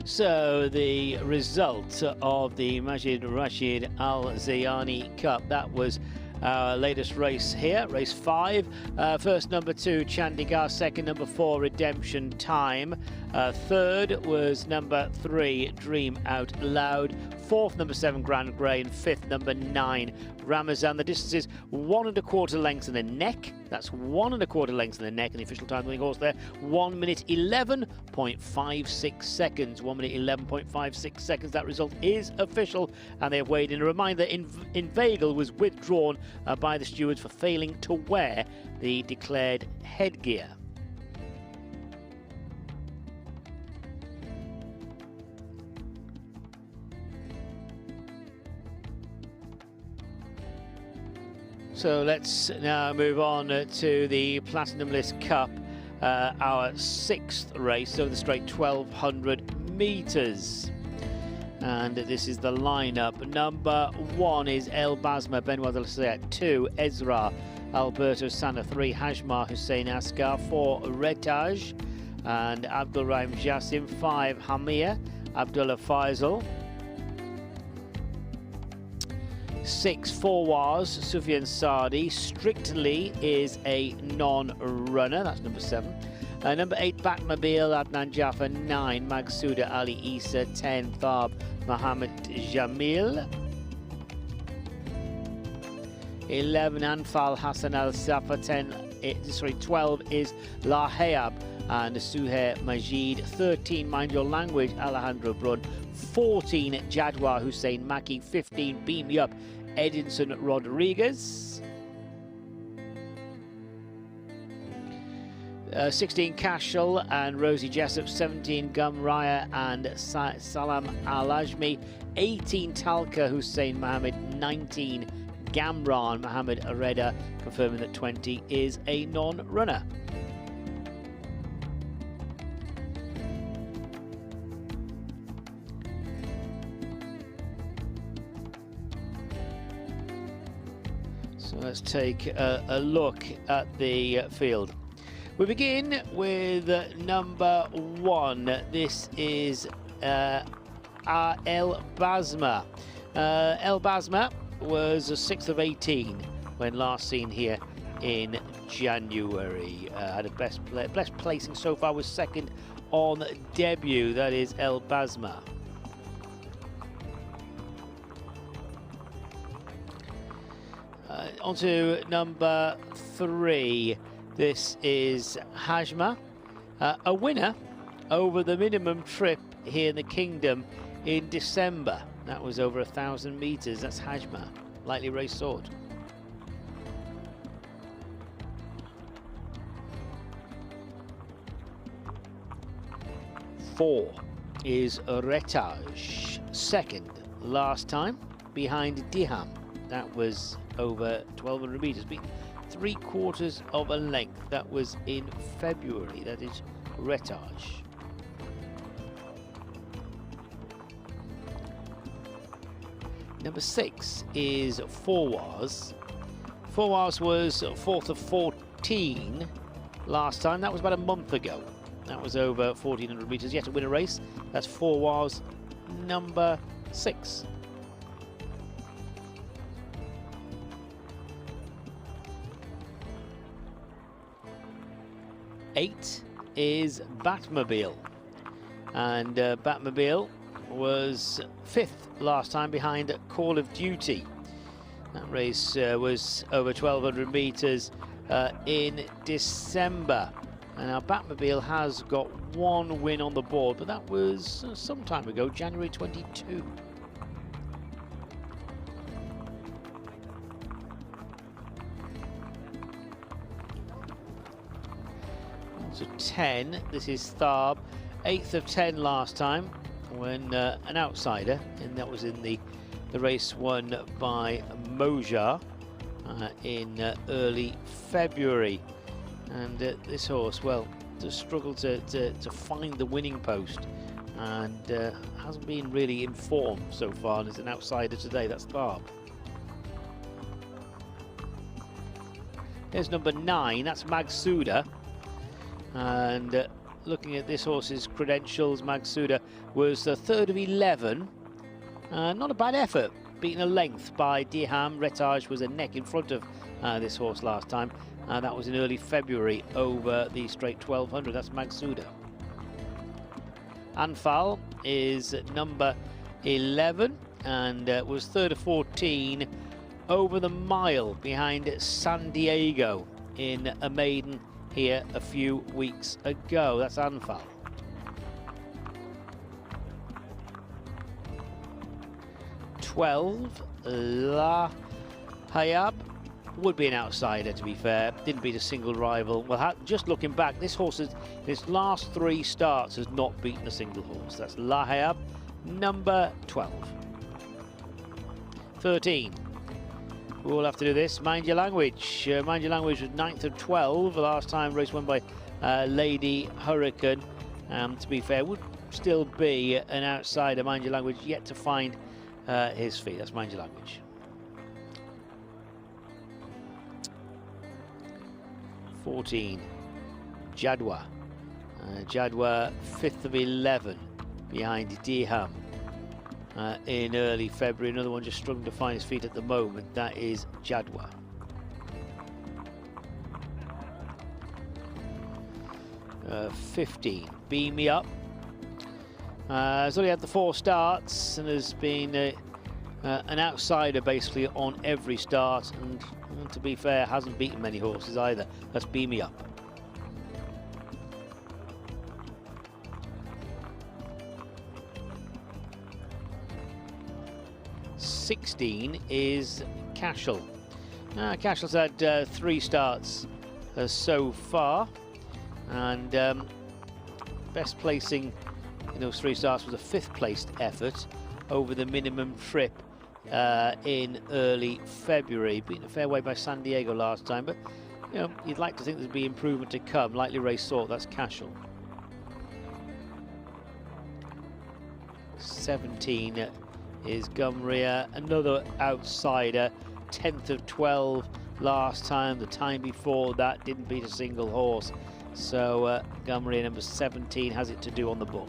So the result of the Majid Rashid ALZAYANI Cup, that was our latest race here, race 5. First number 2, Chandigarh. Second number 4, Redemption Time. Third was number 3, Dream Out Loud. Fourth, number 7, Grand Grey. And fifth, number 9, Ramazan. The distance is 1 1/4 lengths in the neck. That's 1 1/4 lengths in the neck. And the official time of the horse there, 1 minute 11.56 seconds. 1 minute 11.56 seconds. That result is official, and they have weighed in. A reminder, Inveigle was withdrawn by the stewards for failing to wear the declared headgear. So let's now move on to the Platinumlist Cup, our 6th race over the straight 1200 metres. And this is the lineup. Number 1 is El Basma, Benoit Al-Sayed. 2, Ezra, Alberto Sana. 3, Hajmar Hussein Asghar. 4, Retaj and Abdul Rahim Jassim. 5, Hamia, Abdullah Faisal. 6, Fawaz, Sufyan Sadi. Strictly is a non-runner, that's number 7. Number 8, Batmobile, Adnan Jaffa. 9, Magsouda Ali Isa. 10, Thab Mohammed Jamil. 11, Anfal Hassan Al Safa. 12 is La Hayab and Suhair Majid. 13, Mind Your Language, Alejandro Brun. 14, Jadwa Hussein Maki. 15, Beam Me Up, Edinson Rodriguez. 16 Cashel and Rosie Jessup, 17 Gumraya and Salam Al-Ajmi, 18 Talka Hussein Mohammed, 19 Gamran Mohammed Areda, confirming that 20 is a non-runner. So let's take a look at the field. We begin with number 1. This is El Basma. El Basma was 6th of 18 when last seen here in January. Had a best placing so far, was 2nd on debut. That is El Basma. On to number 3. This is Hajma, a winner over the minimum trip here in the Kingdom in December. That was over 1,000 metres. That's Hajma, lightly raced sort. Four is Retage, 2nd last time behind Diham. That was over 1,200 metres, being 3/4 of a length. That was in February. That is Retage. Number 6 is Forwaz. Forwaz was 4th of 14 last time. That was about a month ago. That was over 1,400 metres. Yet to win a race. That's Forwaz number 6. 8 is Batmobile, and Batmobile was 5th last time behind Call of Duty. That race was over 1,200 metres in December, and our Batmobile has got 1 win on the board, but that was some time ago, January 22. So 10, this is Tharb, 8th of 10 last time when an outsider, and that was in the race won by Moja in early February. And this horse, well, just struggled to find the winning post, and hasn't been really informed so far, and is an outsider today. That's Tharb. Here's number 9, that's Magsuda. And looking at this horse's credentials, Magsuda was the 3rd of 11. Not a bad effort, beaten a length by Diham. Retage was a neck in front of this horse last time. That was in early February over the straight 1,200. That's Magsuda. Anfal is number 11 and was 3rd of 14 over the mile behind San Diego in a maiden here a few weeks ago. That's Anfal. La Hayab would be an outsider, to be fair. Didn't beat a single rival. Well, just looking back, this horse in its last 3 starts has not beaten a single horse. That's La Hayab, number 12. 13. We all have to do this. Mind Your Language. Mind Your Language was 9th of 12. The last time race won by Lady Hurricane. To be fair, would still be an outsider. Mind Your Language yet to find his feet. That's Mind Your Language. 14. Jadwa. Jadwa 5th of 11 behind Diham. In early February. Another one just struggling to find his feet at the moment. That is Jadwa. Uh, 15. Beam Me Up. Has only had the 4 starts and has been an outsider basically on every start, and to be fair, hasn't beaten many horses either. That's Beam Me Up. 16 is Cashel. Cashel's had 3 starts so far. And best placing in those 3 starts was a 5th placed effort over the minimum trip in early February. Beaten a fair way by San Diego last time, but you know, you'd like to think there'd be improvement to come. Likely race sort, that's Cashel. 17 is Gumria, another outsider, 10th of 12 last time. The time before that didn't beat a single horse. So Gumria, number 17, has it to do on the book.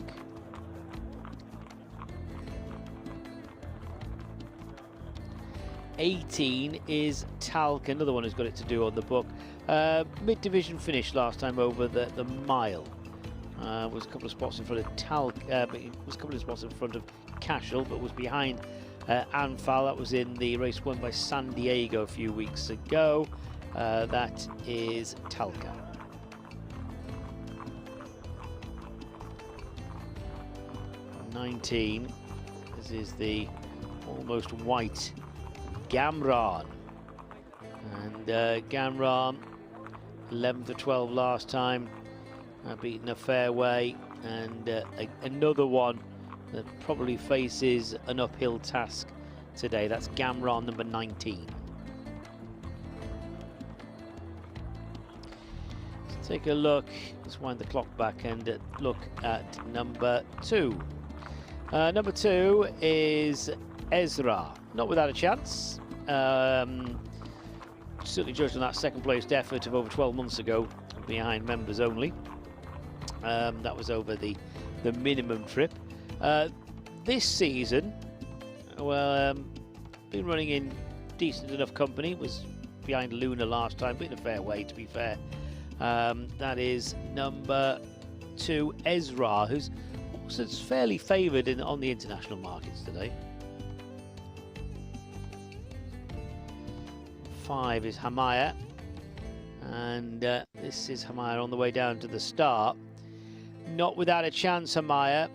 '18 is Talca, another one who's got it to do on the book. Mid division finish last time over the mile. Was a couple of spots in front of Talca, but it was a couple of spots in front of Cashel, but was behind Anfal. That was in the race won by San Diego a few weeks ago. That is Talca. '19. This is the almost white Gamran. And Gamran, 11th of 12 last time, beaten a fairway, and another one that probably faces an uphill task today. That's Gamran, number 19. Let's take a look, let's wind the clock back and look at number 2. Number 2 is Ezra, not without a chance. Certainly judged on that 2nd placed effort of over 12 months ago, behind members only. That was over the minimum trip. This season, well, been running in decent enough company. Was behind Luna last time, but in a fair way, to be fair. That is number 2, Ezra, who's also fairly favoured on the international markets today. 5 is Hamaya, and this is Hamaya on the way down to the start. Not without a chance, Hamaya.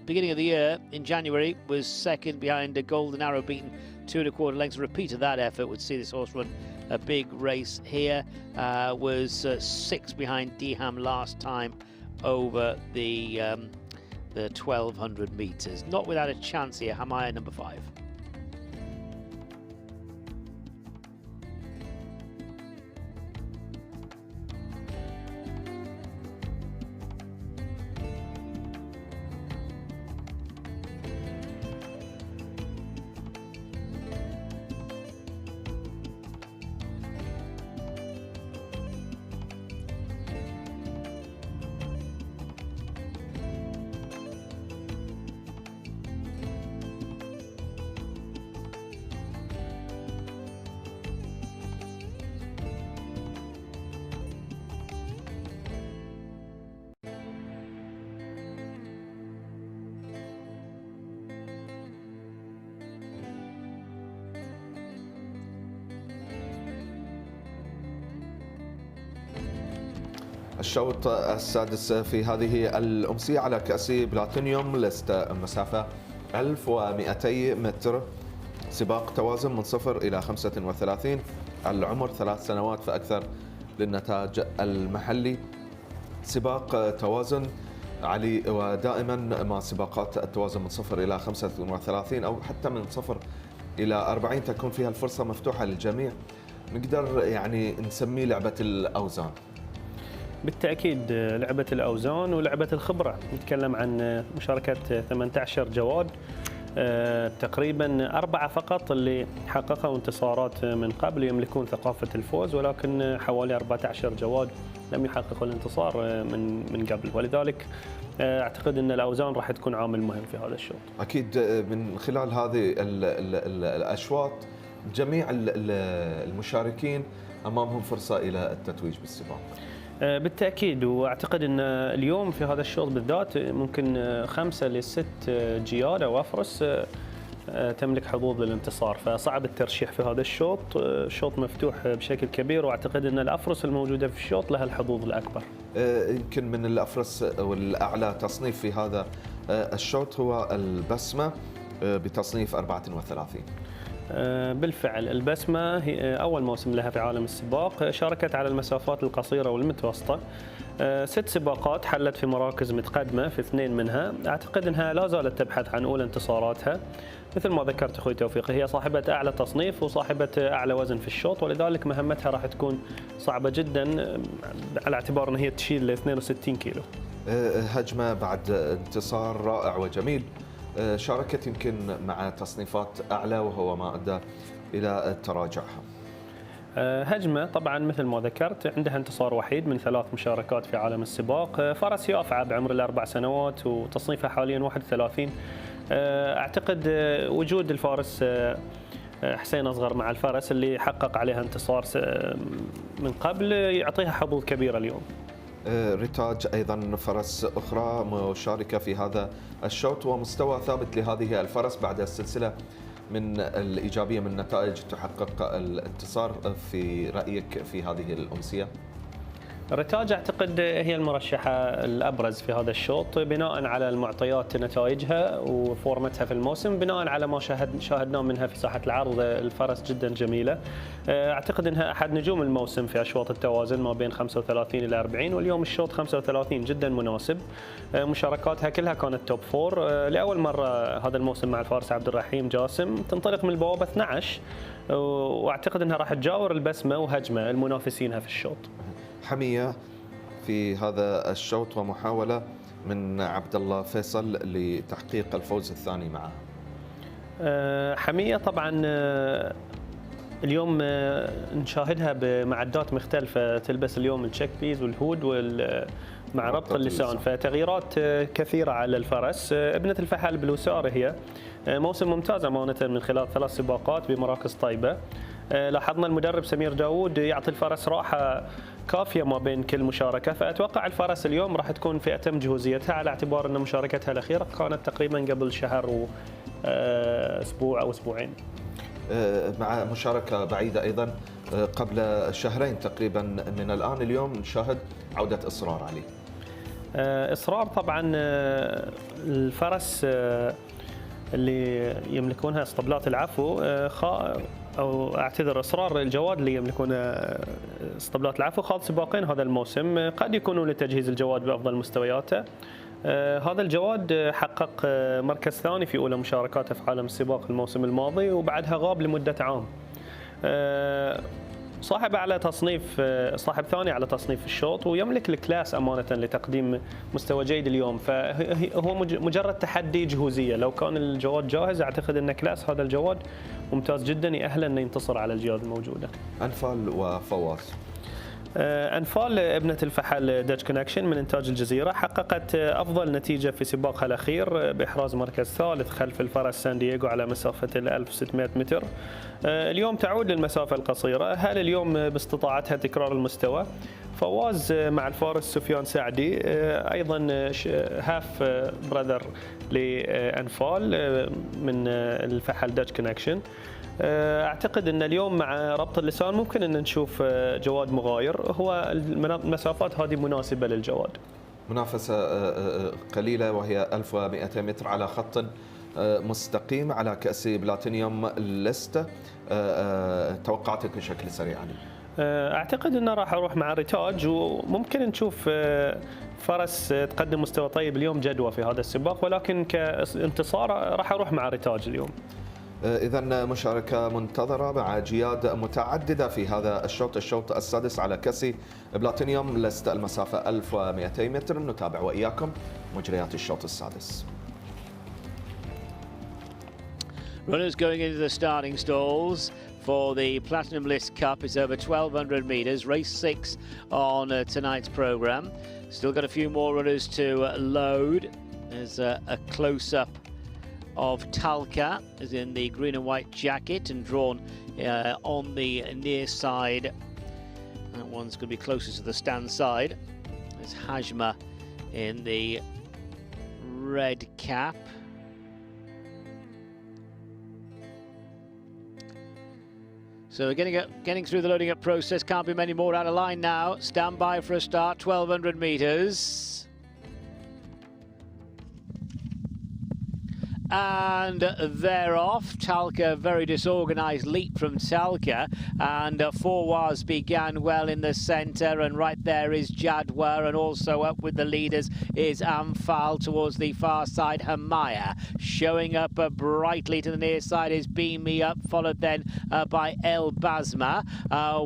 Beginning of the year, in January, was 2nd behind a Golden Arrow, beaten 2 1/4 lengths. A repeat of that effort would see this horse run a big race here. Was 6th behind Deham last time over the 1200 metres. Not without a chance here, Hamaya, number 5. الشوط السادس في هذه الأمسية على كأس بلاتينيوم ليست، مسافة 1200 متر، سباق توازن من 0 إلى 35، العمر 3 سنوات فأكثر للنتاج المحلي. سباق توازن علي، ودائما ما سباقات التوازن من 0 إلى 35 أو حتى من 0 إلى 40 تكون فيها الفرصة مفتوحة للجميع. نقدر يعني نسميه لعبة الأوزان. بالتأكيد لعبة الأوزان ولعبة الخبرة. نتكلم عن مشاركة 18 جواد، تقريبا 4 فقط اللي حققوا انتصارات من قبل يملكون ثقافة الفوز، ولكن حوالي 14 جواد لم يحققوا الانتصار من قبل، ولذلك أعتقد أن الأوزان راح تكون عامل مهم في هذا الشوط. أكيد من خلال هذه الأشواط جميع المشاركين أمامهم فرصة إلى التتويج بالسباق. بالتأكيد، وأعتقد أن اليوم في هذا الشوط بالذات ممكن 5 ل 6 جياد أو أفرس تملك حظوظ للانتصار، فصعب الترشيح في هذا الشوط. شوط مفتوح بشكل كبير، وأعتقد أن الأفرس الموجودة في الشوط لها الحظوظ الأكبر. يمكن من الأفرس والأعلى تصنيف في هذا الشوط هو البسمة بتصنيف 34. بالفعل البسمة هي أول موسم لها في عالم السباق، شاركت على المسافات القصيرة والمتوسطة. 6 سباقات حلت في مراكز متقدمة في 2 منها. أعتقد أنها لا زالت تبحث عن أولى انتصاراتها. مثل ما ذكرت أخوي توفيق، هي صاحبة أعلى تصنيف وصاحبة أعلى وزن في الشوط، ولذلك مهمتها راح تكون صعبة جدا على اعتبار أن هي تشيل 62 كيلو. هجمة بعد انتصار رائع وجميل، شاركت يمكن مع تصنيفات أعلى وهو ما أدى إلى تراجعها. هجمة طبعا مثل ما ذكرت عندها انتصار وحيد من 3 مشاركات في عالم السباق، فرس يافعة بعمر ال4 سنوات وتصنيفها حاليا 31. أعتقد وجود الفارس حسين أصغر مع الفرس اللي حقق عليها انتصار من قبل يعطيها حظوظ كبيرة اليوم. ريتاج أيضا فرس أخرى مشاركة في هذا الشوط، ومستوى ثابت لهذه الفرس بعد السلسلة من الإيجابية من نتائج تحقق الانتصار. في رأيك في هذه الأمسية؟ ريتاج أعتقد هي المرشحة الأبرز في هذا الشوط بناء على المعطيات نتائجها وفورمتها في الموسم، بناء على ما شاهدناه منها في ساحة العرض. الفرس جدا جميلة، أعتقد أنها أحد نجوم الموسم في أشواط التوازن ما بين 35 إلى 40، واليوم الشوط 35 جدا مناسب. مشاركاتها كلها كانت توب 4. لأول مرة هذا الموسم مع الفارس عبد الرحيم جاسم تنطلق من البوابة 12، وأعتقد أنها راح تجاور البسمة وهجمة المنافسينها في الشوط. حمية في هذا الشوط ومحاولة من عبد الله فيصل لتحقيق الفوز الثاني معه. حمية طبعا اليوم نشاهدها بمعدات مختلفة، تلبس اليوم التشيك بيز والهود مع ربط اللسان، فتغييرات كثيرة على الفرس. ابنة الفحل بالوسار هي موسم ممتاز أمانة من خلال 3 سباقات بمراكز طيبة. لاحظنا المدرب سمير داوود يعطي الفرس راحة كافية ما بين كل مشاركة، فأتوقع الفرس اليوم راح تكون في أتم جهوزيتها على اعتبار أن مشاركتها الأخيرة كانت تقريبا قبل شهر وأسبوع أو أسبوعين، مع مشاركة بعيدة أيضا قبل شهرين تقريبا من الآن. اليوم نشاهد عودة إصرار عليه. إصرار طبعا الفرس اللي يملكونها اسطبلات العفو، أو أعتذر إصرار الجواد اللي يملكون اسطبلات العفو خاض سباقين هذا الموسم، قد يكونوا لتجهيز الجواد بأفضل مستوياته. هذا الجواد حقق مركز ثاني في أولى مشاركاته في عالم السباق الموسم الماضي، وبعدها غاب لمدة عام. صاحب على تصنيف، صاحب ثاني على تصنيف الشوط، ويملك الكلاس أمانة لتقديم مستوى جيد اليوم، فهو مجرد تحدي جهوزية. لو كان الجواد جاهز أعتقد أن كلاس هذا الجواد ممتاز جدا يأهله أنه ينتصر على الجياد الموجودة. أنفال وفواز. أنفال ابنة الفحل داتش كونكشن من إنتاج الجزيرة حققت أفضل نتيجة في سباقها الأخير بإحراز مركز ثالث خلف الفرس سان دييغو على مسافة 1600 متر. اليوم تعود للمسافة القصيرة. هل اليوم باستطاعتها تكرار المستوى؟ فواز مع الفارس سفيان سعدي أيضا هاف براذر لأنفال من الفحل داتش كونكشن. أعتقد أن اليوم مع ربط اللسان ممكن أن نشوف جواد مغاير. هو المسافات هذه مناسبة للجواد. منافسة قليلة وهي 1200 متر على خط مستقيم على كأس بلاتينيوم ليست. توقعاتك بشكل سريع علي؟ أعتقد أنه راح أروح مع ريتاج، وممكن نشوف فرس تقدم مستوى طيب اليوم جدوى في هذا السباق، ولكن كانتصار راح أروح مع ريتاج اليوم. إذن مشاركة منتظرة مع جياد متعددة في هذا الشوط السادس على كأس بلاتينيوم ليست المسافة 1200 متر. نتابع وإياكم مجريات الشوط السادس. Runners going into the starting stalls for the PLATINUMLIST Cup is over 1200 metres, race 6 on tonight's programme. Still got a few more runners to load. There's a close-up of Talca, as in the green and white jacket, and drawn on the near side. That one's going to be closer to the stand side. There's Hajma in the red cap. So we're getting through the loading up process. Can't be many more out of line now. Stand by for a start, 1200 metres. and they're off. Talca, very disorganised leap from Talca, and Fawaz began well in the centre, and right there is Jadwa, and also up with the leaders is Amphal. Towards the far side, Hamaya showing up brightly to the near side is Beam Me Up, followed then by El Basma,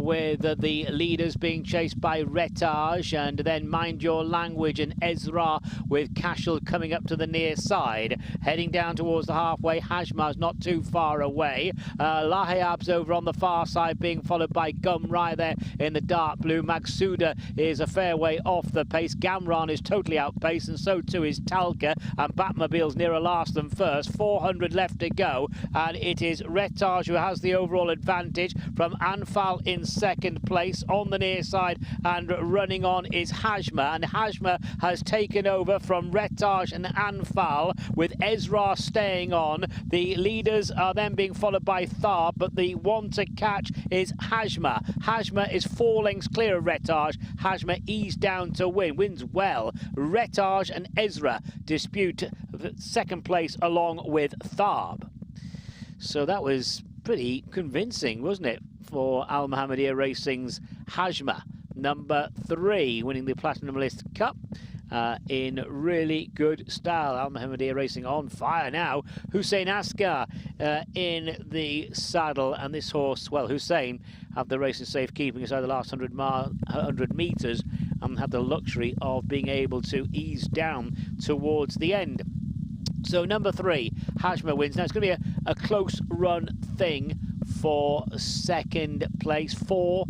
with the leaders being chased by Retage, and then Mind Your Language and Ezra with Cashel coming up to the near side. Heading down towards the halfway, Hajma's not too far away. Lahayab's over on the far side, being followed by Gumrai there in the dark blue. Maksuda is a fair way off the pace. Gamran is totally outpaced, and so too is Talca, and Batmobile's nearer last than first. 400 left to go, and it is Retage who has the overall advantage from Anfal in second place. On the near side and running on is Hajma, and Hajma has taken over from Retage and Anfal, with Ezra staying on. The leaders are then being followed by Thar, but the one to catch is Hajma. Hajma is 4 lengths clear of Retage. Hajma eased down to win, wins well. Retage and Ezra dispute second place along with Tharb. So that was pretty convincing, wasn't it, for Al Mohammedia Racing's Hajma, number 3, winning the Platinum List Cup in really good style. Al Mohammedia Racing on fire now. Hussein Askar in the saddle, and this horse, well, Hussein have the race in safekeeping inside the last 100 metres, and have the luxury of being able to ease down towards the end. So number 3, Hajma wins. Now it's going to be a close run thing for second place. 4,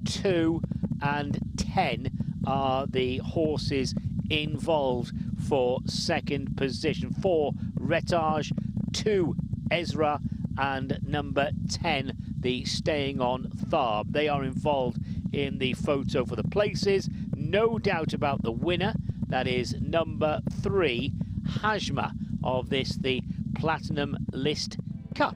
2 and 10 are the horses involved for second position. 4, Retage, 2, Ezra, and number 10, the staying on Tharb. They are involved in the photo for the places. No doubt about the winner. That is number 3, Hajma, of this, the Platinum List Cup.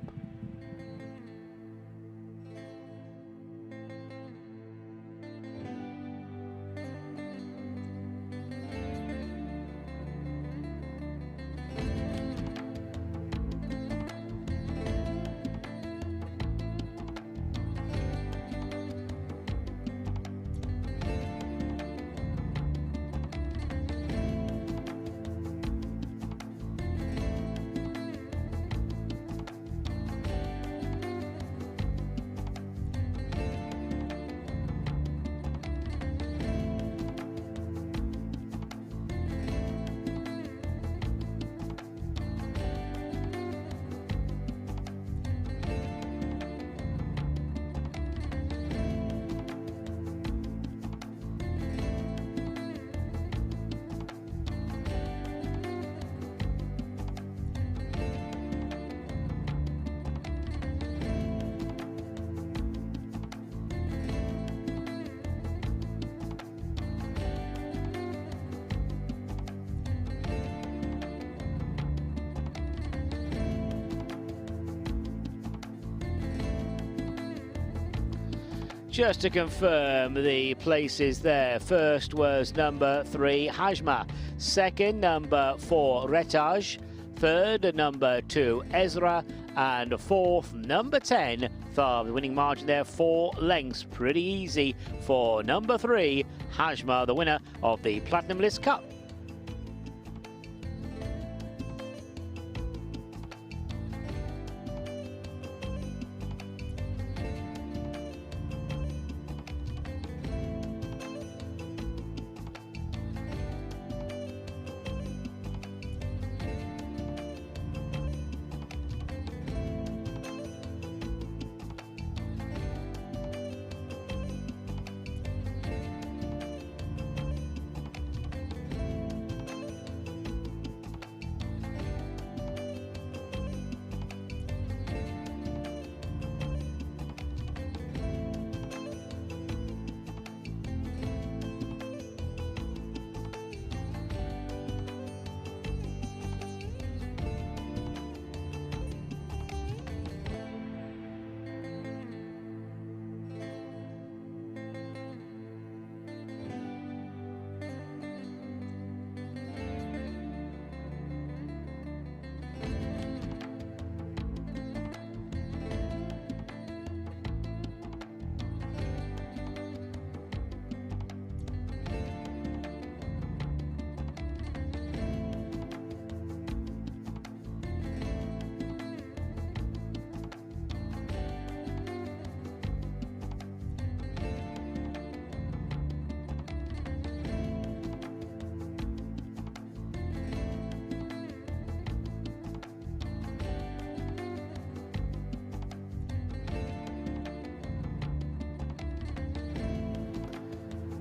Just to confirm the places there, first was number 3, Hajma. Second, number 4, Retage. Third, number 2, Ezra. And fourth, number 10, Tharb. The winning margin there, 4 lengths. Pretty easy for number 3, Hajma, the winner of the Platinum List Cup.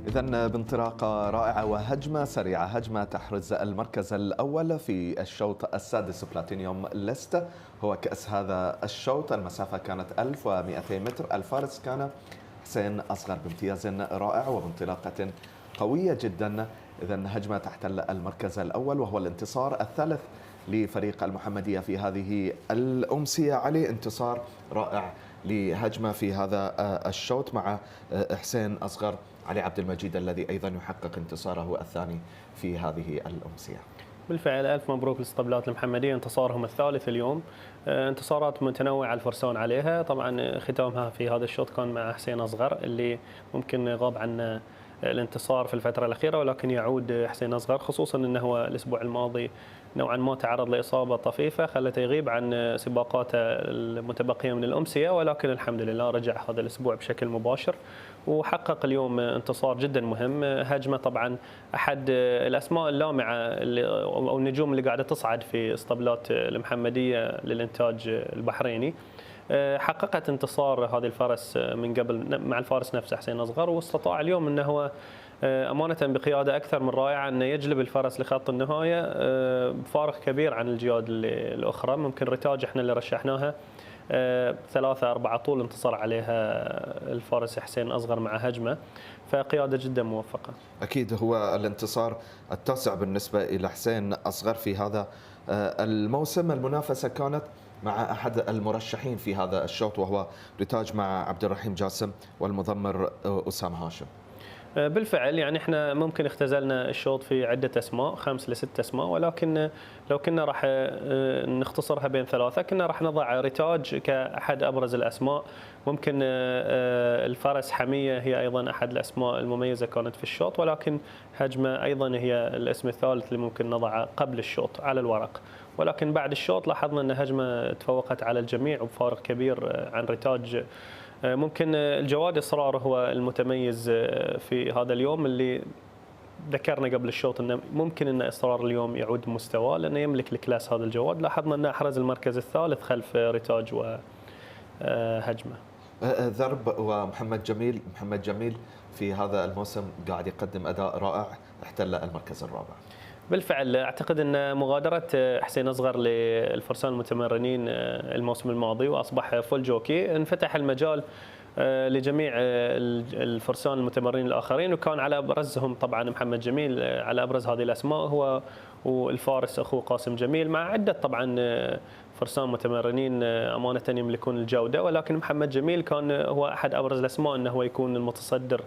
إذن بانطلاقة رائعة وهجمة سريعة، هجمة تحرز المركز الأول في الشوط السادس بلاتينيوم ليست، هو كأس هذا الشوط. المسافة كانت 1200 متر، الفارس كان حسين أصغر بامتياز رائع وبانطلاقة قوية جدا. إذن هجمة تحتل المركز الأول وهو الانتصار الثالث لفريق المحمدية في هذه الأمسية. علي، انتصار رائع لهجمة في هذا الشوط مع حسين أصغر، علي عبد المجيد الذي أيضا يحقق انتصاره الثاني في هذه الأمسية. بالفعل ألف مبروك للاسطبلات المحمدية، انتصارهم الثالث اليوم. انتصارات متنوعة الفرسان عليها، طبعا ختامها في هذا الشوط كان مع حسين أصغر اللي ممكن غاب عن الانتصار في الفترة الأخيرة، ولكن يعود حسين أصغر، خصوصا أنه هو الأسبوع الماضي نوعا ما تعرض لإصابة طفيفة خلته يغيب عن سباقاته المتبقية من الأمسية، ولكن الحمد لله رجع هذا الأسبوع بشكل مباشر وحقق اليوم انتصار جدا مهم. هجمة طبعا أحد الأسماء اللامعة أو النجوم اللي قاعدة تصعد في اسطبلات المحمدية للإنتاج البحريني، حققت انتصار هذه الفرس من قبل مع الفارس نفسه حسين أصغر، واستطاع اليوم أنه هو أمانة بقيادة أكثر من رائعة أنه يجلب الفرس لخط النهاية بفارق كبير عن الجياد الأخرى. ممكن رتاج احنا اللي رشحناها 3-4 طول انتصر عليها الفارس حسين أصغر مع هجمة، فقيادة جدا موفقة. أكيد هو الانتصار التاسع بالنسبة إلى حسين أصغر في هذا الموسم. المنافسة كانت مع أحد المرشحين في هذا الشوط وهو رتاج مع عبد الرحيم جاسم والمضمر أسامة هاشم. بالفعل يعني احنا ممكن اختزلنا الشوط في عدة أسماء 5 ل 6 أسماء، ولكن لو كنا راح نختصرها بين 3 كنا راح نضع رتاج كأحد أبرز الأسماء. ممكن الفرس حمية هي أيضا أحد الأسماء المميزة كانت في الشوط، ولكن هجمة أيضا هي الاسم الثالث اللي ممكن نضعه قبل الشوط على الورق، ولكن بعد الشوط لاحظنا أن هجمة تفوقت على الجميع وبفارق كبير عن رتاج. ممكن الجواد إصرار هو المتميز في هذا اليوم، اللي ذكرنا قبل الشوط أنه ممكن أن إصرار اليوم يعود مستواه لأنه يملك الكلاس هذا الجواد. لاحظنا أنه أحرز المركز الثالث خلف رتاج وهجمة. ذرب ومحمد جميل، محمد جميل في هذا الموسم قاعد يقدم أداء رائع، احتل المركز الرابع. بالفعل اعتقد ان مغادره حسين اصغر للفرسان المتمرنين الموسم الماضي واصبح فول جوكي انفتح المجال لجميع الفرسان المتمرنين الاخرين، وكان على ابرزهم طبعا محمد جميل، على ابرز هذه الاسماء هو والفارس اخوه قاسم جميل، مع عده طبعا فرسان متمرنين امانه يملكون الجوده، ولكن محمد جميل كان هو احد ابرز الاسماء انه هو يكون المتصدر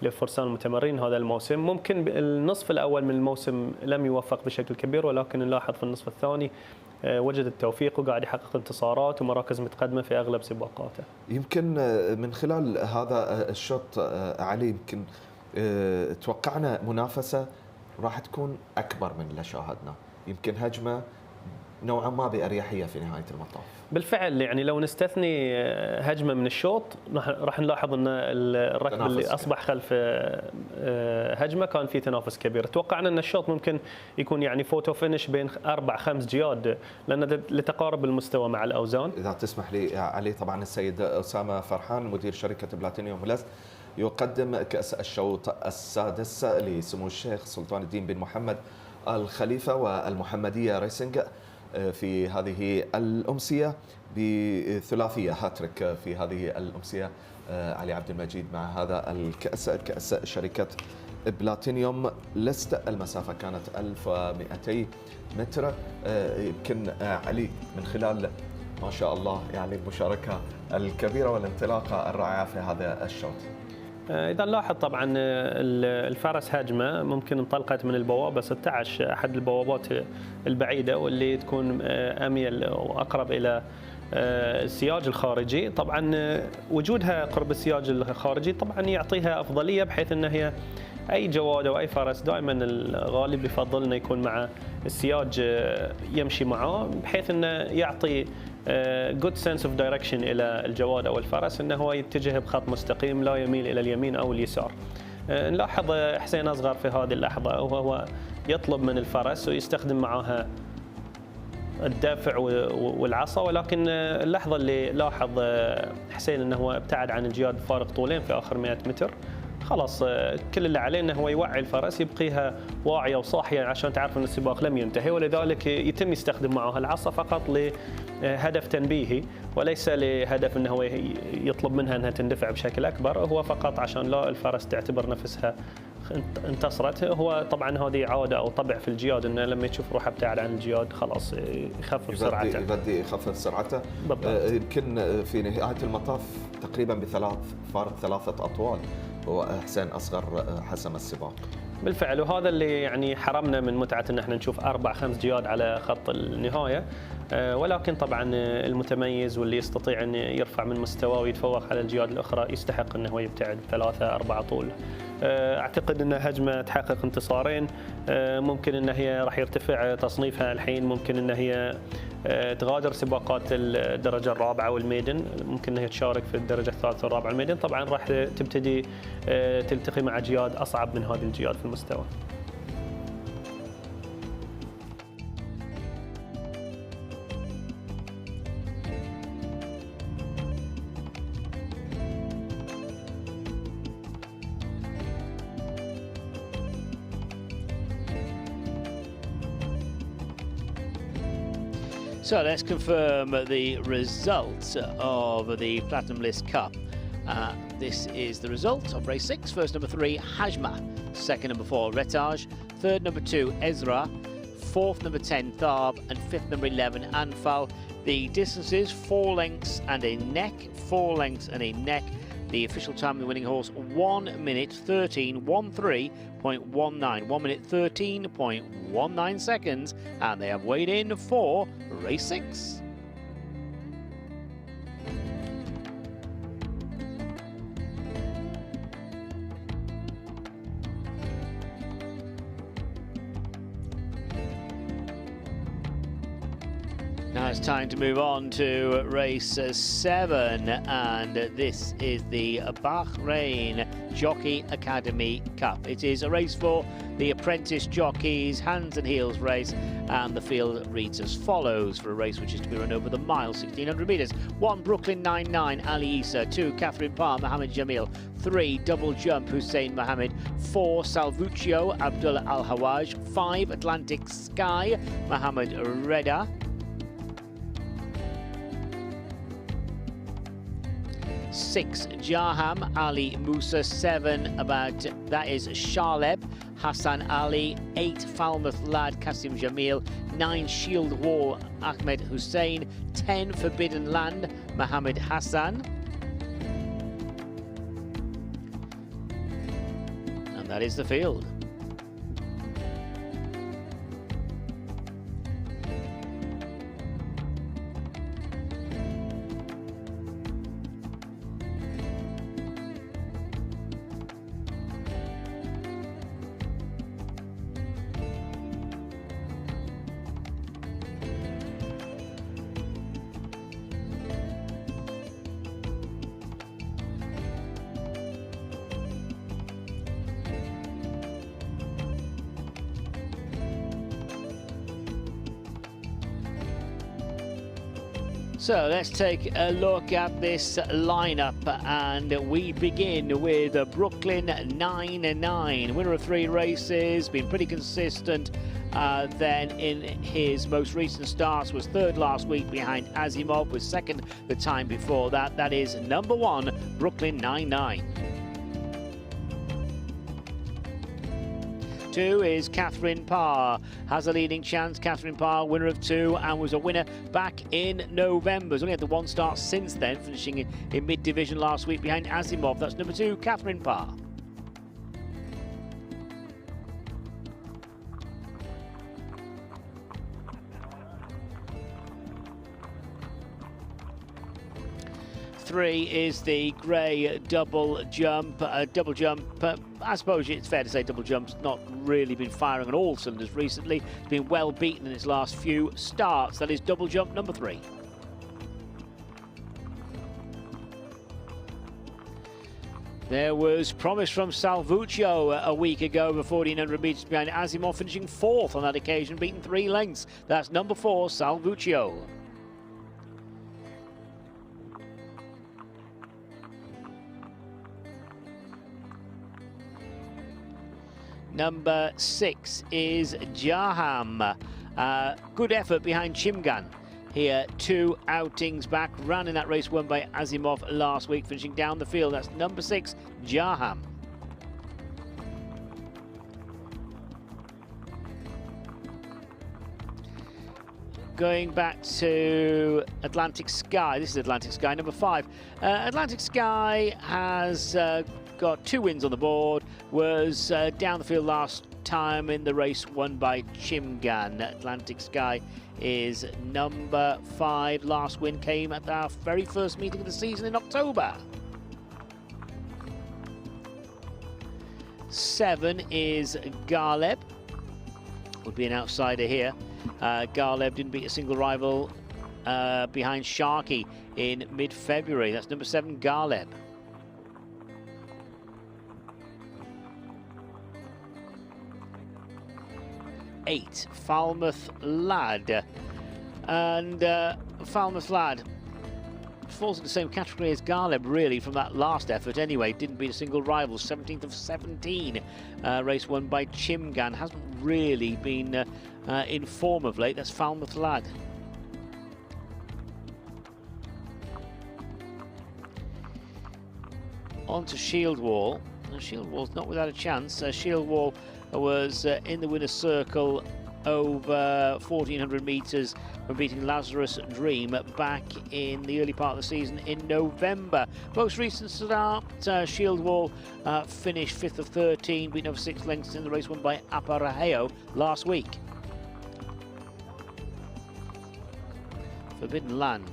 للفرسان المتمرين هذا الموسم. ممكن النصف الأول من الموسم لم يوفق بشكل كبير، ولكن نلاحظ في النصف الثاني وجد التوفيق وقاعد يحقق انتصارات ومراكز متقدمة في أغلب سباقاته. يمكن من خلال هذا الشوط علي يمكن توقعنا منافسة راح تكون أكبر من اللي شاهدنا، يمكن هجمة نوعا ما بأريحية في نهاية المطاف. بالفعل يعني لو نستثني هجمة من الشوط راح نلاحظ أن الركب اللي أصبح خلف هجمة كان في تنافس كبير. توقعنا أن الشوط ممكن يكون يعني فوتو فينش بين 4-5 جياد لأن لتقارب المستوى مع الأوزان. إذا تسمح لي علي، طبعا السيد أسامة فرحان مدير شركة بلاتينيوم ليست يقدم كأس الشوط السادس لسمو الشيخ سلطان الدين بن محمد الخليفة والمحمدية ريسنج في هذه الأمسية بثلاثية هاتريك في هذه الأمسية. علي عبد المجيد مع هذا الكأس، كأس شركة بلاتينيوم ليست. المسافة كانت 1200 متر. يمكن علي من خلال ما شاء الله يعني المشاركة الكبيرة والانطلاقة الرائعة في هذا الشوط، إذا نلاحظ طبعا الفرس هجمة ممكن انطلقت من البوابة 16 أحد البوابات البعيدة واللي تكون أميل أو أقرب إلى السياج الخارجي. طبعا وجودها قرب السياج الخارجي طبعا يعطيها أفضلية، بحيث أن هي أي جواد أو أي فرس دائما الغالب يفضل أنه يكون مع السياج يمشي معه، بحيث أنه يعطي good sense of direction إلى الجواد أو الفرس أنه هو يتجه بخط مستقيم لا يميل إلى اليمين أو اليسار. نلاحظ حسين أصغر في هذه اللحظة وهو يطلب من الفرس ويستخدم معها الدافع والعصا، ولكن اللحظة اللي لاحظ حسين أنه هو ابتعد عن الجياد بفارق طولين في آخر 100 متر، خلاص كل اللي عليه انه هو يوعي الفرس، يبقيها واعيه وصاحيه عشان تعرف ان السباق لم ينتهي، ولذلك يتم يستخدم معها العصا فقط لهدف تنبيهي وليس لهدف انه هو يطلب منها انها تندفع بشكل اكبر، هو فقط عشان لا الفرس تعتبر نفسها انتصرت. هو طبعا هذه عاده او طبع في الجياد انه لما يشوف روحه ابتعد عن الجياد خلاص يخفف سرعته. يبدي يخفف سرعته. يمكن في نهايه المطاف تقريبا فارق 3 أطوال هو حسين اصغر حسم السباق. بالفعل، وهذا اللي يعني حرمنا من متعه ان احنا نشوف 4-5 جياد على خط النهايه، ولكن طبعا المتميز واللي يستطيع ان يرفع من مستواه ويتفوق على الجياد الاخرى يستحق انه هو يبتعد 3-4 طول. اعتقد ان هجمه تحقق انتصارين، ممكن ان هي راح يرتفع تصنيفها الحين، ممكن ان هي تغادر سباقات الدرجه الرابعه والميدن، ممكن ان هي تشارك في الدرجه الثالثه والرابعه الميدن، طبعا راح تبتدي تلتقي مع جياد اصعب من هذه الجياد في المستوى. So let's confirm the results of the Platinum List Cup. This is the result of race 6. First, number 3, Hajma. Second, number 4, Retaj. Third, number 2, Ezra. Fourth, number 10, Tharb. And fifth, number 11, Anfal. The distances, 4 lengths and a neck. 4 lengths and a neck. The official time of the winning horse, 1 minute 13:13.19. 1 minute 13.19 seconds. And they have weighed in for race 6. Now it's time to move on to race 7, and this is the BAHRAIN Jockey Academy Cup. It is a race for the apprentice jockeys, hands and heels race, and the field reads as follows for a race which is to be run over the mile, 1600 metres. 1, Brooklyn 99, Ali Issa. 2, Catherine Parr, Mohammed Jamil. 3, Double Jump, Hussein Mohammed. 4, Salvuccio, Abdullah Al-Hawaj. 5, Atlantic Sky, Mohammed Reda. 6, Jaham Ali Musa. 7, that is Sharleb Hassan Ali. 8, Falmouth Lad Kasim Jamil. 9, Shield Wall Ahmed Hussein. 10, Forbidden Land Mohammed Hassan. And that is the field. So let's take a look at this lineup, and we begin with Brooklyn 99, winner of 3 races, been pretty consistent. Then in his most recent starts was 3rd last week behind Asimov, was 2nd the time before that. That is number 1, Brooklyn 99. 2 is Catherine Parr. Has a leading chance. Catherine Parr, winner of 2, and was a winner back in November. Has only had the 1 start since then, finishing in mid-division last week behind Asimov. That's number 2, Catherine Parr. Three is the grey double jump. Double jump, I suppose it's fair to say double jump's not really been firing on all cylinders recently. It's been well beaten in its last few starts. That is double jump number 3. There was promise from Salvuccio a week ago, over 1400 metres behind Asimov, finishing 4th on that occasion, beaten 3 lengths. That's number 4, Salvuccio. Number 6 is Jaham. Good effort behind Chimgan. Here, 2 outings back, ran in that race won by Asimov last week, finishing down the field. That's number 6, Jaham. Going back to Atlantic Sky, this is Atlantic Sky, number 5. Atlantic Sky has got 2 wins on the board, was down the field last time in the race won by Chimgan. Atlantic Sky is number 5. Last win came at our very first meeting of the season in October. 7 is Garleb. Would be an outsider here. Garleb didn't beat a single rival behind Sharky in mid-February. That's number 7, Garleb. 8, Falmouth Lad. And Falmouth Lad falls in the same category as Garleb, really, from that last effort anyway. Didn't beat a single rival, 17th of 17. Race won by Chimgan. Hasn't really been in form of late. That's Falmouth Lad. On to Shield Wall. Shield Wall's not without a chance. Shield Wall was in the winner's circle over 1400 metres from beating Lazarus Dream back in the early part of the season in November. Most recent start, Shield Wall finished 5th of 13, beaten over 6 lengths in the race won by Apparaheo last week. Forbidden Land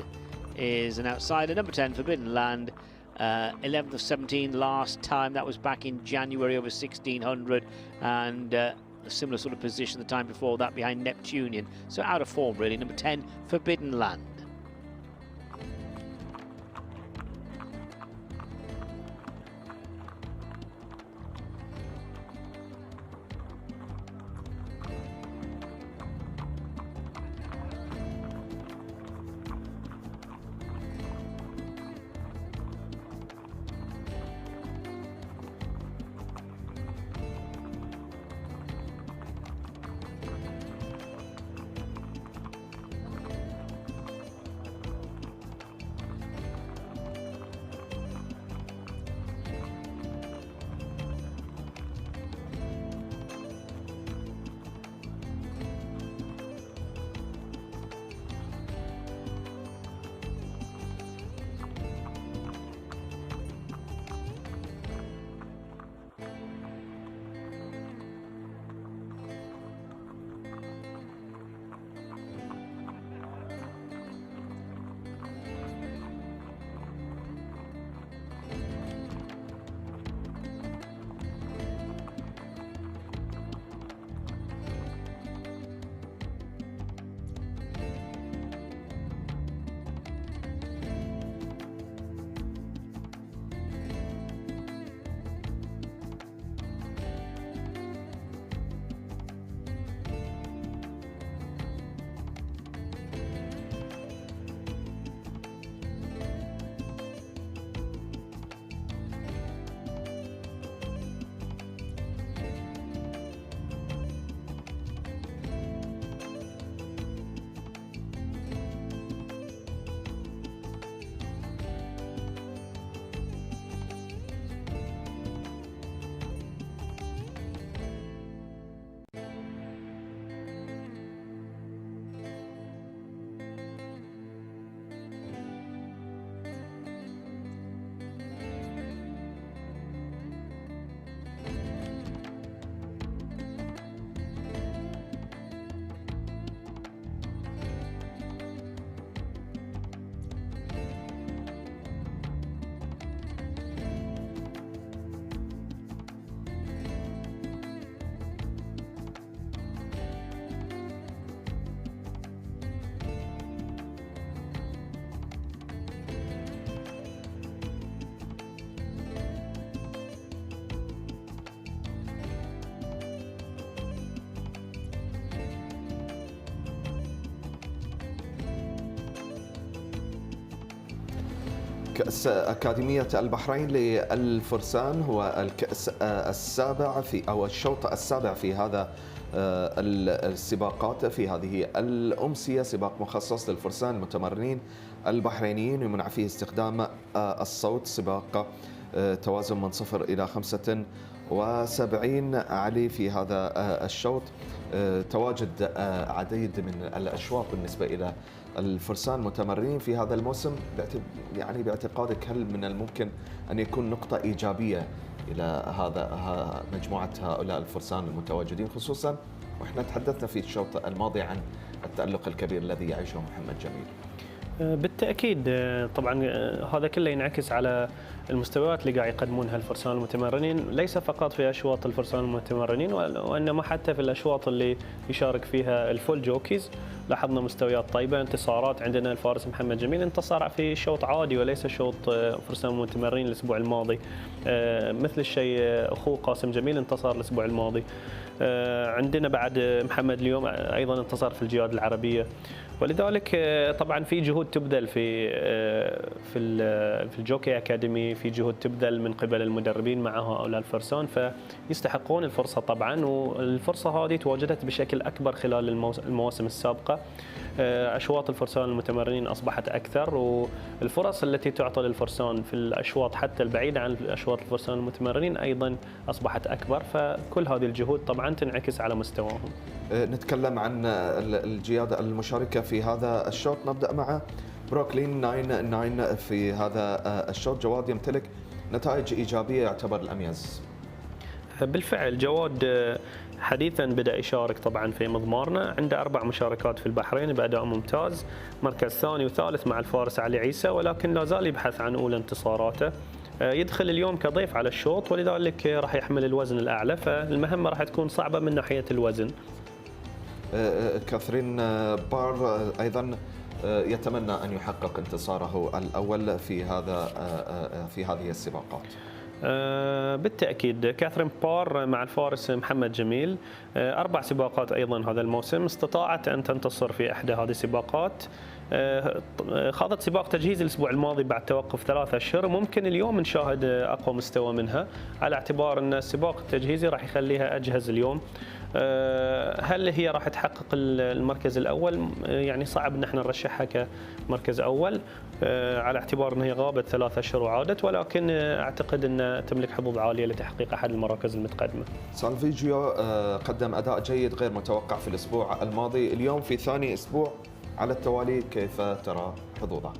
is an outsider. Number 10, Forbidden Land. 11th of 17 last time. That was back in January over 1600, and a similar sort of position the time before that behind Neptunian. So out of form, really. Number 10, Forbidden Land. كأس أكاديمية البحرين للفرسان هو الكأس السابع أو الشوط السابع في هذا السباقات في هذه الأمسية. سباق مخصص للفرسان المتمرنين البحرينيين يمنع فيه استخدام الصوت. سباق توازن من 0 إلى 75 علي في هذا الشوط. تواجد عديد من الأشواط بالنسبة إلى الفرسان المتمرنين في هذا الموسم. يعني باعتقادك هل من الممكن أن يكون نقطة إيجابية إلى مجموعة هؤلاء الفرسان المتواجدين، خصوصا وإحنا تحدثنا في الشوط الماضي عن التألق الكبير الذي يعيشه محمد جميل؟ بالتأكيد طبعا هذا كله ينعكس على المستويات اللي قاعد يقدمونها الفرسان المتمرنين، ليس فقط في أشواط الفرسان المتمرنين وإنما حتى في الأشواط اللي يشارك فيها الفول جوكيز. لاحظنا مستويات طيبة، انتصارات. عندنا الفارس محمد جميل انتصر في شوط عادي وليس شوط فرسان متمرنين الأسبوع الماضي. مثل الشيء أخوه قاسم جميل انتصر الأسبوع الماضي. عندنا بعد محمد اليوم أيضا انتصر في الجياد العربية. ولذلك طبعا في جهود تبذل في الجوكي أكاديمي، في جهود تبذل من قبل المدربين مع هؤلاء الفرسان، فيستحقون الفرصة طبعا. والفرصة هذه تواجدت بشكل أكبر خلال المواسم السابقة. أشواط الفرسان المتمرنين أصبحت أكثر، والفرص التي تعطى للفرسان في الأشواط حتى البعيدة عن أشواط الفرسان المتمرنين أيضا أصبحت أكبر. فكل هذه الجهود طبعا تنعكس على مستواهم. نتكلم عن الجيادة المشاركة في هذا الشوط. نبدأ مع بروكلين 99 في هذا الشوط. جواد يمتلك نتائج إيجابية، يعتبر الأميز. بالفعل جواد حديثا بدأ يشارك طبعا في مضمارنا، عنده 4 مشاركات في البحرين بأداء ممتاز، مركز ثاني وثالث مع الفارس علي عيسى، ولكن لا زال يبحث عن أولى انتصاراته. يدخل اليوم كضيف على الشوط ولذلك راح يحمل الوزن الأعلى، فالمهمة راح تكون صعبة من ناحية الوزن. كاثرين بار أيضا يتمنى أن يحقق انتصاره الأول في هذه السباقات. بالتأكيد كاثرين بار مع الفارس محمد جميل 4 سباقات أيضا هذا الموسم، استطاعت أن تنتصر في إحدى هذه السباقات. خاضت سباق تجهيز الأسبوع الماضي بعد توقف 3 أشهر. ممكن اليوم نشاهد أقوى مستوى منها على اعتبار أن السباق التجهيزي راح يخليها أجهز اليوم. هل هي راح تحقق المركز الأول؟ يعني صعب أن احنا نرشحها كمركز أول على اعتبار أن هي غابت 3 أشهر وعادت، ولكن أعتقد أن تملك حظوظ عالية لتحقيق أحد المراكز المتقدمة. سالفيجيو قدم أداء جيد غير متوقع في الأسبوع الماضي، اليوم في ثاني أسبوع على التوالي، كيف ترى حظوظه؟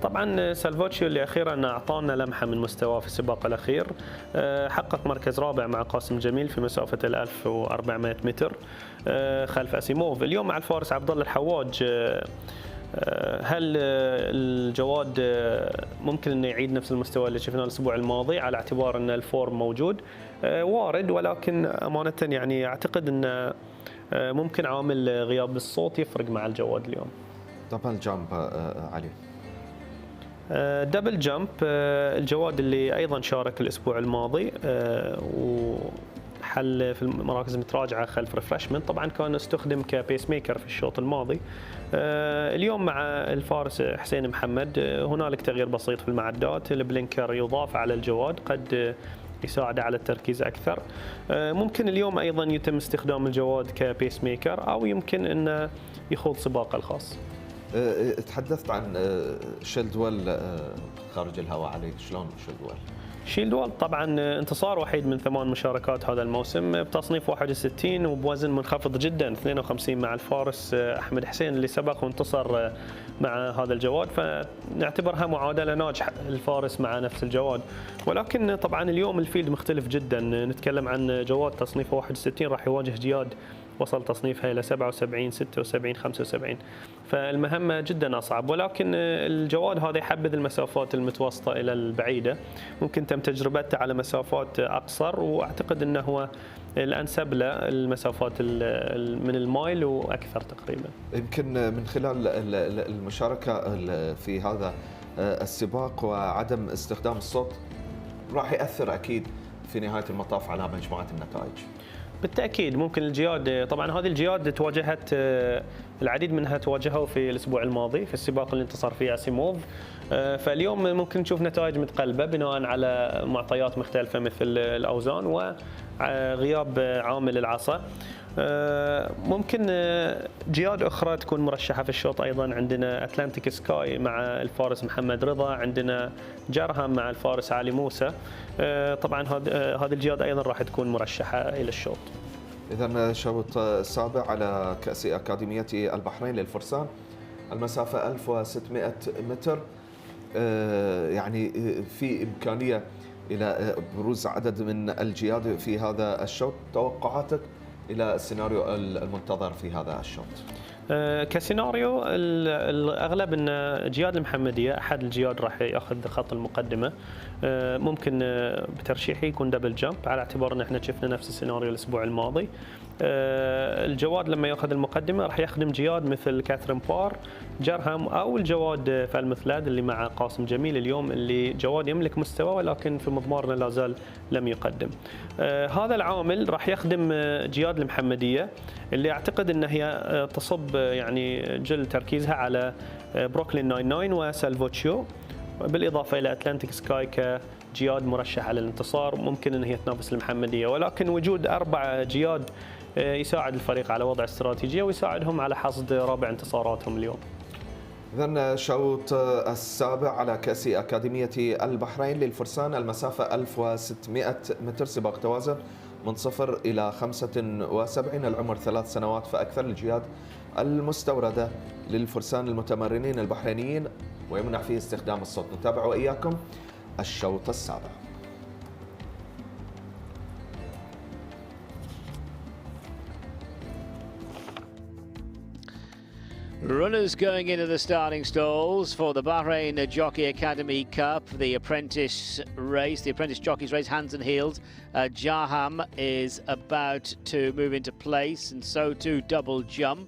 طبعا سالفوتشيو اللي اخيرا اعطانا لمحه من مستواه في السباق الاخير، حقق مركز رابع مع قاسم جميل في مسافه 1400 متر خلف اسيموف. اليوم مع الفارس عبد الله الحواج، هل الجواد ممكن انه يعيد نفس المستوى اللي شفناه الاسبوع الماضي على اعتبار ان الفورم موجود؟ وارد، ولكن امانه يعني اعتقد ان ممكن عامل غياب الصوت يفرق مع الجواد اليوم. دبل جامب علي. دبل جامب الجواد اللي ايضا شارك الاسبوع الماضي وحل في المراكز المتراجعه خلف ريفرشمنت، طبعا كان استخدم كبيس ميكر في الشوط الماضي. اليوم مع الفارس حسين محمد هنالك تغيير بسيط في المعدات، البلينكر يضاف على الجواد قد يساعد على التركيز أكثر. ممكن اليوم أيضا يتم استخدام الجواد كبيس ميكر أو يمكن أنه يخوض سباقه الخاص. تحدثت عن شيلدويل خارج الهواء عليك، شلون شيلدويل؟ شيلدويل طبعا انتصار وحيد من 8 مشاركات هذا الموسم بتصنيف 61 وبوزن منخفض جدا 52 مع الفارس أحمد حسين اللي سبق وانتصر مع هذا الجواد، فنعتبرها معادلة ناجحة الفارس مع نفس الجواد. ولكن طبعا اليوم الفيلد مختلف جدا، نتكلم عن جواد تصنيفه 61 راح يواجه جياد وصل تصنيفها إلى 77 76 75، فالمهمة جدا أصعب. ولكن الجواد هذا يحبذ المسافات المتوسطة إلى البعيدة، ممكن تم تجربته على مسافات أقصر، وأعتقد أنه هو الأنسب له المسافات من المايل وأكثر تقريبا. يمكن من خلال المشاركة في هذا السباق وعدم استخدام الصوت راح يأثر أكيد في نهاية المطاف على مجموعة النتائج. بالتاكيد ممكن الجياد، طبعا هذه الجياد تواجهت العديد منها تواجهوا في الاسبوع الماضي في السباق اللي انتصر فيه اسيموف. فاليوم ممكن نشوف نتائج متقلبه بناء على معطيات مختلفه مثل الاوزان وغياب عامل العصا. ممكن جياد اخرى تكون مرشحه في الشوط ايضا. عندنا اتلانتيك سكاي مع الفارس محمد رضا، عندنا جرهم مع الفارس علي موسى. طبعا هذه الجياد ايضا راح تكون مرشحه الى الشوط. إذا الشوط السابع على كأس أكاديمية البحرين للفرسان، المسافة 1600 متر. يعني في إمكانية إلى بروز عدد من الجياد في هذا الشوط. توقعاتك إلى السيناريو المنتظر في هذا الشوط؟ كسيناريو الاغلب ان جياد المحمديه احد الجياد راح ياخذ خط المقدمه. ممكن بترشيحي يكون دبل جمب، على اعتبار ان احنا شفنا نفس السيناريو الاسبوع الماضي. الجواد لما ياخذ المقدمه راح يخدم جياد مثل كاثرين بار، جرهم، او الجواد فالمثلاد اللي مع قاسم جميل اليوم، اللي جواد يملك مستوى ولكن في مضمارنا لا زال لم يقدم. هذا العامل راح يخدم جياد المحمديه اللي اعتقد ان هي تصب يعني جل تركيزها على بروكلين 99 وسالفوتشيو، بالاضافه الى اتلانتيك سكاي كجياد مرشح على الانتصار. ممكن ان هي تنافس المحمديه، ولكن وجود 4 جياد يساعد الفريق على وضع استراتيجيه ويساعدهم على حصد رابع انتصاراتهم اليوم. إذن الشوط السابع على كأس أكاديمية البحرين للفرسان، المسافة 1600 متر، سباق توازن من 0 إلى 75، العمر 3 سنوات فأكثر. الجياد المستوردة للفرسان المتمرنين البحرينيين ويمنع فيه استخدام الصوت. نتابع وإياكم الشوط السابع. Runners going into the starting stalls for the Bahrain Jockey Academy Cup, the apprentice race, the apprentice jockeys race, hands and heels. Jaham is about to move into place, and so too double jump.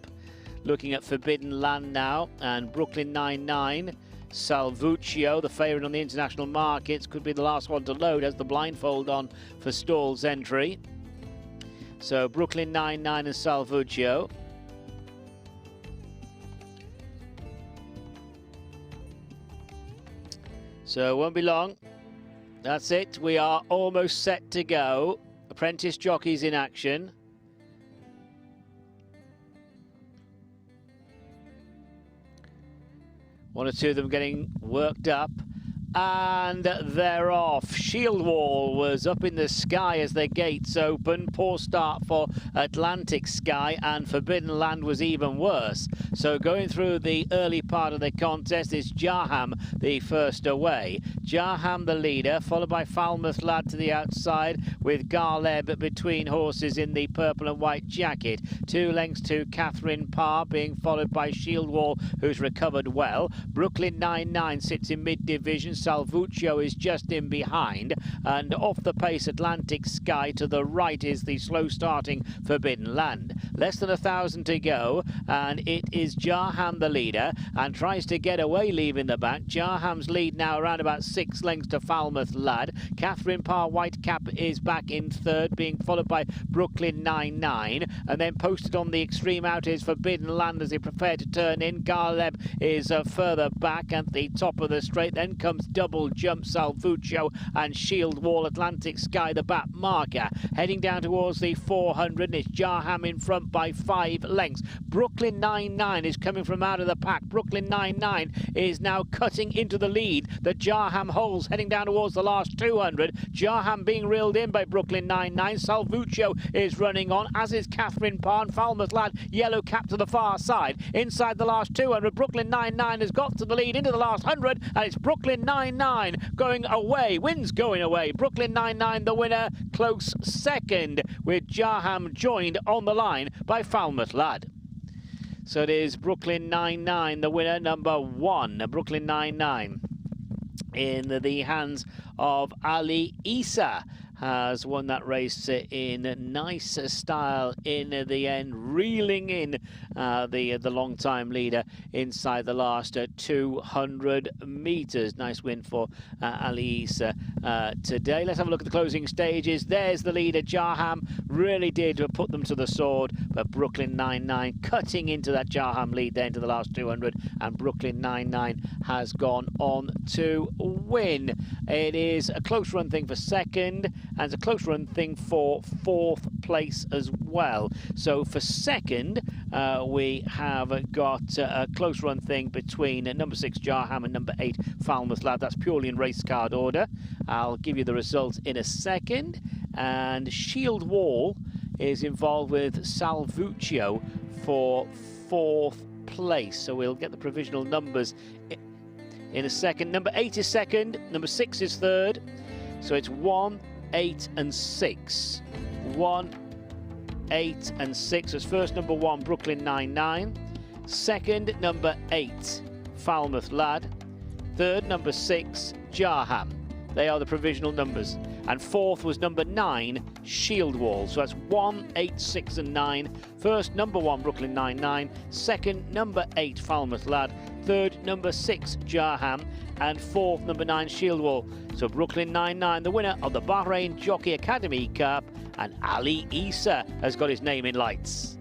Looking at Forbidden Land now, and Brooklyn 99. Salvuccio, the favourite on the international markets, could be the last one to load, has the blindfold on for stalls entry. So Brooklyn 99 and Salvuccio. So it won't be long. That's it. We are almost set to go. Apprentice jockeys in action. One or two of them getting worked up. And they're off. Shield Wall was up in the sky as their gates open. Poor start for Atlantic Sky, and Forbidden Land was even worse. So going through the early part of the contest is Jaham, the first away. Jaham the leader, followed by Falmouth Lad to the outside, with Garleb between horses in the purple and white jacket. 2 lengths to Catherine Parr, being followed by Shield Wall, who's recovered well. Brooklyn 99 sits in mid-division. Salvuccio is just in behind, and off the pace Atlantic Sky. To the right is the slow starting Forbidden Land. Less than 1,000 to go, and it is Jaham the leader, and tries to get away leaving the back. Jaham's lead now around about 6 lengths to Falmouth Lad. Catherine Parr Whitecap is back in third, being followed by Brooklyn 99, and then posted on the extreme out is Forbidden Land as they prepare to turn in. Garleb is further back at the top of the straight. Then comes Double Jump, Salvuccio, and Shield Wall. Atlantic Sky the back marker, heading down towards the 400, and it's Jaham in front by 5 lengths. Brooklyn 99 is coming from out of the pack. Brooklyn 99 is now cutting into the lead that Jaham holds, heading down towards the last 200. Jaham being reeled in by Brooklyn 99. Salvuccio is running on, as is Catherine Parr. Falmouth Lad, yellow cap to the far side. Inside the last 200, Brooklyn 99 has got to the lead into the last 100, and it's Brooklyn 99 going away, wins going away. Brooklyn 99 the winner, close second, with Jaham joined on the line by Falmouth Lad. So it is Brooklyn 99 the winner, number 1. Brooklyn 99 in the hands of Ali Issa has won that race in nice style in the end, reeling in the long-time leader inside the last 200 metres. Nice win for Ali Isa today. Let's have a look at the closing stages. There's the leader, Jarham, really did put them to the sword, but Brooklyn 99 cutting into that Jarham lead there into the last 200, and Brooklyn 99 has gone on to win. It is a close run thing for second, and it's a close run thing for fourth place as well. So for second, we have got a close run thing between number 6 Jarham and number 8 Falmouth Lad. That's purely in race card order. I'll give you the results in a second. And Shield Wall is involved with Salvuccio for fourth place. So we'll get the provisional numbers in a second. Number 8 is second, number 6 is third. So it's 1, 8 and 6. 1, 8 and 6 as first number 1 Brooklyn 99, second number 8 Falmouth Lad, third number 6 Jarham. They are the provisional numbers, and fourth was number 9 Shield Wall. So that's 1, 8, 6 and 9. First number 1 Brooklyn 99, second number 8 Falmouth Lad, third number 6 Jarham, and fourth number 9 Shield Wall. So Brooklyn 99 the winner of the Bahrain Jockey Academy Cup, and Ali Isa has got his name in lights.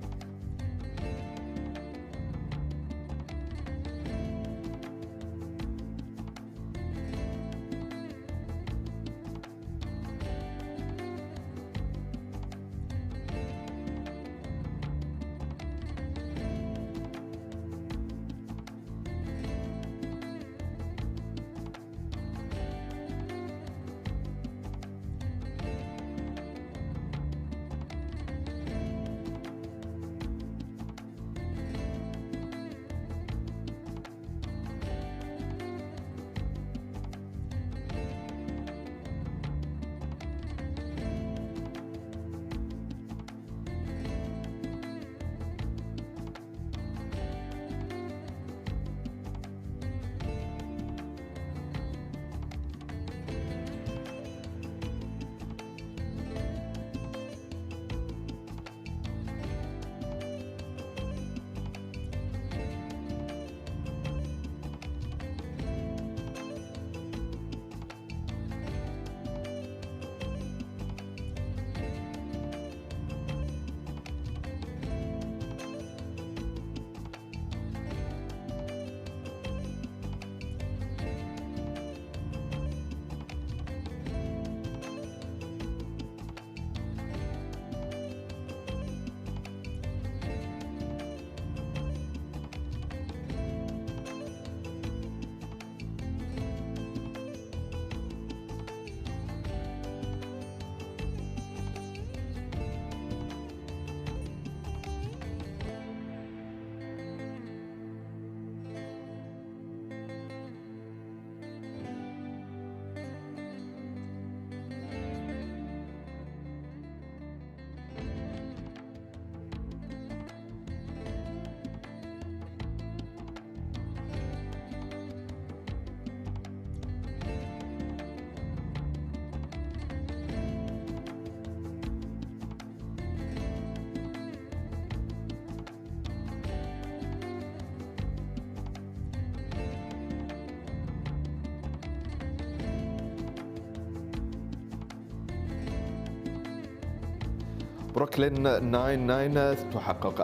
بروكلين 99 يحقق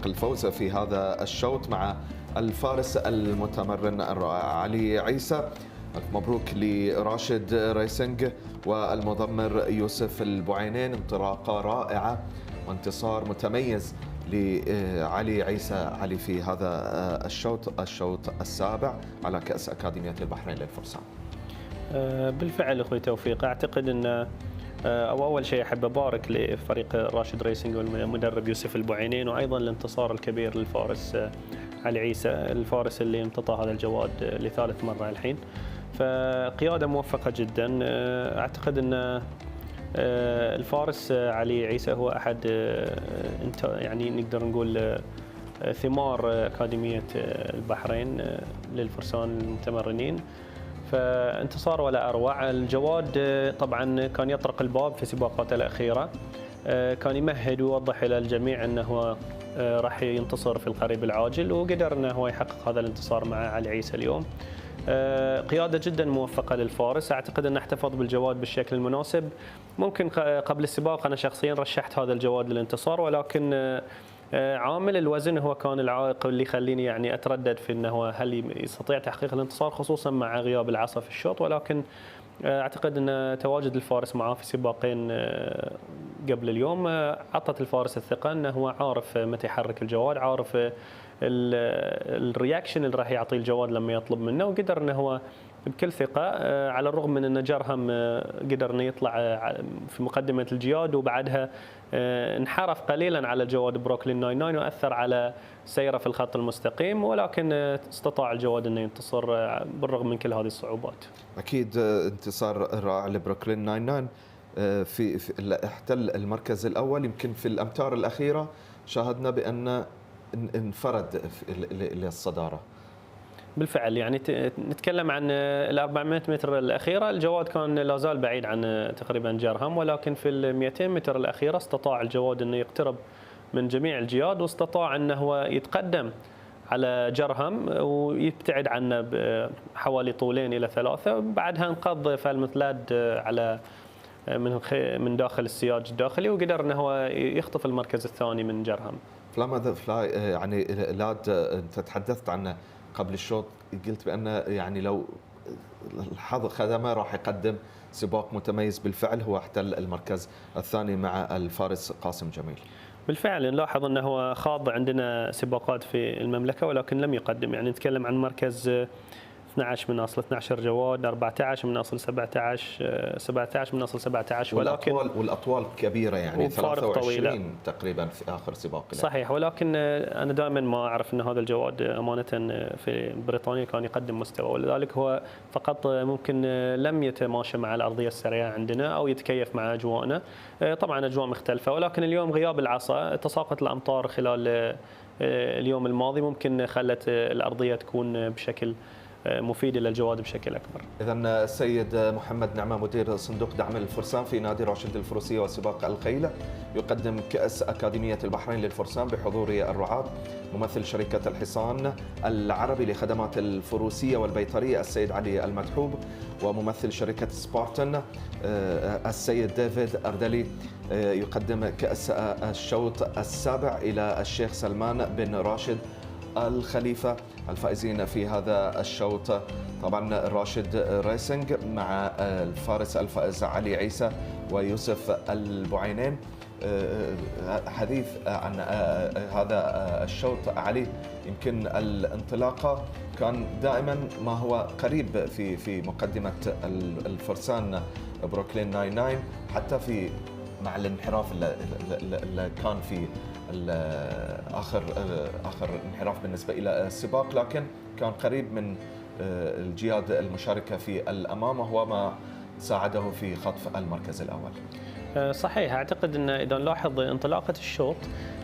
الفوز في هذا الشوط مع الفارس المتمرن الرائع علي عيسى. مبروك لراشد ريسنج والمضمر يوسف البعينين، انطلاقة رائعة وانتصار متميز لعلي عيسى علي في هذا الشوط السابع على كأس أكاديمية البحرين للفرسان. بالفعل أخوي توفيق، أعتقد أن أول شيء أحب أبارك لفريق راشد ريسنج والمدرب يوسف البعينين، وأيضا الانتصار الكبير للفارس علي عيسى، الفارس اللي امتطى هذا الجواد لثالث مرة الحين. فقيادة موفقة جدا. أعتقد أن الفارس علي عيسى هو أحد يعني نقدر نقول ثمار أكاديمية البحرين للفرسان المتمرنين. فانتصار ولا أروع. الجواد طبعا كان يطرق الباب في سباقاته الأخيرة، كان يمهد ويوضح إلى الجميع أنه راح ينتصر في القريب العاجل، وقدر أنه هو يحقق هذا الانتصار مع علي عيسى اليوم. قيادة جدا موفقة للفارس، أعتقد أنه احتفظ بالجواد بالشكل المناسب. ممكن قبل السباق أنا شخصيا رشحت هذا الجواد للانتصار، ولكن عامل الوزن هو كان العائق اللي يخليني يعني أتردد في أنه هل يستطيع تحقيق الانتصار، خصوصا مع غياب العصا في الشوط. ولكن أعتقد أن تواجد الفارس معاه في سباقين قبل اليوم عطت الفارس الثقة أنه هو عارف متى يحرك الجواد، عارف الرياكشن اللي راح يعطيه الجواد لما يطلب منه، وقدر أنه هو بكل ثقة على الرغم من أن جرهم قدر أنه يطلع في مقدمة الجياد، وبعدها انحرف قليلا على الجواد بروكلين 99 وأثر على سيره في الخط المستقيم، ولكن استطاع الجواد أنه ينتصر بالرغم من كل هذه الصعوبات. أكيد انتصار رائع لبروكلين 99 في احتل المركز الأول. يمكن في الأمتار الأخيرة شاهدنا بأن انفرد للصدارة. بالفعل يعني نتكلم عن ال 400 متر الأخيرة الجواد كان لا زال بعيد عن تقريبا جرهم، ولكن في ال 200 متر الأخيرة استطاع الجواد أنه يقترب من جميع الجياد، واستطاع أنه هو يتقدم على جرهم ويبتعد عنه بحوالي طولين إلى 3. بعدها انقض فالمثلاد على من داخل السياج الداخلي، وقدر أنه هو يخطف المركز الثاني من جرهم. يعني لاد أنت تحدثت عنه قبل الشوط، قلت بأن يعني لو الحظ خدمه راح يقدم سباق متميز. بالفعل هو احتل المركز الثاني مع الفارس قاسم جميل. بالفعل نلاحظ أنه هو خاض عندنا سباقات في المملكة ولكن لم يقدم، يعني نتكلم عن مركز 12 من أصل 12 جواد، 14 من أصل 17، 17 من أصل 17، ولكن والأطوال كبيرة يعني 23 طويلة تقريبا في آخر سباق له. صحيح، ولكن أنا دائما ما أعرف أن هذا الجواد أمانة في بريطانيا كان يقدم مستوى، ولذلك هو فقط ممكن لم يتماشى مع الأرضية السريعة عندنا أو يتكيف مع أجواءنا. طبعا أجواء مختلفة، ولكن اليوم غياب العصا، تساقط الأمطار خلال اليوم الماضي ممكن خلت الأرضية تكون بشكل مفيد للجواد بشكل أكبر. إذن السيد محمد نعمة مدير صندوق دعم الفرسان في نادي راشد الفروسية وسباق الخيل يقدم كأس أكاديمية البحرين للفرسان بحضور الرعاة ممثل شركة الحصان العربي لخدمات الفروسية والبيطرية السيد علي المدحوب، وممثل شركة سبارتن السيد ديفيد أردلي. يقدم كأس الشوط السابع إلى الشيخ سلمان بن راشد الخليفة. الفائزين في هذا الشوط طبعا راشد ريسنج مع الفارس الفائز علي عيسى ويوسف البعينين. حديث عن هذا الشوط علي، يمكن الانطلاقة كان دائما ما هو قريب في مقدمة الفرسان بروكلين 99، حتى في مع الانحراف اللي كان في آخر انحراف بالنسبة إلى السباق، لكن كان قريب من الجياد المشاركة في الأمام، وهو ما ساعده في خطف المركز الأول. صحيح، أعتقد أن إذا نلاحظ انطلاقة الشوط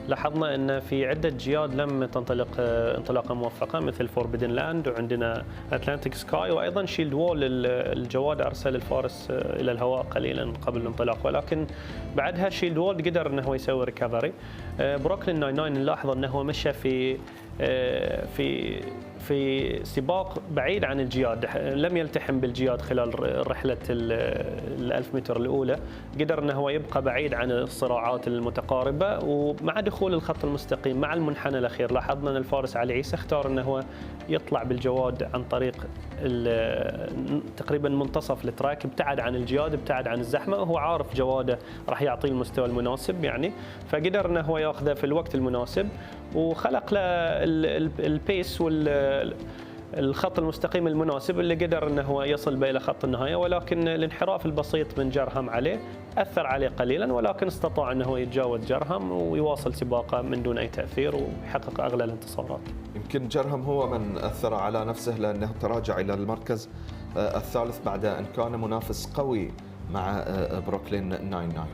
لاحظنا أن في عدة جياد لم تنطلق انطلاقة موفقة مثل فوربيدن لاند، وعندنا أتلانتيك سكاي، وأيضا شيلد وول الجواد أرسل الفارس إلى الهواء قليلا قبل الانطلاق، ولكن بعدها شيلد وول قدر أنه يسوي ريكفري. بروكلين 99 نلاحظ أنه مشى في سباق بعيد عن الجياد، لم يلتحم بالجياد خلال رحلة 1000 متر الأولى، قدر أنه هو يبقى بعيد عن الصراعات المتقاربة. ومع دخول الخط المستقيم مع المنحنى الأخير لاحظنا أن الفارس علي عيسى اختار أنه هو يطلع بالجواد عن طريق تقريبا منتصف التراك، ابتعد عن الجياد، ابتعد عن الزحمة، وهو عارف جواده راح يعطيه المستوى المناسب يعني، فقدر أنه هو يأخذه في الوقت المناسب وخلق له البيس والخط المستقيم المناسب اللي قدر أنه هو يصل به إلى خط النهاية. ولكن الانحراف البسيط من جرهم عليه أثر عليه قليلا، ولكن استطاع أنه يتجاوز جرهم ويواصل سباقه من دون أي تأثير ويحقق أغلى الانتصارات. يمكن جرهم هو من أثر على نفسه لأنه تراجع إلى المركز الثالث بعد أن كان منافس قوي مع بروكلين 99.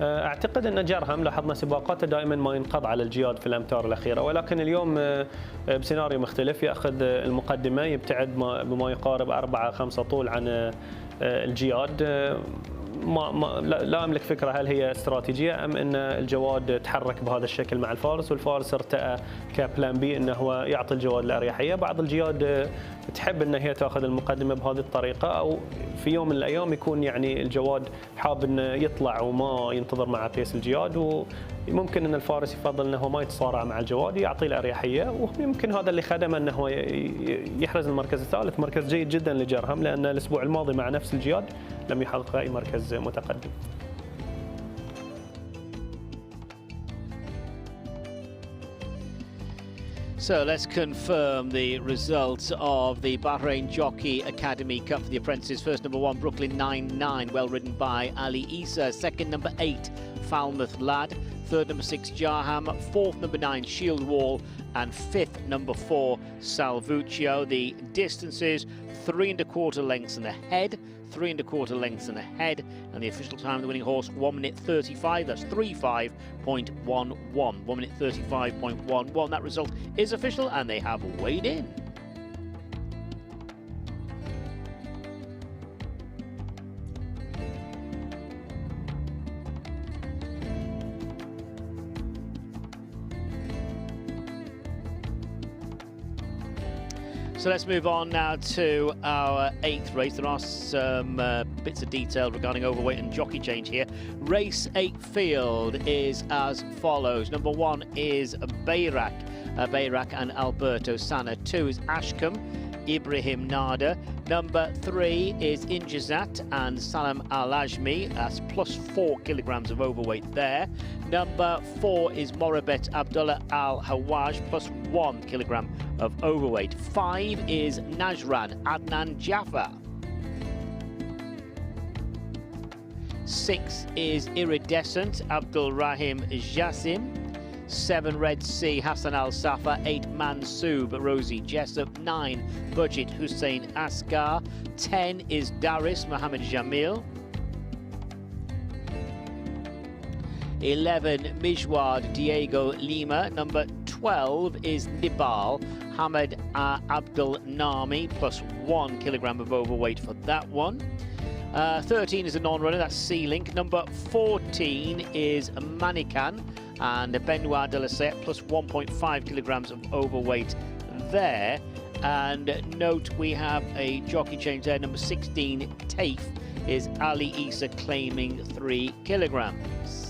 اعتقد ان جرهم لاحظنا سباقاته دائما ما ينقض على الجياد في الامتار الاخيره، ولكن اليوم بسيناريو مختلف، ياخذ المقدمه يبتعد بما يقارب 4-5 طول عن الجياد. لا املك فكره هل هي استراتيجيه ام ان الجواد تحرك بهذا الشكل مع الفارس، والفارس ارتأى كبلان بي انه هو يعطي الجواد الاريحيه. بعض الجياد تحب ان هي تاخذ المقدمه بهذه الطريقه، او في يوم من الايام يكون يعني الجواد حاب انه يطلع وما ينتظر مع بيس الجياد، وممكن ان الفارس يفضل انه ما يتصارع مع الجواد يعطيه الاريحيه، ويمكن هذا اللي خدمه انه هو يحرز المركز الثالث. مركز جيد جدا لجرهم، لان الاسبوع الماضي مع نفس الجياد لم يحقق اي مركز متقدم. So let's confirm the results of the Bahrain Jockey Academy Cup for the apprentices. First, number 1, Brooklyn 99, well ridden by Ali Isa. Second, number 8, Falmouth Lad. Third, number 6, Jarham. Fourth, number 9, Shield Wall. And fifth, number 4, Salvuccio. The distances, 3 1/4 lengths and a head. 3 1/4 lengths and a head, and the official time of the winning horse 1:35. That's 35.11. 1:35.11. That result is official, and they have weighed in. So let's move on now to our 8th race. There are some bits of detail regarding overweight and jockey change here. Race 8 field is as follows. Number 1 is Bayrak and Alberto Sana. 2 is Ashcombe, Ibrahim Nada. Number 3 is Injazat and Salam Al-Ajmi. That's plus 4 kilograms of overweight there. Number 4 is Morabet Abdullah Al-Hawaj, plus 1 kilogram of overweight. 5 is Najran Adnan Jaffa. 6 is Iridescent Abdul Rahim Jassim. 7 Red Sea Hassan Al Safa. 8 Mansoub Rosie Jessup. 9 Budget Hussein Asghar. 10 is Daris Mohammed Jamil. 11 Mijwad Diego Lima. Number 12 is Nibal Hamad Abdul Nami, plus 1 kilogram of overweight for that one. 13 is a non-runner, that's C-Link. Number 14 is Manikan and Benoit de la Sette, plus 1.5 kilograms of overweight there. And note we have a jockey change there. Number 16 Taif is Ali Isa, claiming 3 kilograms.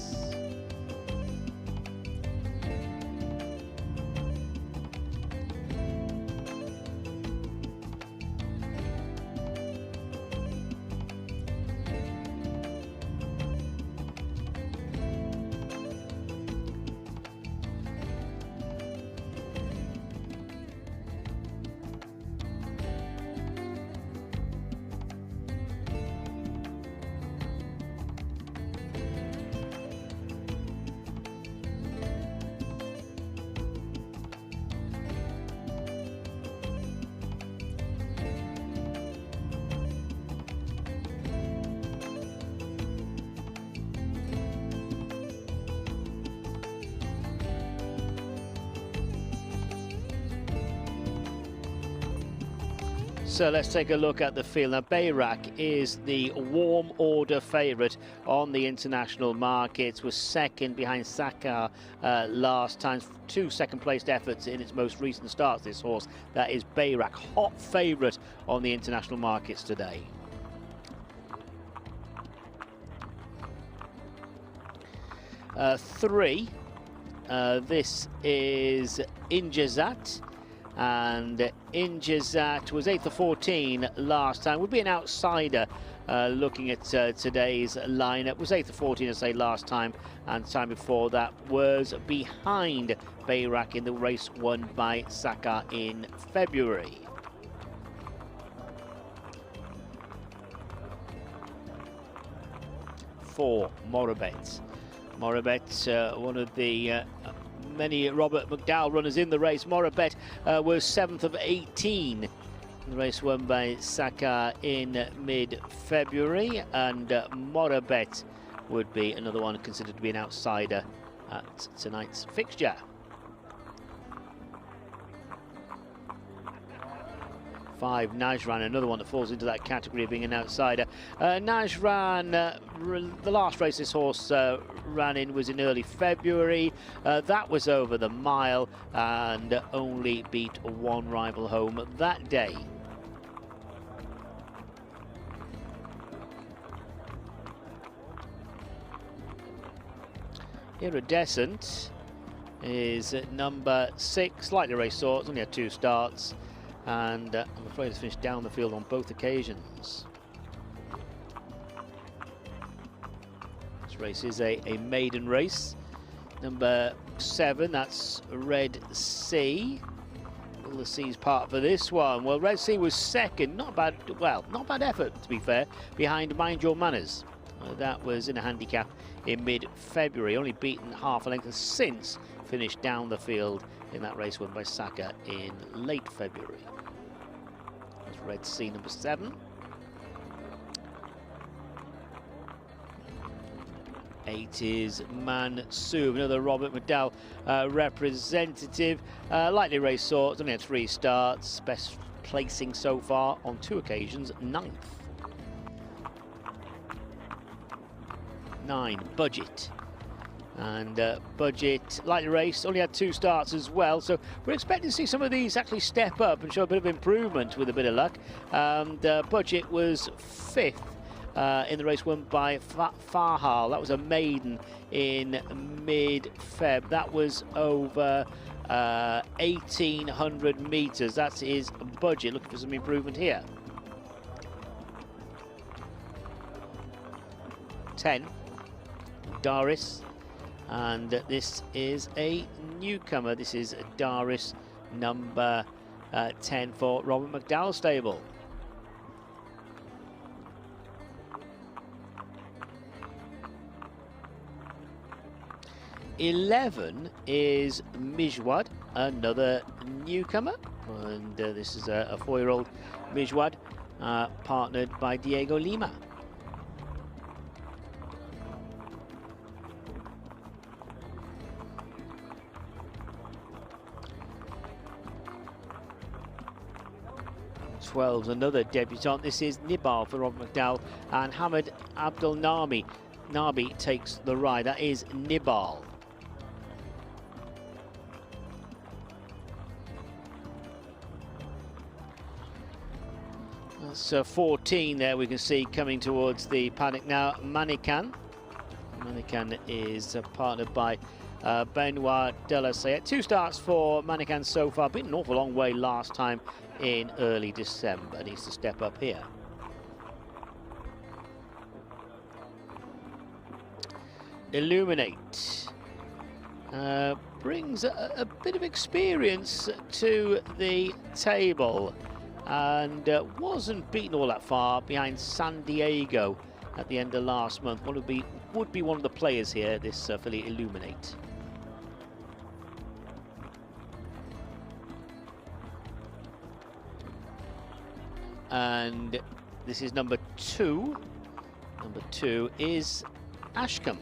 So let's take a look at the field. Now, Bayrak is the warm order favourite on the international markets, was second behind SAKHIR last time. 2 second-placed efforts in its most recent starts, this horse. That is Bayrak, hot favourite on the international markets today. Three, this is Injazat. And Injazat was 8th of 14 last time. Would be an outsider looking at today's lineup. Was 8th of 14, I say, last time, and time before that was behind Bayrak in the race won by SAKHIR in February. For Morabet. Morabet, one of the many Robert McDowell runners in the race. Morabet was 7th of 18. The race won by SAKHIR in mid-February, and Morabet would be another one considered to be an outsider at tonight's fixture. 5, Najran, another one that falls into that category of being an outsider. Najran, the last race this horse ran in was in early February. That was over the mile and only beat one rival home that day. Iridescent is at number 6, slightly race sort, only had 2 starts. And I'm afraid it's finished down the field on both occasions. This race is a maiden race. Number 7, that's Red Sea. Will the Seas part for this one? Well, Red Sea was second, not bad effort to be fair, behind Mind Your Manners. That was in a handicap in mid-February, only beaten half a length and since finished down the field in that race won by Sakia in late February. That's Red Sea, number 7. 8 is Mansoub, another Robert McDowell representative. Lightly race sorts, only had 3 starts. Best placing so far on 2 occasions, 9th. 9, Budget. And Budget, lightly raced, only had 2 starts as well. So we're expecting to see some of these actually step up and show a bit of improvement with a bit of luck. And Budget was 5th in the race won by Fahal. That was a maiden in mid-Feb. That was over 1,800 metres. That's his Budget. Looking for some improvement here. 10, Daris. And this is a newcomer. This is Daris, number 10 for Robert McDowell stable. $11 is Mijwad, another newcomer. And this is a 4-year-old Mijwad, partnered by Diego Lima. Another debutant. This is Nibal for Robert McDowell, and Hamid Abdul Nabi takes the ride. That is Nibal. That's 14 there we can see coming towards the paddock now. Manikan is partnered by Benoit de la Sayette. 2 starts for Manikan so far. Been an awful long way last time in early December. Needs to step up here. Illuminate brings a bit of experience to the table and wasn't beaten all that far behind San Diego at the end of last month. Would be one of the players here, this filly Illuminate. And this is number 2. Number 2 is Ashcombe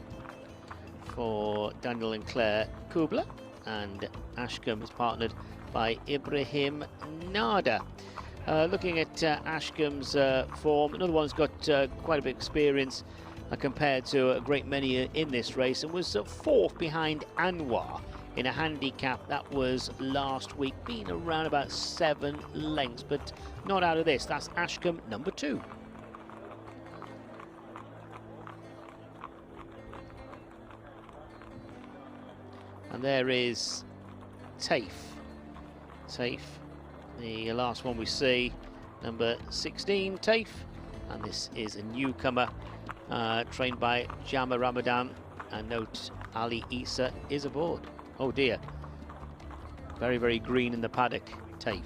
for Daniel and Claire Kubler, and Ashcombe is partnered by Ibrahim Nada. Looking at Ashcombe's form, another one's got quite a bit of experience compared to a great many in this race, and was 4th behind Anwar in a handicap that was last week, being around about 7 lengths, but not out of this. That's Ashcombe, number 2. And there is Tafe, the last one we see, number 16, Tafe, and this is a newcomer trained by Jama Ramadan, and note Ali Isa is aboard. Oh dear, very, very green in the paddock, Tafe.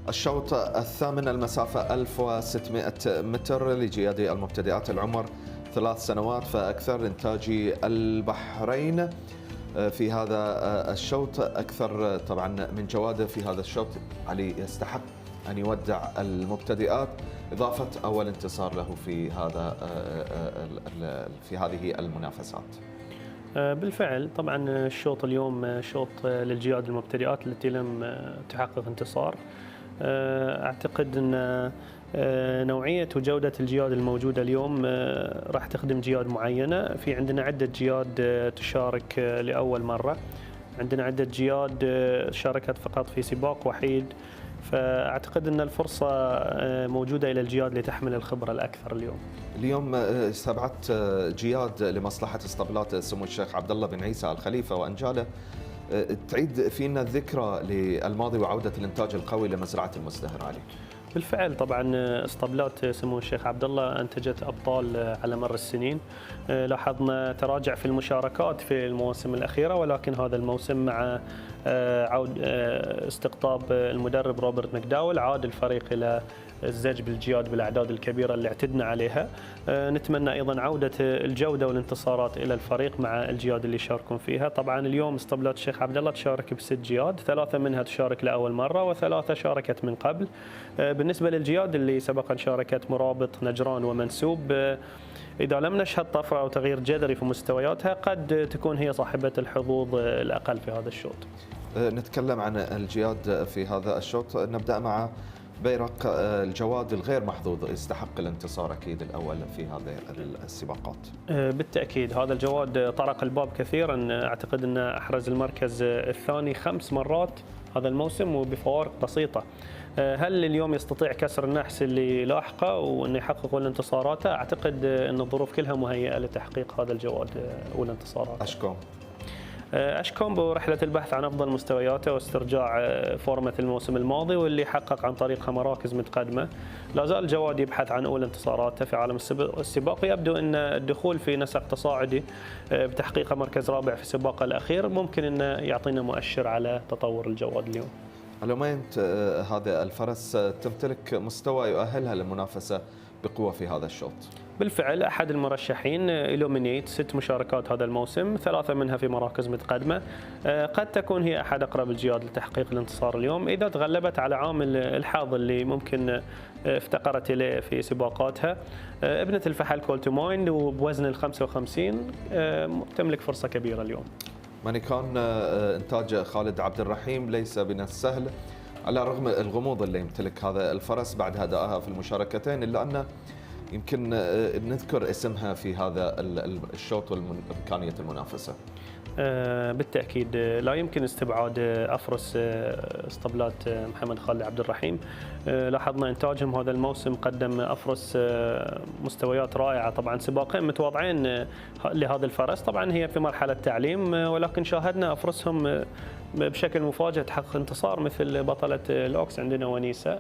الشوط الثامن المسافة 1600 متر لجيادي المبتدئات العمر 3 سنوات فأكثر، إنتاجي البحرين في هذا الشوط أكثر طبعا من جواده في هذا الشوط. علي يستحق أن يودع المبتدئات إضافة أول انتصار له في هذه المنافسات. بالفعل طبعا الشوط اليوم شوط للجياد المبتدئات التي لم تحقق انتصار. أعتقد أن نوعية وجودة الجياد الموجودة اليوم راح تخدم جياد معينة. في عندنا عدة جياد تشارك لأول مرة، عندنا عدة جياد شاركت فقط في سباق وحيد، فأعتقد أن الفرصة موجودة إلى الجياد لتحمل الخبرة الأكثر اليوم. اليوم 7 جياد لمصلحة اسطبلات سمو الشيخ عبد الله بن عيسى الخليفة وأنجاله. تعيد فينا الذكرى للماضي وعودة الإنتاج القوي لمزرعة المزدهر علي. بالفعل طبعا اسطبلات سمو الشيخ عبد الله انتجت ابطال على مر السنين. لاحظنا تراجع في المشاركات في المواسم الاخيره، ولكن هذا الموسم مع عود استقطاب المدرب روبرت مكداول عاد الفريق الى الزج بالجياد بالاعداد الكبيره اللي اعتدنا عليها. نتمنى ايضا عوده الجوده والانتصارات الى الفريق مع الجياد اللي يشاركون فيها. طبعا اليوم اسطبلات الشيخ عبد الله تشارك ب6 جياد، 3 منها تشارك لاول مره و3 شاركت من قبل. بالنسبه للجياد اللي سبقا شاركت مرابط نجران ومنسوب، إذا لم نشهد طفرة أو تغيير جذري في مستوياتها قد تكون هي صاحبة الحظوظ الأقل في هذا الشوط. نتكلم عن الجياد في هذا الشوط، نبدأ مع بيرق الجواد الغير محظوظ، يستحق الانتصار أكيد الأول في هذه السباقات. بالتأكيد هذا الجواد طرق الباب كثيرا، أعتقد أنه أحرز المركز الثاني 5 مرات هذا الموسم وبفوارق بسيطة. هل اليوم يستطيع كسر النحس اللي لاحقه وأن يحقق أول انتصاراته؟ أعتقد أن الظروف كلها مهيئة لتحقيق هذا الجواد أول انتصارات. أشكوم برحلة البحث عن أفضل مستوياته واسترجاع فورمة الموسم الماضي واللي حقق عن طريقها مراكز متقدمة. لا زال الجواد يبحث عن أول انتصاراته في عالم السباق. يبدو أن الدخول في نسق تصاعدي بتحقيق مركز رابع في السباق الأخير ممكن أن يعطينا مؤشر على تطور الجواد اليوم. ألومينت هذا الفرس تمتلك مستوى يؤهلها للمنافسة بقوة في هذا الشوط. بالفعل أحد المرشحين إلومينيت 6 مشاركات هذا الموسم، 3 منها في مراكز متقدمة. قد تكون هي أحد أقرب الجياد لتحقيق الانتصار اليوم إذا تغلبت على عامل الحظ اللي ممكن افتقرت إليه في سباقاتها. ابنة الفحل كولتوماين وبوزن 55 تملك فرصة كبيرة اليوم. مانيكان إنتاج خالد عبد الرحيم ليس من السهل على رغم الغموض اللي يمتلك هذا الفرس بعد أدائها في المشاركتين، إلا أن يمكن نذكر اسمها في هذا الشوط وإمكانية المنافسة. بالتأكيد لا يمكن استبعاد أفرس اسطبلات محمد خالد عبد الرحيم. لاحظنا إنتاجهم هذا الموسم، قدم أفرس مستويات رائعة. طبعا سباقين متواضعين لهذا الفرس، طبعا هي في مرحلة تعليم، ولكن شاهدنا أفرسهم بشكل مفاجئ تحقق انتصار مثل بطلة الأوكس عندنا ونيسة،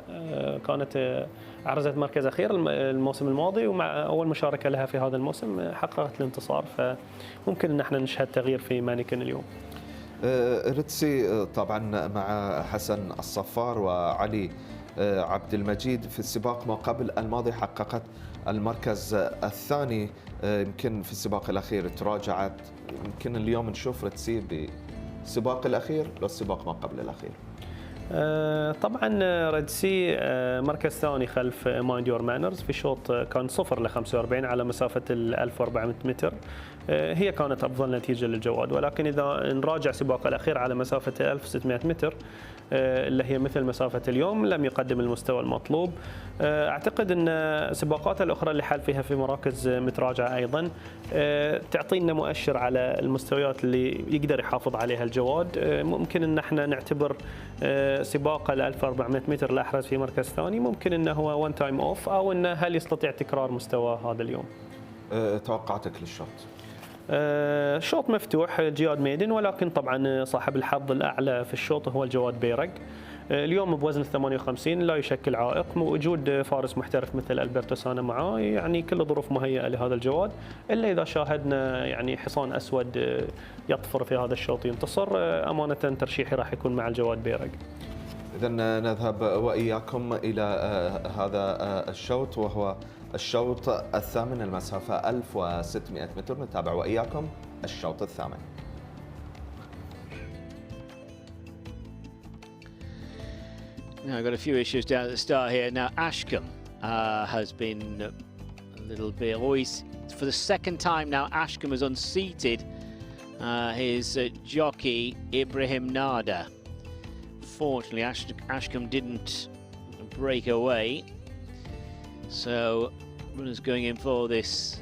كانت عرزت مركز أخير الموسم الماضي ومع أول مشاركة لها في هذا الموسم حققت الانتصار، فممكن أن احنا نشهد تغيير في مانيكن اليوم. رتسي طبعا مع حسن الصفار وعلي عبد المجيد في السباق ما قبل الماضي حققت المركز الثاني، يمكن في السباق الأخير تراجعت. يمكن اليوم نشوف رتسي بالسباق الأخير لو السباق ما قبل الأخير. طبعا ريدسي مركز ثاني خلف مايند يور مانرز في شوط كان 0 ل 45 على مسافة 1400 متر. هي كانت أفضل نتيجة للجواد، ولكن إذا نراجع سباق الأخير على مسافة 1600 متر اللي هي مثل مسافة اليوم لم يقدم المستوى المطلوب. أعتقد أن سباقات الأخرى اللي حال فيها في مراكز متراجعة أيضا تعطينا مؤشر على المستويات اللي يقدر يحافظ عليها الجواد. ممكن أن احنا نعتبر سباق 1400 متر اللي أحرز في مركز ثاني ممكن أنه هو وان تايم أوف، أو أنه هل يستطيع تكرار مستوى هذا اليوم. توقعاتك للشوط؟ شوط مفتوح جياد ميدن، ولكن طبعا صاحب الحظ الأعلى في الشوط هو الجواد بيرق. اليوم بوزن 58 لا يشكل عائق، وجود فارس محترف مثل ألبرتو سانا معاه يعني كل ظروف مهيئة لهذا الجواد، إلا إذا شاهدنا يعني حصان أسود يطفر في هذا الشوط ينتصر. أمانة ترشيحي راح يكون مع الجواد بيرق. إذا نذهب وإياكم إلى هذا الشوط، وهو الشوط الثامن، المسافة 1600 متر. نتابع وإياكم الشوط الثامن. Now, I've got a few issues down at the start here. Now, Ashcombe has been a little bit, for the second time now, Ashcombe has unseated his jockey, Ibrahim Nada. Fortunately, Ashcombe didn't break away. So, runners going in for this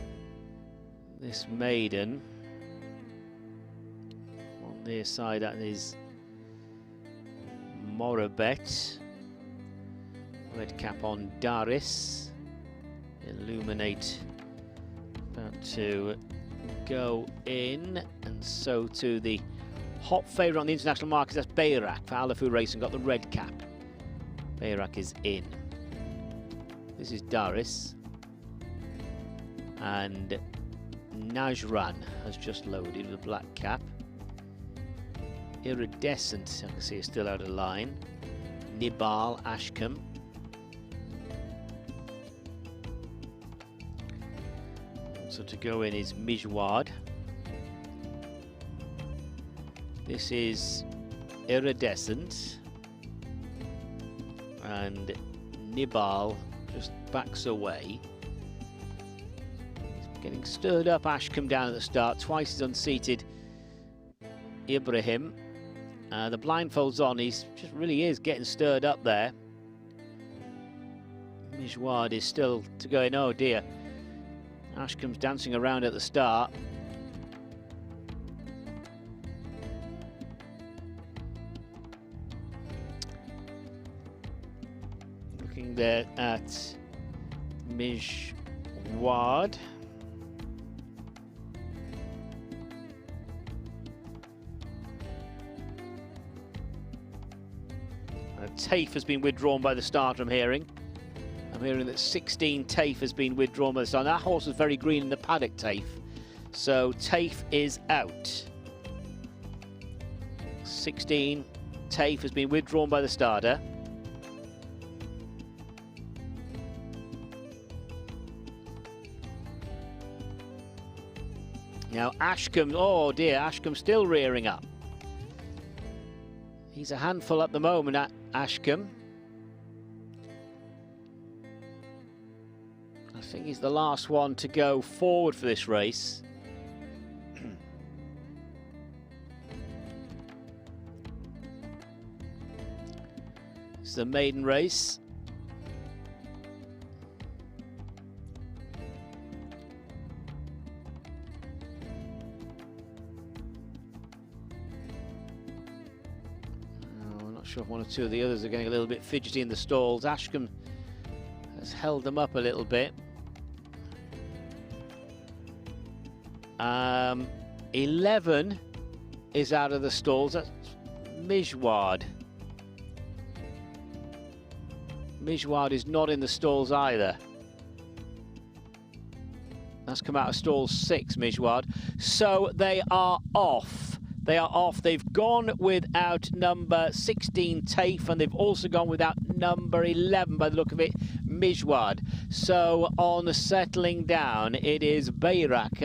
maiden. On their side, that is Morabet. Red cap on Daris. Illuminate about to go in, and so to the hot favourite on the international markets, that's Bayrak for Alafu Racing, got the red cap. Bayrak is in. This is Daris. And Najran has just loaded with a black cap. Iridescent, I can see, is still out of line. Nibal, Ashcombe. Also to go in is Mijwad. This is Iridescent. And Nibal just backs away. He's getting stirred up, Ashcombe down at the start. Twice he's unseated Ibrahim. The blindfold's on, he's just really is getting stirred up there. Mijwad is still to go in, oh dear. Ashcombe's dancing around at the start. Looking there at Mijwad. TAFE has been withdrawn by the start, I'm hearing. I'm hearing that 16 TAFE has been withdrawn by the start. That horse was very green in the paddock, TAFE. So TAFE is out. 16 TAFE has been withdrawn by the starter. Now Ashcombe, oh dear, Ashcombe still rearing up. He's a handful at the moment at Ashcombe. I think he's the last one to go forward for this race. It's the maiden race. Sure if one or two of the others are getting a little bit fidgety in the stalls. Ashcombe has held them up a little bit. 11 is out of the stalls. That's Mijwad. Mijwad is not in the stalls either. That's come out of stall 6, Mijwad. So they are off. They are off. They've gone without number 16 TAFE, and they've also gone without number 11 by the look of it, Mijwad. So on settling down, it is Bayrak,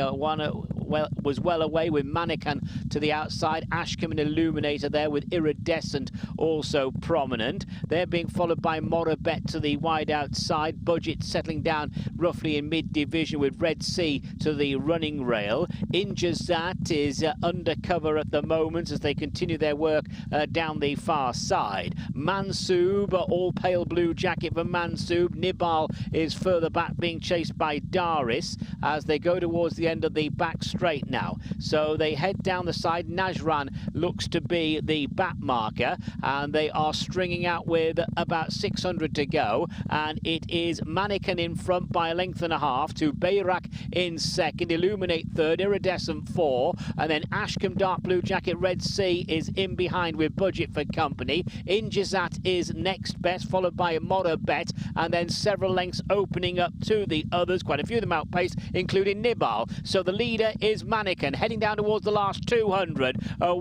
was well away with Manikan to the outside. Ashcombe and Illuminator there with Iridescent also prominent. They're being followed by Morabet to the wide outside. Budget settling down roughly in mid-division with Red Sea to the running rail. Injazat is undercover at the moment as they continue their work down the far side. Mansoub, all pale blue jacket for Mansoub. Nibal is further back being chased by Daris as they go towards the end of the back straight now. So they head down the side. Najran looks to be the back marker, and they are stringing out with about 600 to go, and it is Manikan in front by a length and a half to Bayrak in second, Illuminate third, Iridescent 4, and then Ashcombe dark blue jacket Red Sea is in behind with Budget for company. Injazat is next best, followed by Morabet, and then several lengths opening up to the others, quite a few of them outpaced, including Nibal. So the leader is Mannequin heading down towards the last 200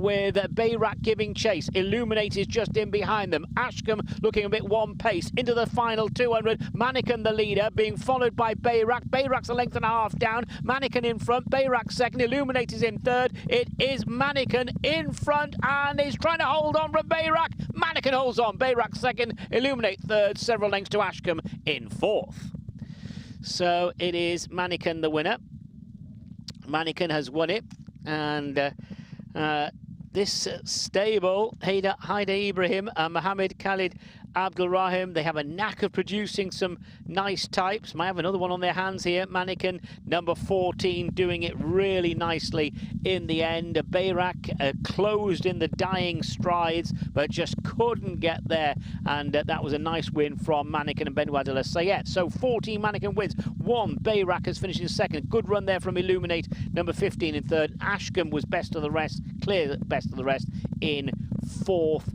with BAHRAIN giving chase. Illuminate is just in behind them. Ashcombe looking a bit one pace into the final 200. Mannequin the leader, being followed by BAHRAIN. BAHRAIN's a length and a half down. Mannequin in front. BAHRAIN second. Illuminate is in third. It is Mannequin in front and is trying to hold on from BAHRAIN. Mannequin holds on. BAHRAIN second. Illuminate third. Several lengths to Ashcombe in fourth. So it is Mannequin the winner. Mannequin has won it, and this stable, Haida Ibrahim and Mohammed Khalid Abdul Rahim, they have a knack of producing some nice types. Might have another one on their hands here. Mannequin, number 14, doing it really nicely in the end. BAHRAIN closed in the dying strides, but just couldn't get there. And that was a nice win from Mannequin and Benoit de la Sayette. So 14 Mannequin wins. 1 BAHRAIN has finished in second. Good run there from Illuminate, number 15 in third. Ashcombe was best of the rest, clear best of the rest in fourth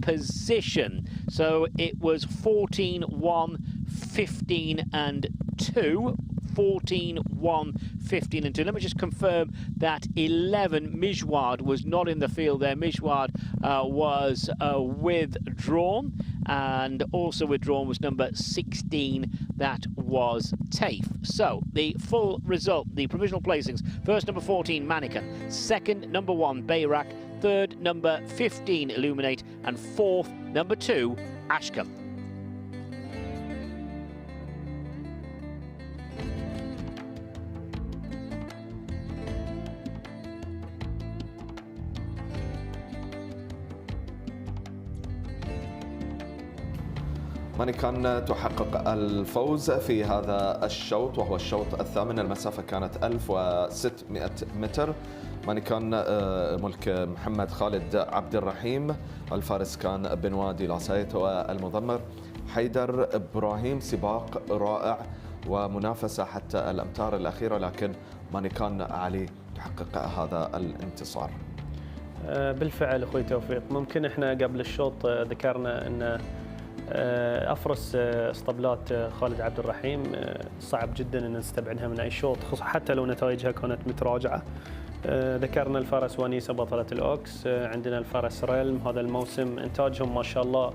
position. So it was 14, 1, 15 and 2. 14, 1, 15 and 2. Let me just confirm that 11, Mijwad, was not in the field there. Mijwad was withdrawn, and also withdrawn was number 16, that was TAFE. So the full result, the provisional placings: first, number 14, Mannequin; second, number 1, BAHRAIN; third, number 15, Illuminate; and fourth, number 2, Ashcombe. مانيكان تحقق الفوز في هذا الشوط، وهو الشوط الثامن. المسافة كانت 1600 متر. مانيكان ملك محمد خالد عبد الرحيم. الفارس كان بنوا دي لا سايت، والمضمر حيدر إبراهيم. سباق رائع ومنافسة حتى الأمتار الأخيرة، لكن مانيكان علي تحقق هذا الانتصار. بالفعل أخوي توفيق، ممكن إحنا قبل الشوط ذكرنا أن أفرس اسطبلات خالد عبد الرحيم صعب جدا أن نستبعدها من أي شوط، حتى لو نتائجها كانت متراجعة. ذكرنا الفرس ونيسة بطلة الأوكس، عندنا الفرس ريلم. هذا الموسم إنتاجهم ما شاء الله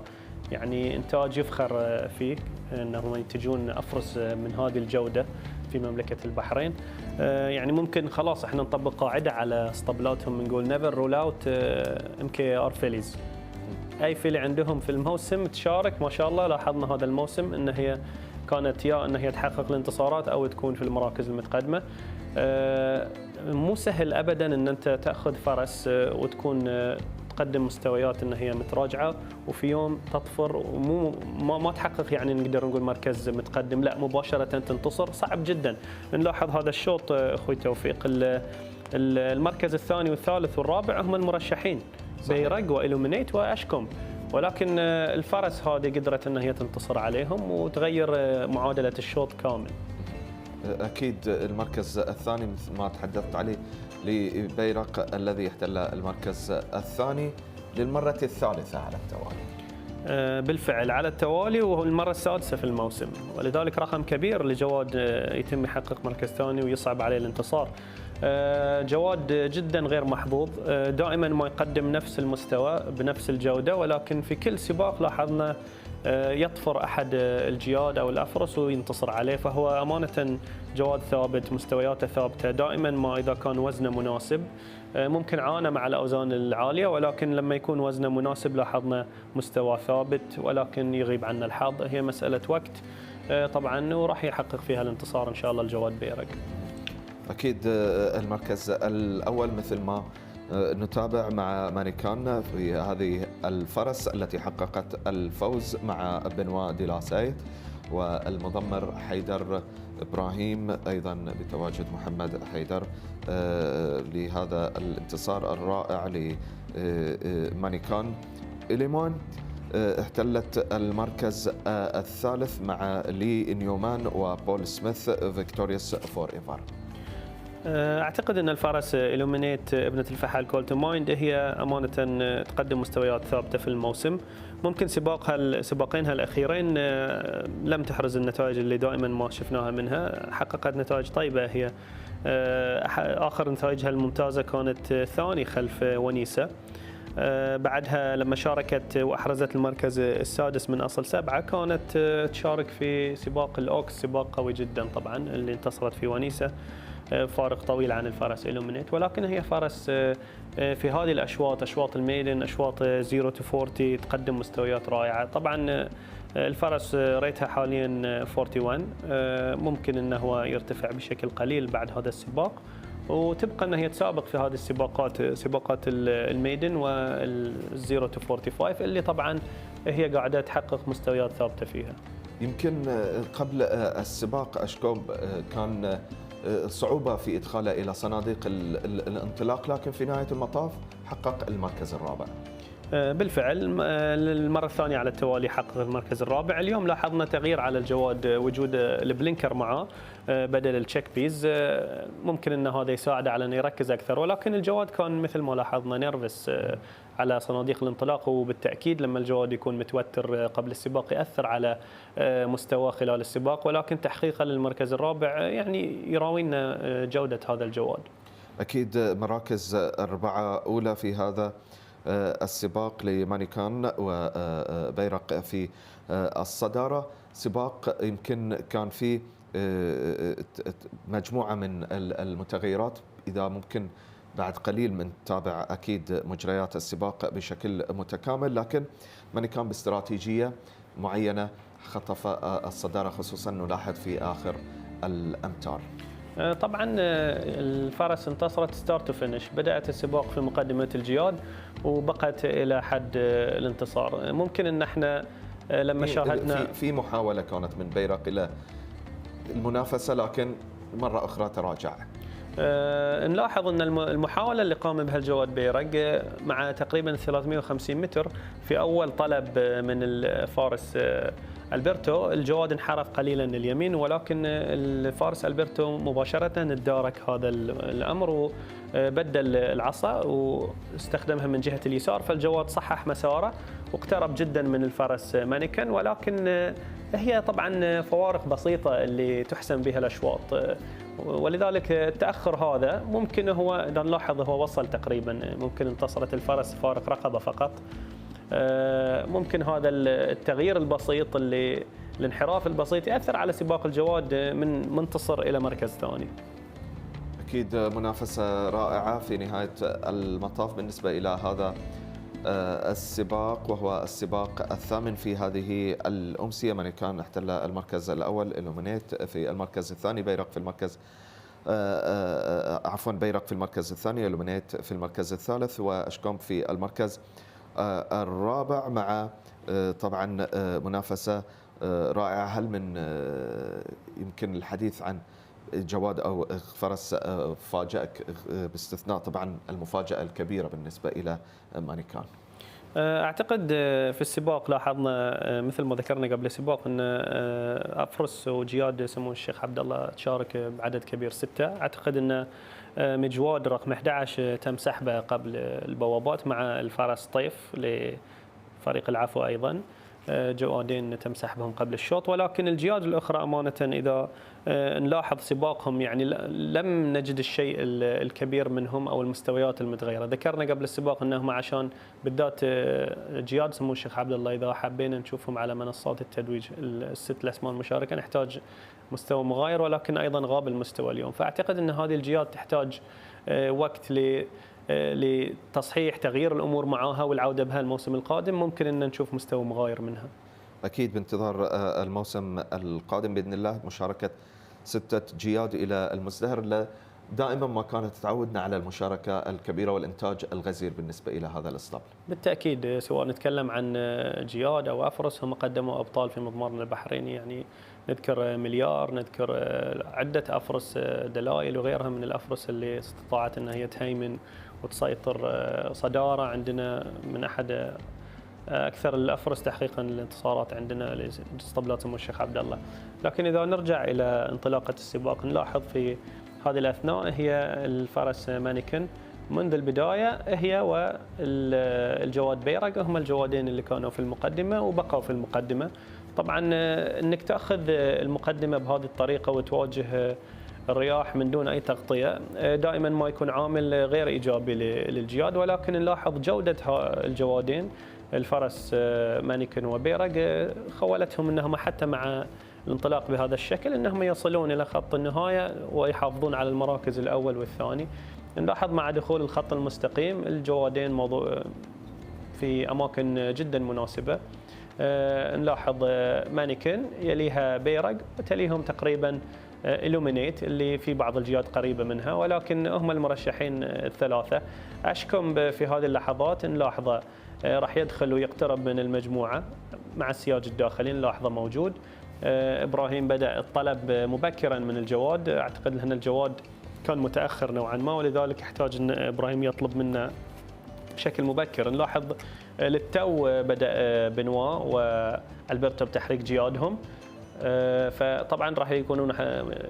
يعني إنتاج يفخر فيه أنهم ينتجون أفرس من هذه الجودة في مملكة البحرين. يعني ممكن خلاص احنا نطبق قاعدة على اسطبلاتهم، نقول نيفر رول اوت MKR فيليز. اي فيلي عندهم في الموسم تشارك ما شاء الله. لاحظنا هذا الموسم ان هي كانت يا ان هي تحقق الانتصارات او تكون في المراكز المتقدمه. مو سهل ابدا ان انت تاخذ فرس وتكون تقدم مستويات ان هي متراجعه وفي يوم تطفر ومو ما تحقق يعني نقدر نقول مركز متقدم، لا مباشره تنتصر. صعب جدا. نلاحظ هذا الشوط اخوي توفيق، المركز الثاني والثالث والرابع هم المرشحين، BAHRAIN وإلومينيت وأشكوم، ولكن الفرس هذه قدرت أن هي تنتصر عليهم وتغير معادلة الشوط كامل. أكيد المركز الثاني مثل ما تحدثت عليه لBAHRAIN الذي احتل المركز الثاني للمرة الثالثة على التوالي. بالفعل على التوالي، وهو المرة السادسة في الموسم، ولذلك رقم كبير لجواد يتم يحقق مركز ثاني ويصعب عليه الانتصار. جواد جدا غير محظوظ، دائما ما يقدم نفس المستوى بنفس الجودة، ولكن في كل سباق لاحظنا يطفر أحد الجياد أو الأفرس وينتصر عليه. فهو أمانة جواد ثابت، مستوياته ثابتة دائما ما إذا كان وزنه مناسب. ممكن عانى مع الأوزان العالية، ولكن لما يكون وزنه مناسب لاحظنا مستوى ثابت، ولكن يغيب عنا الحظ. هي مسألة وقت طبعا، وراح يحقق فيها الانتصار إن شاء الله الجواد BAHRAIN. أكيد المركز الأول مثل ما نتابع مع مانيكان في هذه الفرس التي حققت الفوز مع بنوا دي لا سايت، والمضمر حيدر إبراهيم أيضا بتواجد محمد حيدر لهذا الانتصار الرائع لمانيكان. إليمان احتلت المركز الثالث مع لي نيومان وبول سميث فيكتوريوس فور ايفر. اعتقد ان الفرس إلومينيت ابنة الفحل كولت مايند هي امانه تقدم مستويات ثابته في الموسم. ممكن سباقينها الاخيرين لم تحرز النتائج اللي دائما ما شفناها منها، حققت نتائج طيبه هي آخر نتائجها الممتازة كانت ثاني خلف ونيسة. بعدها لما شاركت وأحرزت المركز السادس من أصل 7 كانت تشارك في سباق الأوكس، سباق قوي جدا طبعا اللي انتصرت فيه ونيسة، فارق طويل عن الفرس إلومينيت، ولكن هي فرس في هذه الأشواط، أشواط الميدن، أشواط 0 to 40 تقدم مستويات رائعة. طبعا الفرس ريتها حاليا 41، ممكن أنه هو يرتفع بشكل قليل بعد هذا السباق، وتبقى أنها هي تسابق في هذه السباقات، سباقات الميدن والزيرو تو 45 اللي طبعا هي قاعدة تحقق مستويات ثابتة فيها. يمكن قبل السباق أشكوب كان صعوبة في إدخاله إلى صناديق الانطلاق، لكن في نهاية المطاف حقق المركز الرابع. بالفعل المرة الثانية على التوالي حقق المركز الرابع. اليوم لاحظنا تغيير على الجواد، وجود البلينكر معه بدل التشيك بيز، ممكن أن هذا يساعد على أن يركز أكثر، ولكن الجواد كان مثل ما لاحظنا نيرفس على صناديق الانطلاق، وبالتأكيد لما الجواد يكون متوتر قبل السباق يأثر على مستواه خلال السباق، ولكن تحقيقه للمركز الرابع يعني يراوينا جودة هذا الجواد. أكيد مراكز 4 أولى في هذا السباق لمانيكان وبيرق في الصدارة. سباق يمكن كان فيه مجموعة من المتغيرات، إذا ممكن بعد قليل من تابع أكيد مجريات السباق بشكل متكامل، لكن مانيكان باستراتيجية معينة خطف الصدارة، خصوصا نلاحظ في آخر الأمتار. طبعا الفرس انتصرت ستارت تو فينش، بدأت السباق في مقدمة الجياد وبقت إلى حد الانتصار. ممكن أن احنا لما شاهدنا في محاولة كانت من بيرق إلى المنافسة، لكن مرة أخرى تراجع. نلاحظ أن المحاولة اللي قام بها الجواد بيرق مع تقريبا 350 متر في أول طلب من الفارس ألبرتو، الجواد انحرف قليلا اليمين، ولكن الفارس ألبرتو مباشرة تدارك هذا الأمر وبدل العصا واستخدمها من جهة اليسار، فالجواد صحح مساره واقترب جدا من الفرس مانيكان، ولكن هي طبعا فوارق بسيطة اللي تحسم بها الأشواط، ولذلك التأخر هذا ممكن هو إذا نلاحظ هو وصل تقريبا، ممكن انتصرت الفرس فارق رقبة فقط. ممكن هذا التغيير البسيط الانحراف البسيط يأثر على سباق الجواد من منتصر إلى مركز ثاني. أكيد منافسة رائعة في نهاية المطاف بالنسبة إلى هذا السباق، وهو السباق الثامن في هذه الأمسية. مانيكان احتل المركز الأول، إلومينيت في المركز الثاني، بيرق في المركز بيرق في المركز الثاني، إلومينيت في المركز الثالث، وأشكومب في المركز الرابع، مع طبعا منافسة رائعة. هل من يمكن الحديث عن جواد أو فرس فاجأك، باستثناء طبعا المفاجأة الكبيرة بالنسبة إلى مانيكان؟ أعتقد في السباق لاحظنا مثل ما ذكرنا قبل السباق أن أفرس وجياد سمو الشيخ عبد الله تشارك بعدد كبير 6. أعتقد أن مجواد رقم 11 تم سحبه قبل البوابات مع الفرس طيف لفريق العفو، أيضا جوادين تم سحبهم قبل الشوط، ولكن الجياد الأخرى أمانة إذا نلاحظ سباقهم يعني لم نجد الشيء الكبير منهم أو المستويات المتغيرة. ذكرنا قبل السباق أنهم عشان بالذات جياد سمو الشيخ عبد الله إذا حبينا نشوفهم على منصات التتويج الست الأسماء المشاركة نحتاج مستوى مغاير، ولكن أيضا غاب المستوى اليوم. فأعتقد أن هذه الجياد تحتاج وقت لتصحيح تغيير الأمور معها والعودة بها الموسم القادم، ممكن أن نشوف مستوى مغاير منها. أكيد بانتظار الموسم القادم بإذن الله مشاركة 6 جياد إلى المزدهر، اللي دائما ما كانت تعودنا على المشاركة الكبيرة والإنتاج الغزير بالنسبة إلى هذا الاسطبل. بالتأكيد سواء نتكلم عن جياد أو أفرس، هم قدموا أبطال في مضمارنا البحريني، يعني نذكر مليار، نذكر عدة أفرس دلائل وغيرها من الأفرس اللي استطاعت أنها هي تهيمن وتسيطر صدارة. عندنا من أحد أكثر الأفرس تحقيقا للانتصارات عندنا لاسطبلات سمو الشيخ عبد الله. لكن إذا نرجع إلى انطلاقة السباق نلاحظ في هذه الأثناء هي الفرس مانيكان منذ البداية هي والجواد بيرق هم الجوادين اللي كانوا في المقدمة وبقوا في المقدمة. طبعا أنك تأخذ المقدمة بهذه الطريقة وتواجه الرياح من دون أي تغطية دائما ما يكون عامل غير إيجابي للجياد، ولكن نلاحظ جودة الجوادين الفرس مانيكن وبيرق خولتهم أنهم حتى مع الانطلاق بهذا الشكل أنهم يصلون إلى خط النهاية ويحافظون على المراكز الأول والثاني. نلاحظ مع دخول الخط المستقيم الجوادين في أماكن جدا مناسبة. نلاحظ مانيكن يليها بيرق وتليهم تقريبا إلومينيت اللي في بعض الجياد قريبة منها، ولكن هم المرشحين الثلاثة. أشكم في هذه اللحظات نلاحظه راح يدخل ويقترب من المجموعة مع السياج الداخلي، نلاحظه موجود. إبراهيم بدأ الطلب مبكرا من الجواد، أعتقد أن الجواد كان متأخر نوعا ما، ولذلك يحتاج أن إبراهيم يطلب منه بشكل مبكر. نلاحظ للتو بدأ بنوا والبرتو بتحريك جيادهم، فطبعا راح يكونون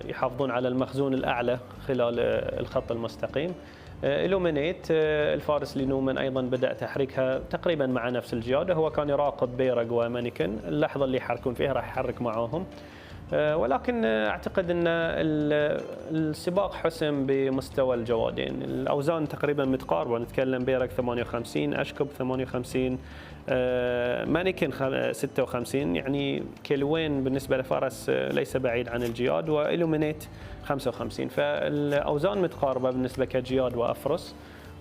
يحافظون على المخزون الأعلى خلال الخط المستقيم. إلومينيت الفارس لنومن أيضا بدأ تحريكها تقريبا مع نفس الجيادة، هو كان يراقب بيرق ومانيكن، اللحظة اللي يحركون فيها راح يحرك معاهم. ولكن أعتقد أن السباق حسم بمستوى الجوادين، الأوزان تقريبا متقاربة، نتكلم بيرق 58، أشكب 58، مانيكن 56، يعني كيلوين بالنسبة لفارس ليس بعيد عن الجياد، وإلومينيت 55، فالأوزان متقاربة بالنسبة كجياد وأفرس.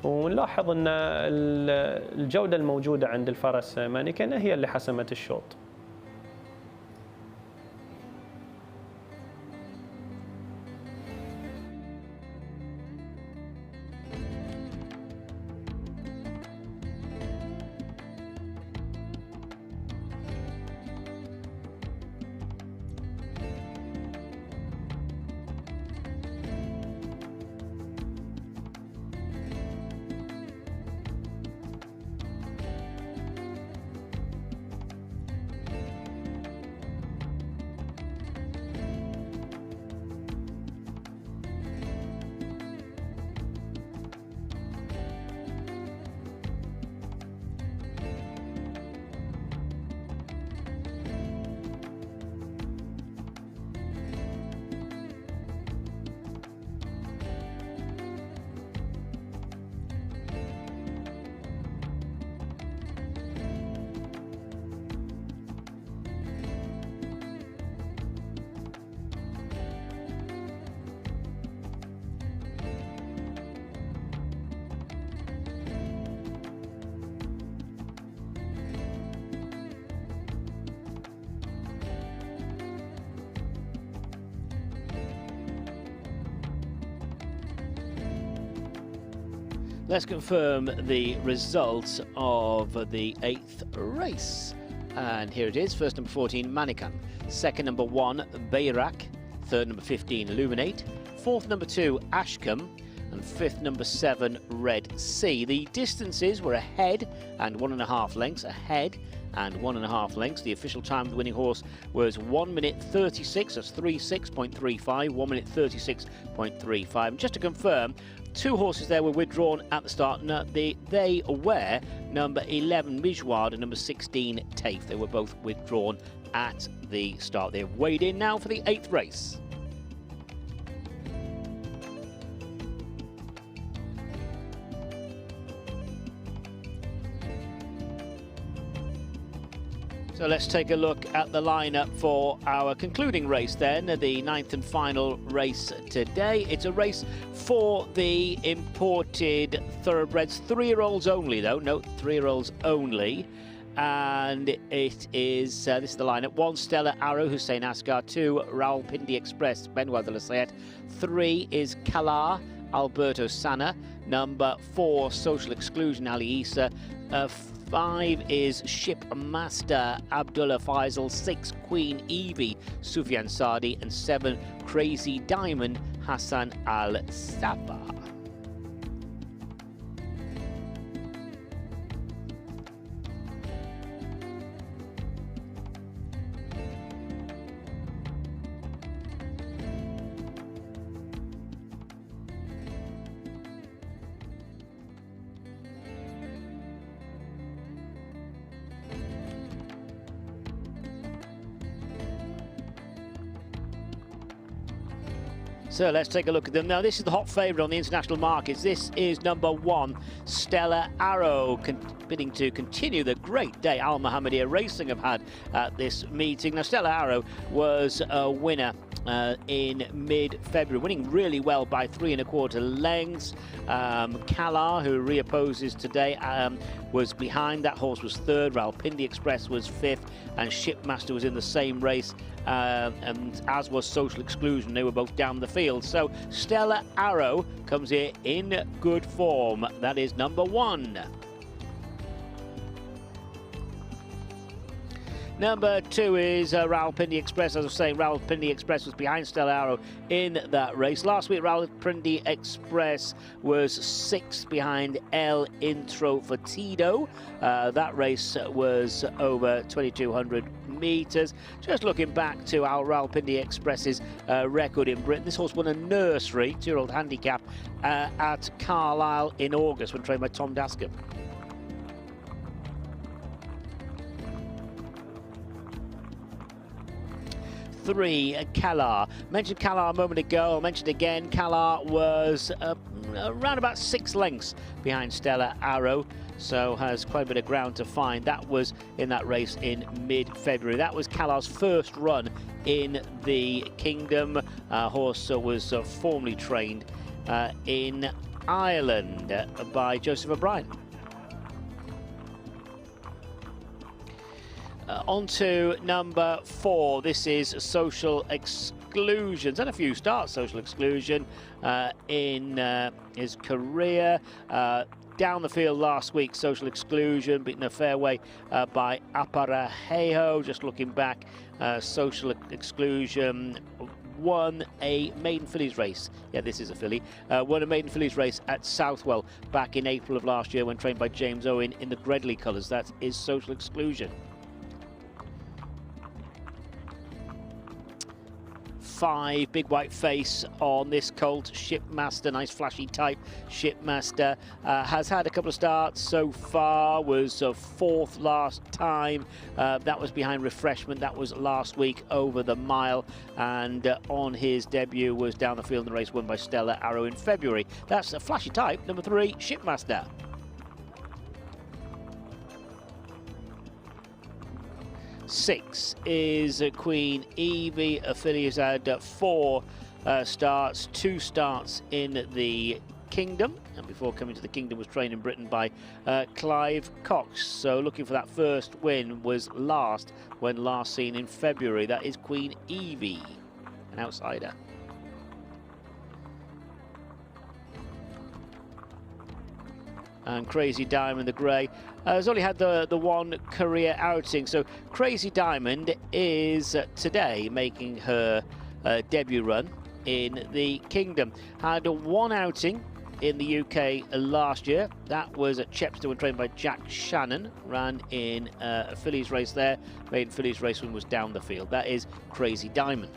ونلاحظ أن الجودة الموجودة عند الفرس مانيكن هي اللي حسمت الشوط. Let's confirm the results of the 8th race. And here it is. First, number 14, Manikan. Second, number 1, Bayrak. Third, number 15, Illuminate. Fourth, number 2, Ashcombe. And fifth, number 7, Red Sea. The distances were ahead and 1.5 lengths. Ahead and 1.5 lengths. The official time of the winning horse was 1 minute 36. That's 36.35. 1 minute 36.35. And just to confirm, 2 horses there were withdrawn at the start. They were number 11 Mijwad and number 16 Tafe. They were both withdrawn at the start. They've weighed in now for the 8th race. So let's take a look at the lineup for our concluding race then, the 9th and final race today. It's a race for the imported thoroughbreds, 3-year-olds only though, no, 3-year-olds only. And it is, this is the lineup: 1, Stella Arrow, Hussein Asghar; 2, Rawalpindi Express, Benwar Al-Sayed; 3 is Kalar, Alberto Sana; number 4, Social Exclusion, Ali Issa; 5 is Shipmaster, Abdullah Faisal; 6, Queen Evie, Sufyan Sadi; and 7, Crazy Diamond, Hassan Al-Safa. So let's take a look at them. Now, this is the hot favourite on the international markets. This is number 1, Stella Arrow, bidding to continue the great day Al Mohammedia Racing have had at this meeting. Now, Stella Arrow was a winner in mid-February, winning really well by 3 1/4 lengths. Kalar, who reopposes today, was behind. That horse was 3rd. Rawalpindi Express was 5th, and Shipmaster was in the same race, and as was Social Exclusion. They were both down the field. So Stella Arrow comes here in good form. That is number 1. Number 2 is Rawalpindi Express. As I was saying, Rawalpindi Express was behind Stella Arrow in that race. Last week, Rawalpindi Express was 6th behind El Introvertido. That race was over 2,200 metres. Just looking back to our Rawalpindi Express's record in Britain, this horse won a nursery 2-year-old handicap at Carlisle in August when trained by Tom Dascombe. 3, Kalar. Mentioned Kalar a moment ago. I'll mention it again. Kalar was around about 6 lengths behind Stella Arrow, so has quite a bit of ground to find. That was in that race in mid-February. That was Kalar's first run in the Kingdom. Horse was formerly trained in Ireland by Joseph O'Brien. On to number 4. This is Social Exclusion. Had a few starts, Social Exclusion, in his career. Down the field last week, Social Exclusion, beaten a fairway by Aparahejo. Just looking back, Social Exclusion won a Maiden Fillies race. Yeah, this is a filly. Won a Maiden Fillies race at Southwell back in April of last year when trained by James Owen in the Gredley colours. That is Social Exclusion. 5, big white face on this colt, Shipmaster, nice flashy type. Shipmaster has had a couple of starts so far, was 4th last time. That was behind Refreshment. That was last week over the mile, and on his debut was down the field in the race won by Stella Arrow in February. That's a flashy type. Number 3, Shipmaster. 6 is Queen Evie. A filly has had 4 starts, 2 starts in the Kingdom, and before coming to the Kingdom was trained in Britain by Clive Cox. So looking for that first win, was last when last seen in February. That is Queen Evie, an outsider. And Crazy Diamond, the grey, has only had the one career outing. So Crazy Diamond is today making her debut run in the Kingdom. Had 1 outing in the UK last year. That was at Chepstow when trained by Jack Shannon. Ran in a fillies race there. Maiden fillies race when was down the field. That is Crazy Diamond.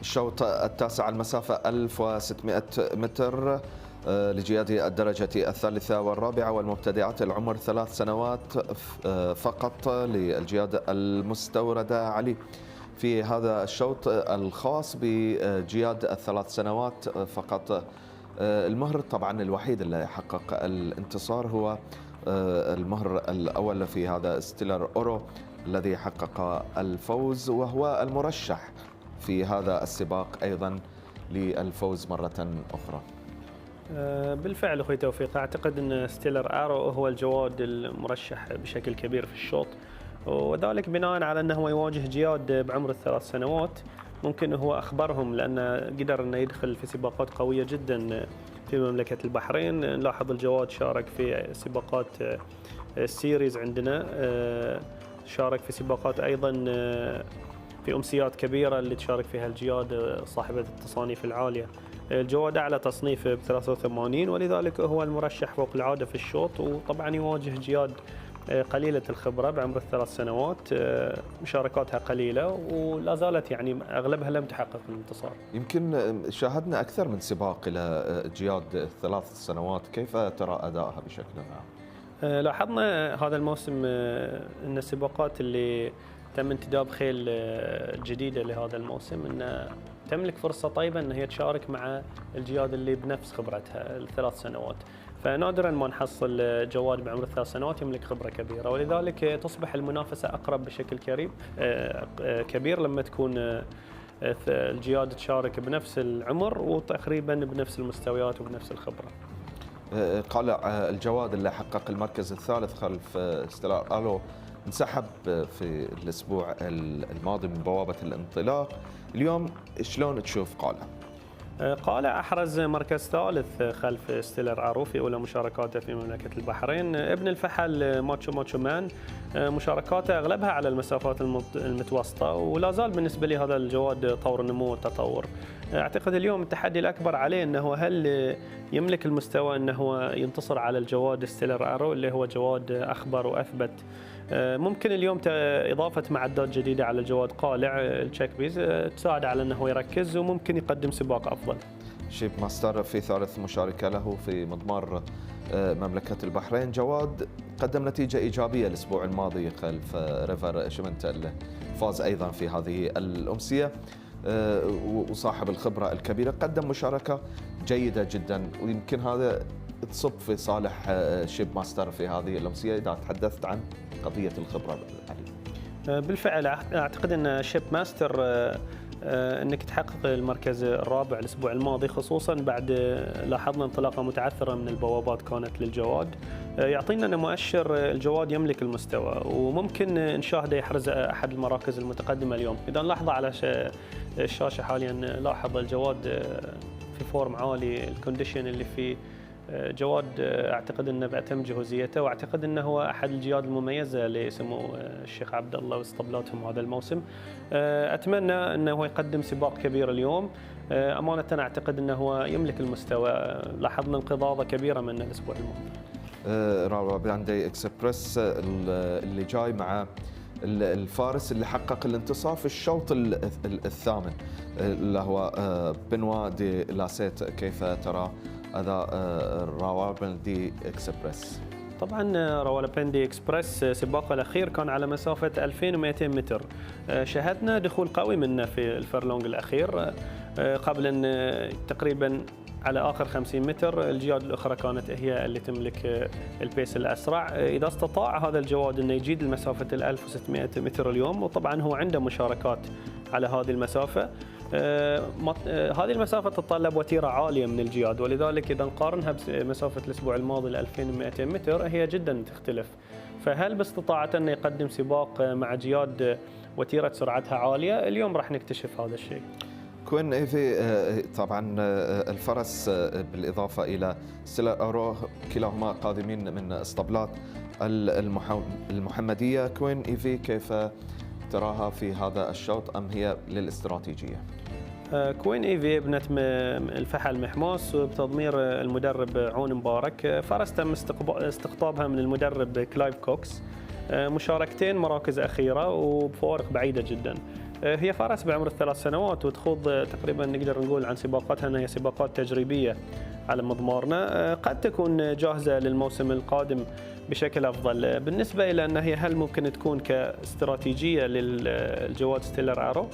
الشوط التاسع المسافة 1600 متر لجياد الدرجة الثالثة والرابعة والمبتدعات. العمر 3 سنوات فقط للجياد المستوردة علي. في هذا الشوط الخاص بجياد ال3 سنوات فقط، المهر طبعا الوحيد اللي حقق الانتصار هو المهر الأول في هذا ستيلر أورو الذي حقق الفوز، وهو المرشح في هذا السباق أيضا للفوز مرة أخرى. بالفعل أخوي توفيق، أعتقد أن ستيلر آرو هو الجواد المرشح بشكل كبير في الشوط، وذلك بناء على أنه يواجه جياد بعمر ال3 سنوات. ممكن هو أخبرهم لأن قدر أنه يدخل في سباقات قوية جدا في مملكة البحرين. نلاحظ الجواد شارك في سباقات السيريز عندنا، شارك في سباقات أيضا في أمسيات كبيرة اللي تشارك فيها الجياد صاحبة التصانيف العالية. الجواد أعلى تصنيف ب 83، ولذلك هو المرشح فوق العادة في الشوط، وطبعا يواجه جياد قليلة الخبرة بعمر ال3 سنوات، مشاركاتها قليلة ولا زالت يعني أغلبها لم تحقق الانتصار. يمكن شاهدنا أكثر من سباق إلى جياد 3 سنوات، كيف ترى أدائها بشكل عام؟ لاحظنا هذا الموسم أن السباقات اللي تم انتداب خيل جديدة لهذا الموسم أن تملك فرصة طيبة أن هي تشارك مع الجياد اللي بنفس خبرتها ال3 سنوات. فنادرا ما نحصل جواد بعمر 3 سنوات يملك خبرة كبيرة، ولذلك تصبح المنافسة أقرب بشكل كبير لما تكون الجياد تشارك بنفس العمر وتقريبا بنفس المستويات وبنفس الخبرة. قالع الجواد اللي حقق المركز الثالث خلف ستيلر ألو انسحب في الأسبوع الماضي من بوابة الانطلاق، اليوم شلون تشوف قالع؟ قالع أحرز مركز ثالث خلف ستيلر أرو في أولى مشاركاته في مملكة البحرين. ابن الفحل ماتشو مان مشاركاته أغلبها على المسافات المتوسطة، ولا زال بالنسبة لي هذا الجواد طور نمو وتطور. أعتقد اليوم التحدي الأكبر عليه أنه هل يملك المستوى أنه ينتصر على الجواد ستيلر أرو اللي هو جواد أخبر وأثبت. ممكن اليوم إضافة معدات جديدة على الجواد قالع التشيك بيز تساعد على أنه يركز وممكن يقدم سباق أفضل. شيب ماستر في ثالث مشاركة له في مضمار مملكة البحرين، جواد قدم نتيجة إيجابية الأسبوع الماضي خلف ريفر شمنتل، فاز أيضا في هذه الأمسية وصاحب الخبرة الكبيرة، قدم مشاركة جيدة جدا، ويمكن هذا تصب في صالح شيب ماستر في هذه الأمسية إذا تحدثت عن قضية الخبرة علي. بالفعل أعتقد أن شيب ماستر أنك تحقق المركز الرابع الأسبوع الماضي، خصوصا بعد لاحظنا انطلاقة متعثرة من البوابات كانت للجواد، يعطينا أن مؤشر الجواد يملك المستوى وممكن نشاهده يحرز أحد المراكز المتقدمة اليوم. إذا نلاحظ على الشاشة حاليا لاحظ الجواد في فورم عالي، الكونديشن اللي فيه جواد اعتقد انه بأتم جهوزيته، واعتقد انه هو احد الجياد المميزه اللي سموه الشيخ عبد الله واسطبلاتهم هذا الموسم. اتمنى انه يقدم سباق كبير اليوم، امانه اعتقد انه هو يملك المستوى، لاحظنا انقضاضه كبيره منه الاسبوع الماضي. راوا براندي اكسبرس اللي جاي مع الفارس اللي حقق الانتصار في الشوط الثامن اللي هو بنوا دي لاسيت، كيف ترى هذا راوالبندي اكسبرس؟ طبعا راوالبندي اكسبرس سباقه الاخير كان على مسافه 2200 متر، شاهدنا دخول قوي منه في الفرلونج الاخير، قبل ان تقريبا على اخر 50 متر الجياد الاخرى كانت هي اللي تملك البيس الاسرع. اذا استطاع هذا الجواد انه يجيد المسافه 1600 متر اليوم، وطبعا هو عنده مشاركات على هذه المسافه، هذه المسافة تتطلب وتيرة عالية من الجياد، ولذلك إذا نقارنها بمسافة الأسبوع الماضي 2200 متر هي جدا تختلف. فهل باستطاعته أن يقدم سباق مع جياد وتيرة سرعتها عالية؟ اليوم راح نكتشف هذا الشيء. كوين ايفي طبعا الفرس بالإضافة إلى ستيلر أرو كلاهما قادمين من اسطبلات المحمدية، كوين ايفي كيف تراها في هذا الشوط أم هي للاستراتيجية؟ كوين ايفي ابنة الفحل محماس بتضمير المدرب عون مبارك، فرس تم استقطابها من المدرب كلايف كوكس، مشاركتين مراكز أخيرة وبفوارق بعيدة جدا. هي فرس بعمر 3 سنوات وتخوض تقريبا نقدر نقول عن سباقاتها أنها هي سباقات تجريبية على مضمارنا، قد تكون جاهزة للموسم القادم بشكل أفضل. بالنسبة إلى أنها هي هل ممكن تكون كاستراتيجية للجواد ستيلر أرو،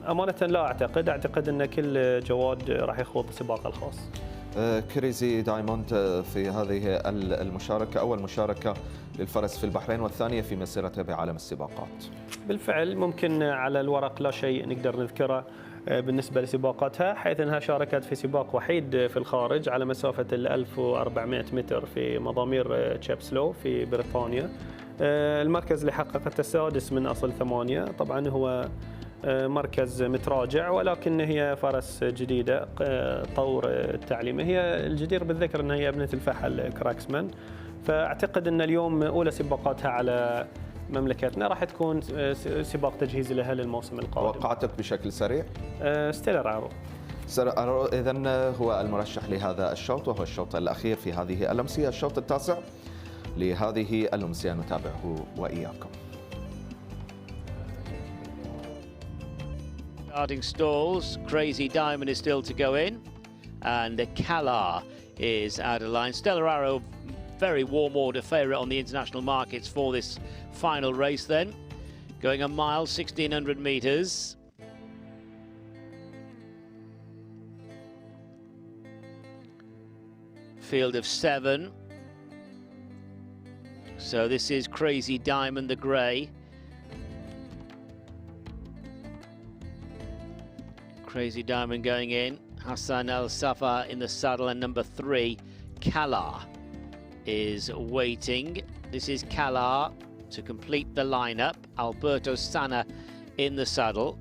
أمانة لا أعتقد أن كل جواد راح يخوض سباقه الخاص. كريزي دايموند في هذه المشاركة أول مشاركة للفرس في البحرين والثانية في مسيرته بعالم السباقات. بالفعل ممكن على الورق لا شيء نقدر نذكره بالنسبة لسباقاتها، حيث أنها شاركت في سباق وحيد في الخارج على مسافة 1400 متر في مضامير تشيبسلو في بريطانيا. المركز اللي حققته السادس من أصل 8، طبعا هو مركز متراجع ولكن هي فرس جديدة طور التعليمي، هي الجدير بالذكر أنها هي ابنة الفحل كراكسمان، فأعتقد أن اليوم أولى سباقاتها على مملكتنا راح تكون سباق تجهيزي لها للموسم القادم. توقعاتك بشكل سريع؟ ستيلر أرو. ستيلر أرو إذن هو المرشح لهذا الشوط، وهو الشوط الأخير في هذه الأمسية، الشوط التاسع لهذه الأمسية نتابعه وإياكم. Starting stalls, Crazy Diamond is still to go in, and Kalar is out of line. Stellar Arrow, very warm order favourite on the international markets for this final race then. Going a mile, 1,600 metres. Field of 7. So this is Crazy Diamond, the grey. Crazy Diamond going in. Hassan Al Safa in the saddle, and number 3, Kalar, is waiting. This is Kalar to complete the lineup. Alberto Sana in the saddle.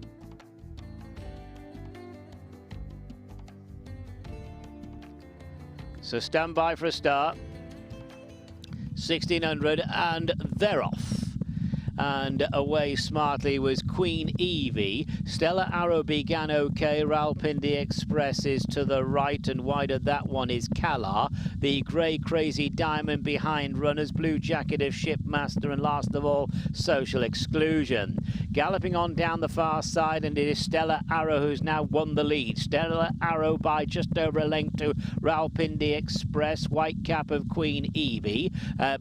So stand by for a start. 1,600, and they're off. And away smartly was Queen Evie. Stellar Arrow began okay. Rawalpindi Express is to the right, and wider that one is Kalar. The grey Crazy Diamond behind runners. Blue Jacket of Shipmaster, and last of all, Social Exclusion. Galloping on down the far side, and it is Stellar Arrow who's now won the lead. Stellar Arrow by just over a length to Rawalpindi Express. White Cap of Queen Evie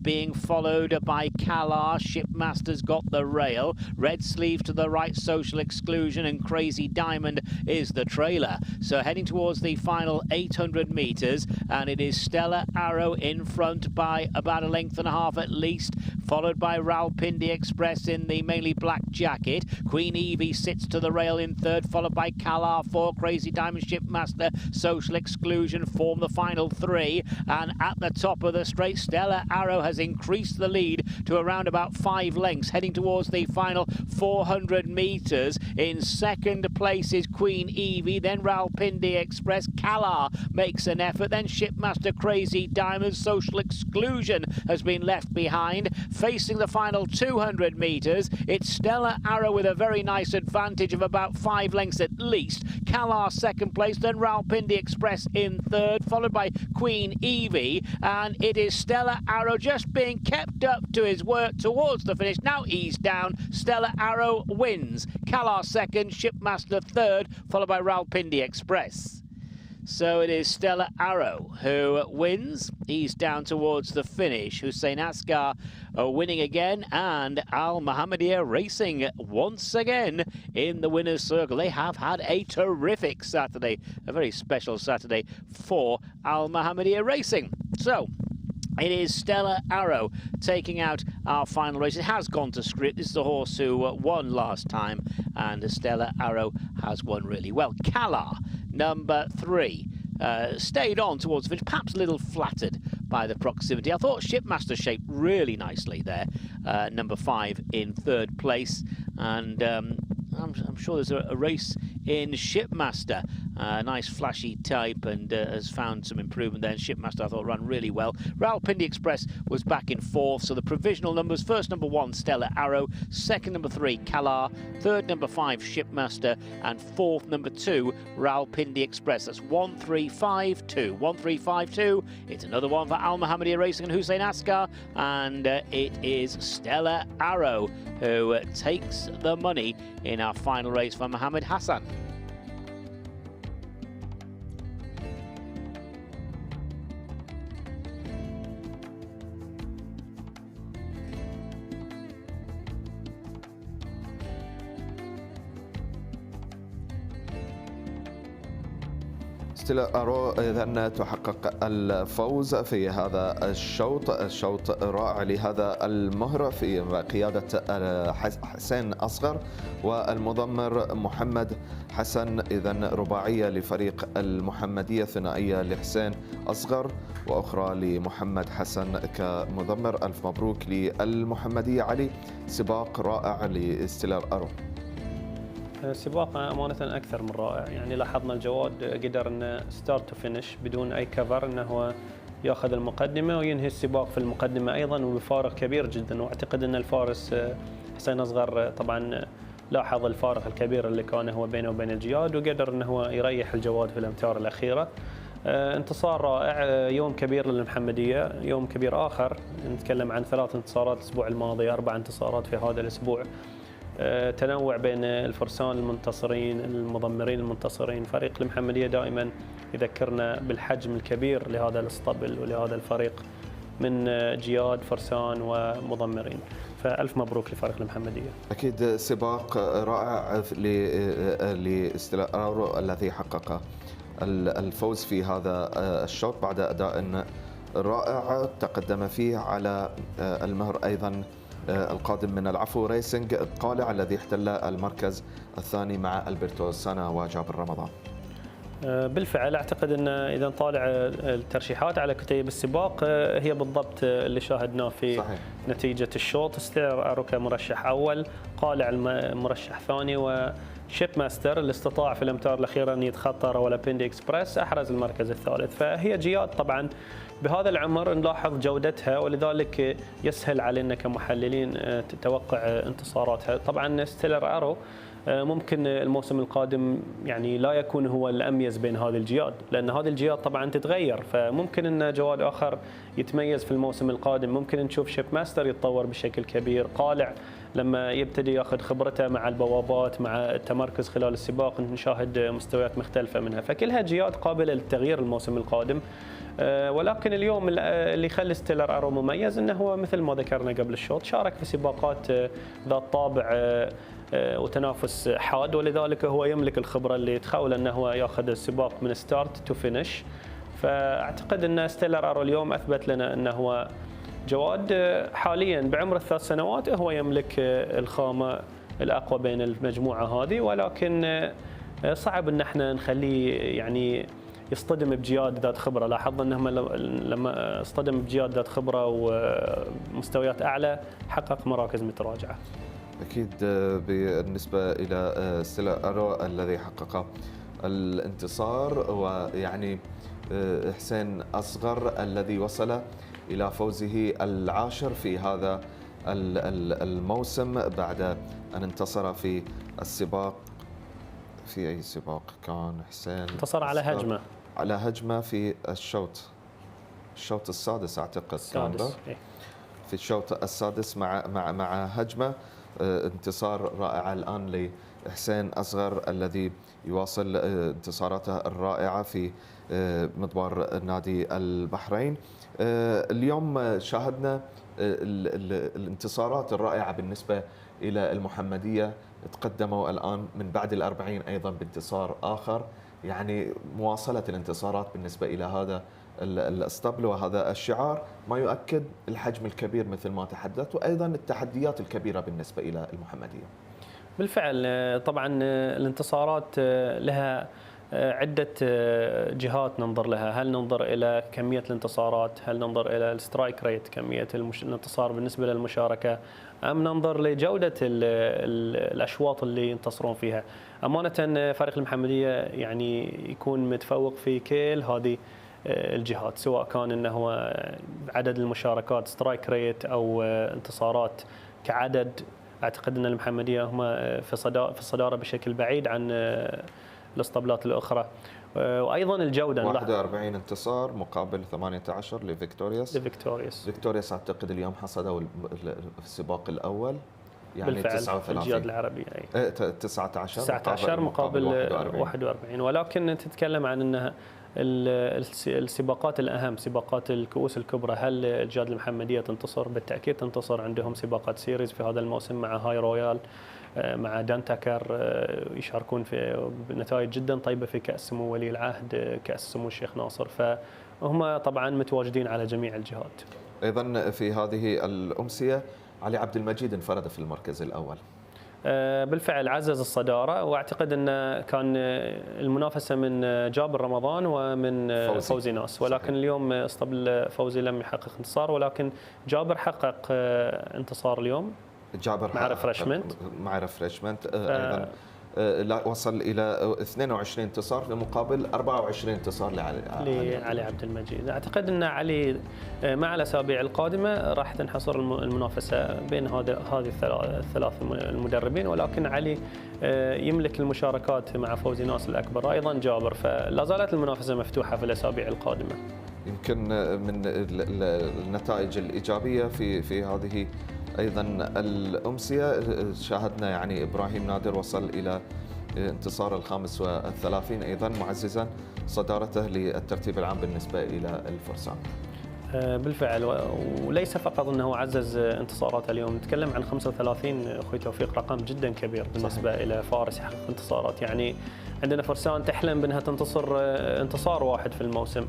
being followed by Kalar. Shipmaster's got the rail. Red Sleeve to the right, Social Exclusion, and Crazy Diamond is the trailer. So heading towards the final 800 metres, and it is Stellar Arrow in front by about a length and a half at least, followed by Rawalpindi Express in the mainly black jacket. Queen Evie sits to the rail in third, followed by Kalar 4, Crazy Diamond, Shipmaster, Social Exclusion form the final 3, and at the top of the straight, Stellar Arrow has increased the lead to around about 5 lengths, heading towards the final 400 metres. In second place is Queen Evie, then Rawalpindi Express. Kalar makes an effort, then Shipmaster, Crazy Diamond. Social Exclusion has been left behind. Facing the final 200 metres, it's Stellar Arrow with a very nice advantage of about 5 lengths at least. Kalar second place, then Rawalpindi Express in third, followed by Queen Evie, and it is Stellar Arrow just being kept up to his work towards the finish. Now eased down, Stellar Arrow wins. Kalar second, Shipmaster third, followed by Rawalpindi Express. So it is Stellar Arrow who wins. He's down towards the finish. Hussein Asghar winning again, and Al Mohammedia Racing once again in the winner's circle. They have had a terrific Saturday, a very special Saturday for Al Mohammedia Racing. So it is Stellar Arrow taking out our final race. It has gone to script. This is the horse who won last time, and Stellar Arrow has won really well. Kalar, number 3, stayed on towards the finish, perhaps a little flattered by the proximity. I thought Shipmaster shaped really nicely there. Number 5 in third place, and I'm sure there's a race in Shipmaster. Nice flashy type, and has found some improvement there. And Shipmaster, I thought, ran really well. Rawalpindi Express was back in fourth. So the provisional numbers: first number 1, Stellar Arrow; second number 3, Kalar; third number 5, Shipmaster; and fourth number 2, Rawalpindi Express. That's 1-3-5-2. 1-3-5-2. It's another one for Al Mohammedia Racing and Hussein Asghar, and it is Stellar Arrow who takes the money in our final race for Mohammed Hassan. ستيلر أرو إذن تحقق الفوز في هذا الشوط رائع لهذا المهر في قيادة حسين أصغر والمضمر محمد حسن. إذن رباعية لفريق المحمدية، ثنائية لحسين أصغر وأخرى لمحمد حسن كمضمر. ألف مبروك للمحمدية. علي، سباق رائع لستيلر أرو. سباق أمانة أكثر من رائع، يعني لاحظنا الجواد قدر أنه ستارت تو فينش بدون أي كفر، أنه هو يأخذ المقدمة وينهي السباق في المقدمة أيضا وبفارق كبير جدا. وأعتقد أن الفارس حسين أصغر طبعا لاحظ الفارق الكبير اللي كان هو بينه وبين الجياد، وقدر أنه هو يريح الجواد في الأمتار الأخيرة. انتصار رائع، يوم كبير للمحمدية، يوم كبير آخر. نتكلم عن 3 انتصارات الأسبوع الماضي، 4 انتصارات في هذا الأسبوع. تنوع بين الفرسان المنتصرين، المضمرين المنتصرين. فريق المحمدية دائما يذكرنا بالحجم الكبير لهذا الاسطبل ولهذا الفريق من جياد، فرسان ومضمرين. فألف مبروك لفريق المحمدية. أكيد سباق رائع لاستيلارو الذي حقق الفوز في هذا الشوط بعد أداء رائع تقدم فيه على المهر أيضا القادم من العفو ريسنج القالع الذي احتل المركز الثاني مع ألبرتو سانا وجابر رمضان. بالفعل أعتقد أن إذا نطالع الترشيحات على كتيب السباق هي بالضبط اللي شاهدناه في صحيح. نتيجة الشوط. ستيلارو كمرشح أول، قالع المرشح ثاني، وشيب ماستر اللي استطاع في الأمتار الأخيرة أن يتخطى روالابيندي إكسبريس أحرز المركز الثالث. فهي جياد طبعا بهذا العمر نلاحظ جودتها، ولذلك يسهل علينا كمحللين توقع انتصاراتها. طبعا ستيلارو ممكن الموسم القادم يعني لا يكون هو الأميز بين هذه الجياد، لأن هذه الجياد طبعا تتغير، فممكن أن جواد آخر يتميز في الموسم القادم. ممكن نشوف شيب ماستر يتطور بشكل كبير، قالع لما يبتدي ياخذ خبرته مع البوابات مع التمركز خلال السباق نشاهد مستويات مختلفة منها. فكلها جياد قابلة للتغيير الموسم القادم. ولكن اليوم اللي يخلي ستيلارو مميز انه هو مثل ما ذكرنا قبل الشوط، شارك في سباقات ذات طابع وتنافس حاد، ولذلك هو يملك الخبره اللي تخول انه هو ياخذ السباق من ستارت تو فينش. فاعتقد ان ستيلارو اليوم اثبت لنا انه هو جواد حاليا بعمر ال3 سنوات هو يملك الخامه الاقوى بين المجموعه هذه، ولكن صعب ان احنا نخليه يعني يصطدم بجياد ذات خبره. لاحظنا انه لما اصطدم بجياد ذات خبره ومستويات اعلى حقق مراكز متراجعه. اكيد بالنسبه الى ستيلارو الذي حقق الانتصار، ويعني حسين اصغر الذي وصل الى فوزه العاشر في هذا الموسم بعد ان انتصر في السباق. في أي سباق كان حسين؟ انتصر على هجمة في الشوط السادس أعتقد. في الشوط السادس مع هجمة. انتصار رائع الآن لحسين أصغر الذي يواصل انتصاراته الرائعة في مضمار نادي البحرين. اليوم شاهدنا الانتصارات الرائعة بالنسبة إلى المحمدية، تقدموا الآن من بعد 40 أيضا بانتصار آخر، يعني مواصلة الانتصارات بالنسبة إلى هذا الاسطبل وهذا الشعار ما يؤكد الحجم الكبير مثل ما تحدثت، وأيضا التحديات الكبيرة بالنسبة إلى المحمدية. بالفعل طبعا الانتصارات لها عدة جهات ننظر لها. هل ننظر إلى كمية الانتصارات؟ هل ننظر إلى السترايك ريت، كمية الانتصار بالنسبة للمشاركة؟ أم ننظر لجودة الأشواط اللي ينتصرون فيها؟ أمانة فريق المحمدية يعني يكون متفوق في كل هذه الجهات، سواء كان أنه عدد المشاركات سترايك ريت أو انتصارات كعدد. أعتقد أن المحمدية هم في الصدارة بشكل بعيد عن الاسطبلات الأخرى. وايضا الجوده 41 انتصار مقابل 18 لفيكتوريوس. فيكتوريوس اعتقد اليوم حصدوا السباق الاول، يعني 39 الجياد العربي 19 مقابل 41. ولكن تتكلم عن انها السباقات الاهم، سباقات الكؤوس الكبرى، هل الجياد المحمديه تنتصر؟ بالتاكيد تنتصر. عندهم سباقات سيريز في هذا الموسم مع هاي رويال، مع دانتاكر، يشاركون في نتائج جدا طيبه في كاس سمو ولي العهد، كاس سمو الشيخ ناصر، فهم طبعا متواجدين على جميع الجهات. ايضا في هذه الامسيه علي عبد المجيد انفرد في المركز الاول. بالفعل عزز الصداره، واعتقد ان كان المنافسه من جابر رمضان ومن فوزي ناس، ولكن صحيح. اليوم اسطبل فوزي لم يحقق انتصار، ولكن جابر حقق انتصار اليوم. جابر مع ريفرشمنت ايضا وصل إلى 22 انتصار في مقابل 24 انتصار لعلي عبد المجيد. أعتقد أن علي مع الأسابيع القادمة راح تنحصر المنافسة بين هذه الثلاث المدربين، ولكن علي يملك المشاركات مع فوزي ناس الأكبر أيضا جابر، فلا زالت المنافسة مفتوحة في الأسابيع القادمة. يمكن من النتائج الإيجابية في هذه أيضا الأمسية شاهدنا يعني إبراهيم نادر وصل إلى انتصار 35 أيضا معززا صدارته للترتيب العام بالنسبة إلى الفرسان. بالفعل، وليس فقط أنه عزز انتصاراته اليوم، نتكلم عن 35 أخوي توفيق، رقم جدا كبير بالنسبة صحيح. إلى فارس يحقق انتصارات. يعني عندنا فرسان تحلم بأنها تنتصر انتصار واحد في الموسم،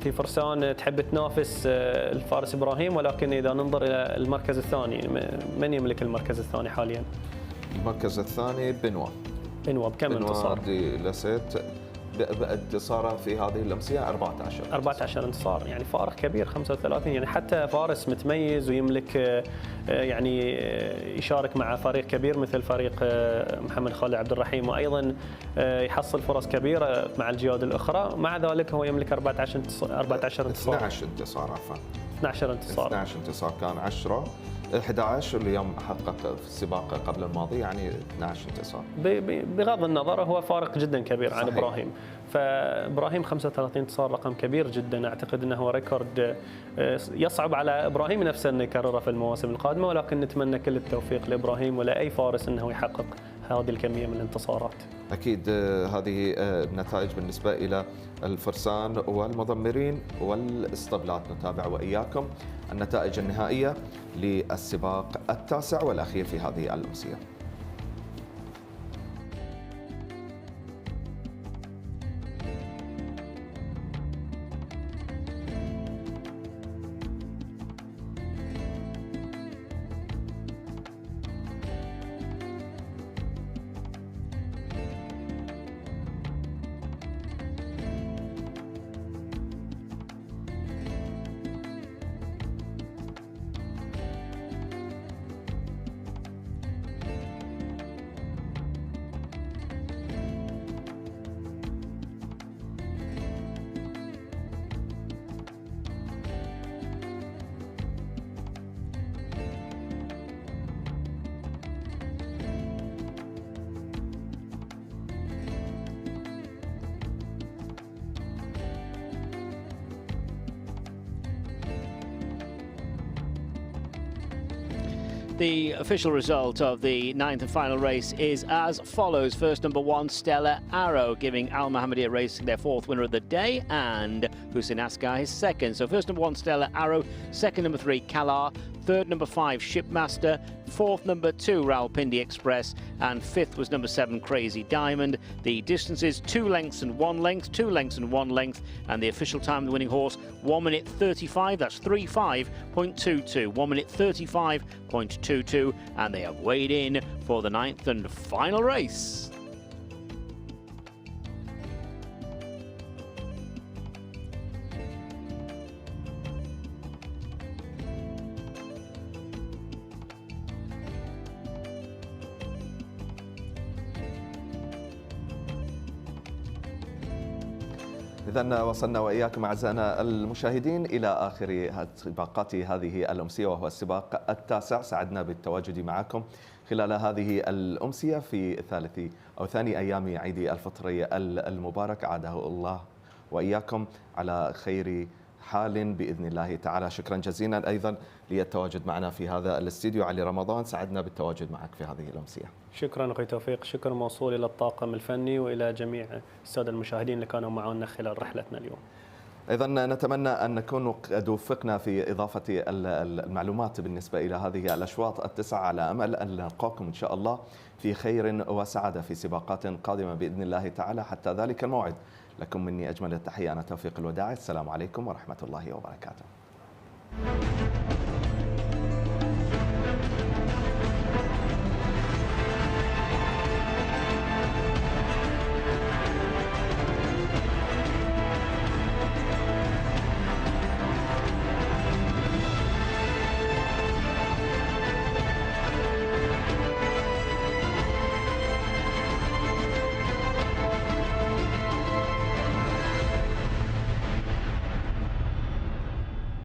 في فرسان تحب تنافس الفارس إبراهيم، ولكن إذا ننظر إلى المركز الثاني، من يملك المركز الثاني حاليا؟ المركز الثاني بنوا بكم انتصار؟ لسيت بانتصاره في هذه الأمسية 14 انتصار، يعني فارق كبير 35. يعني حتى فارس متميز ويملك يعني يشارك مع فريق كبير مثل فريق محمد خالد عبد الرحيم، وايضا يحصل فرص كبيره مع الجياد الاخرى، مع ذلك هو يملك 14 انتصار 12 انتصار عفوا 12 انتصار كان 11 واليوم حقق في السباق قبل الماضي، يعني 12 انتصار. بغض النظر هو فارق جدا كبير عن ابراهيم، فابراهيم 35 انتصار رقم كبير جدا. اعتقد انه هو ريكورد يصعب على ابراهيم نفسه انه يكرره في المواسم القادمه، ولكن نتمنى كل التوفيق لابراهيم ولا اي فارس انه يحقق هذه الكميه من الانتصارات. اكيد هذه النتائج بالنسبه الى الفرسان والمضمرين والاسطبلات. نتابع واياكم النتائج النهائيه للسباق التاسع والاخير في هذه الأمسية. The official result of the 9th and final race is as follows. First, number 1, Stella Arrow, giving Al Mohammedia Racing their 4th winner of the day, and Hussein Asghar his 2nd. So first, number 1, Stella Arrow. Second, number 3, Kalar. Third, number 5, Shipmaster. Fourth, number 2, Rawalpindi Express. And fifth was number 7, Crazy Diamond. The distance is 2 lengths and 1 length, 2 lengths and 1 length. And the official time of the winning horse, 1 minute 35. That's 35.22. 1 minute 35.22. And they have weighed in for the 9th and final race. إذن وصلنا وإياكم أعزائنا المشاهدين إلى آخر سباقات هذه الأمسية، وهو السباق التاسع. سعدنا بالتواجد معكم خلال هذه الأمسية في ثالث أو ثاني أيام عيد الفطر المبارك. عاده الله وإياكم على خير حال بإذن الله تعالى. شكرا جزيلا أيضا للتواجد معنا في هذا الاستديو علي رمضان، سعدنا بالتواجد معك في هذه الأمسية. شكرا أخي توفيق، شكر موصول إلى الطاقم الفني وإلى جميع السادة المشاهدين اللي كانوا معنا خلال رحلتنا اليوم. أيضا نتمنى أن نكون قد وفقنا في إضافة المعلومات بالنسبة إلى هذه الأشواط التسعة، على أمل أن نلقاكم إن شاء الله في خير وسعادة في سباقات قادمة بإذن الله تعالى. حتى ذلك الموعد لكم مني أجمل التحية، أنا توفيق الوداعي، السلام عليكم ورحمة الله وبركاته.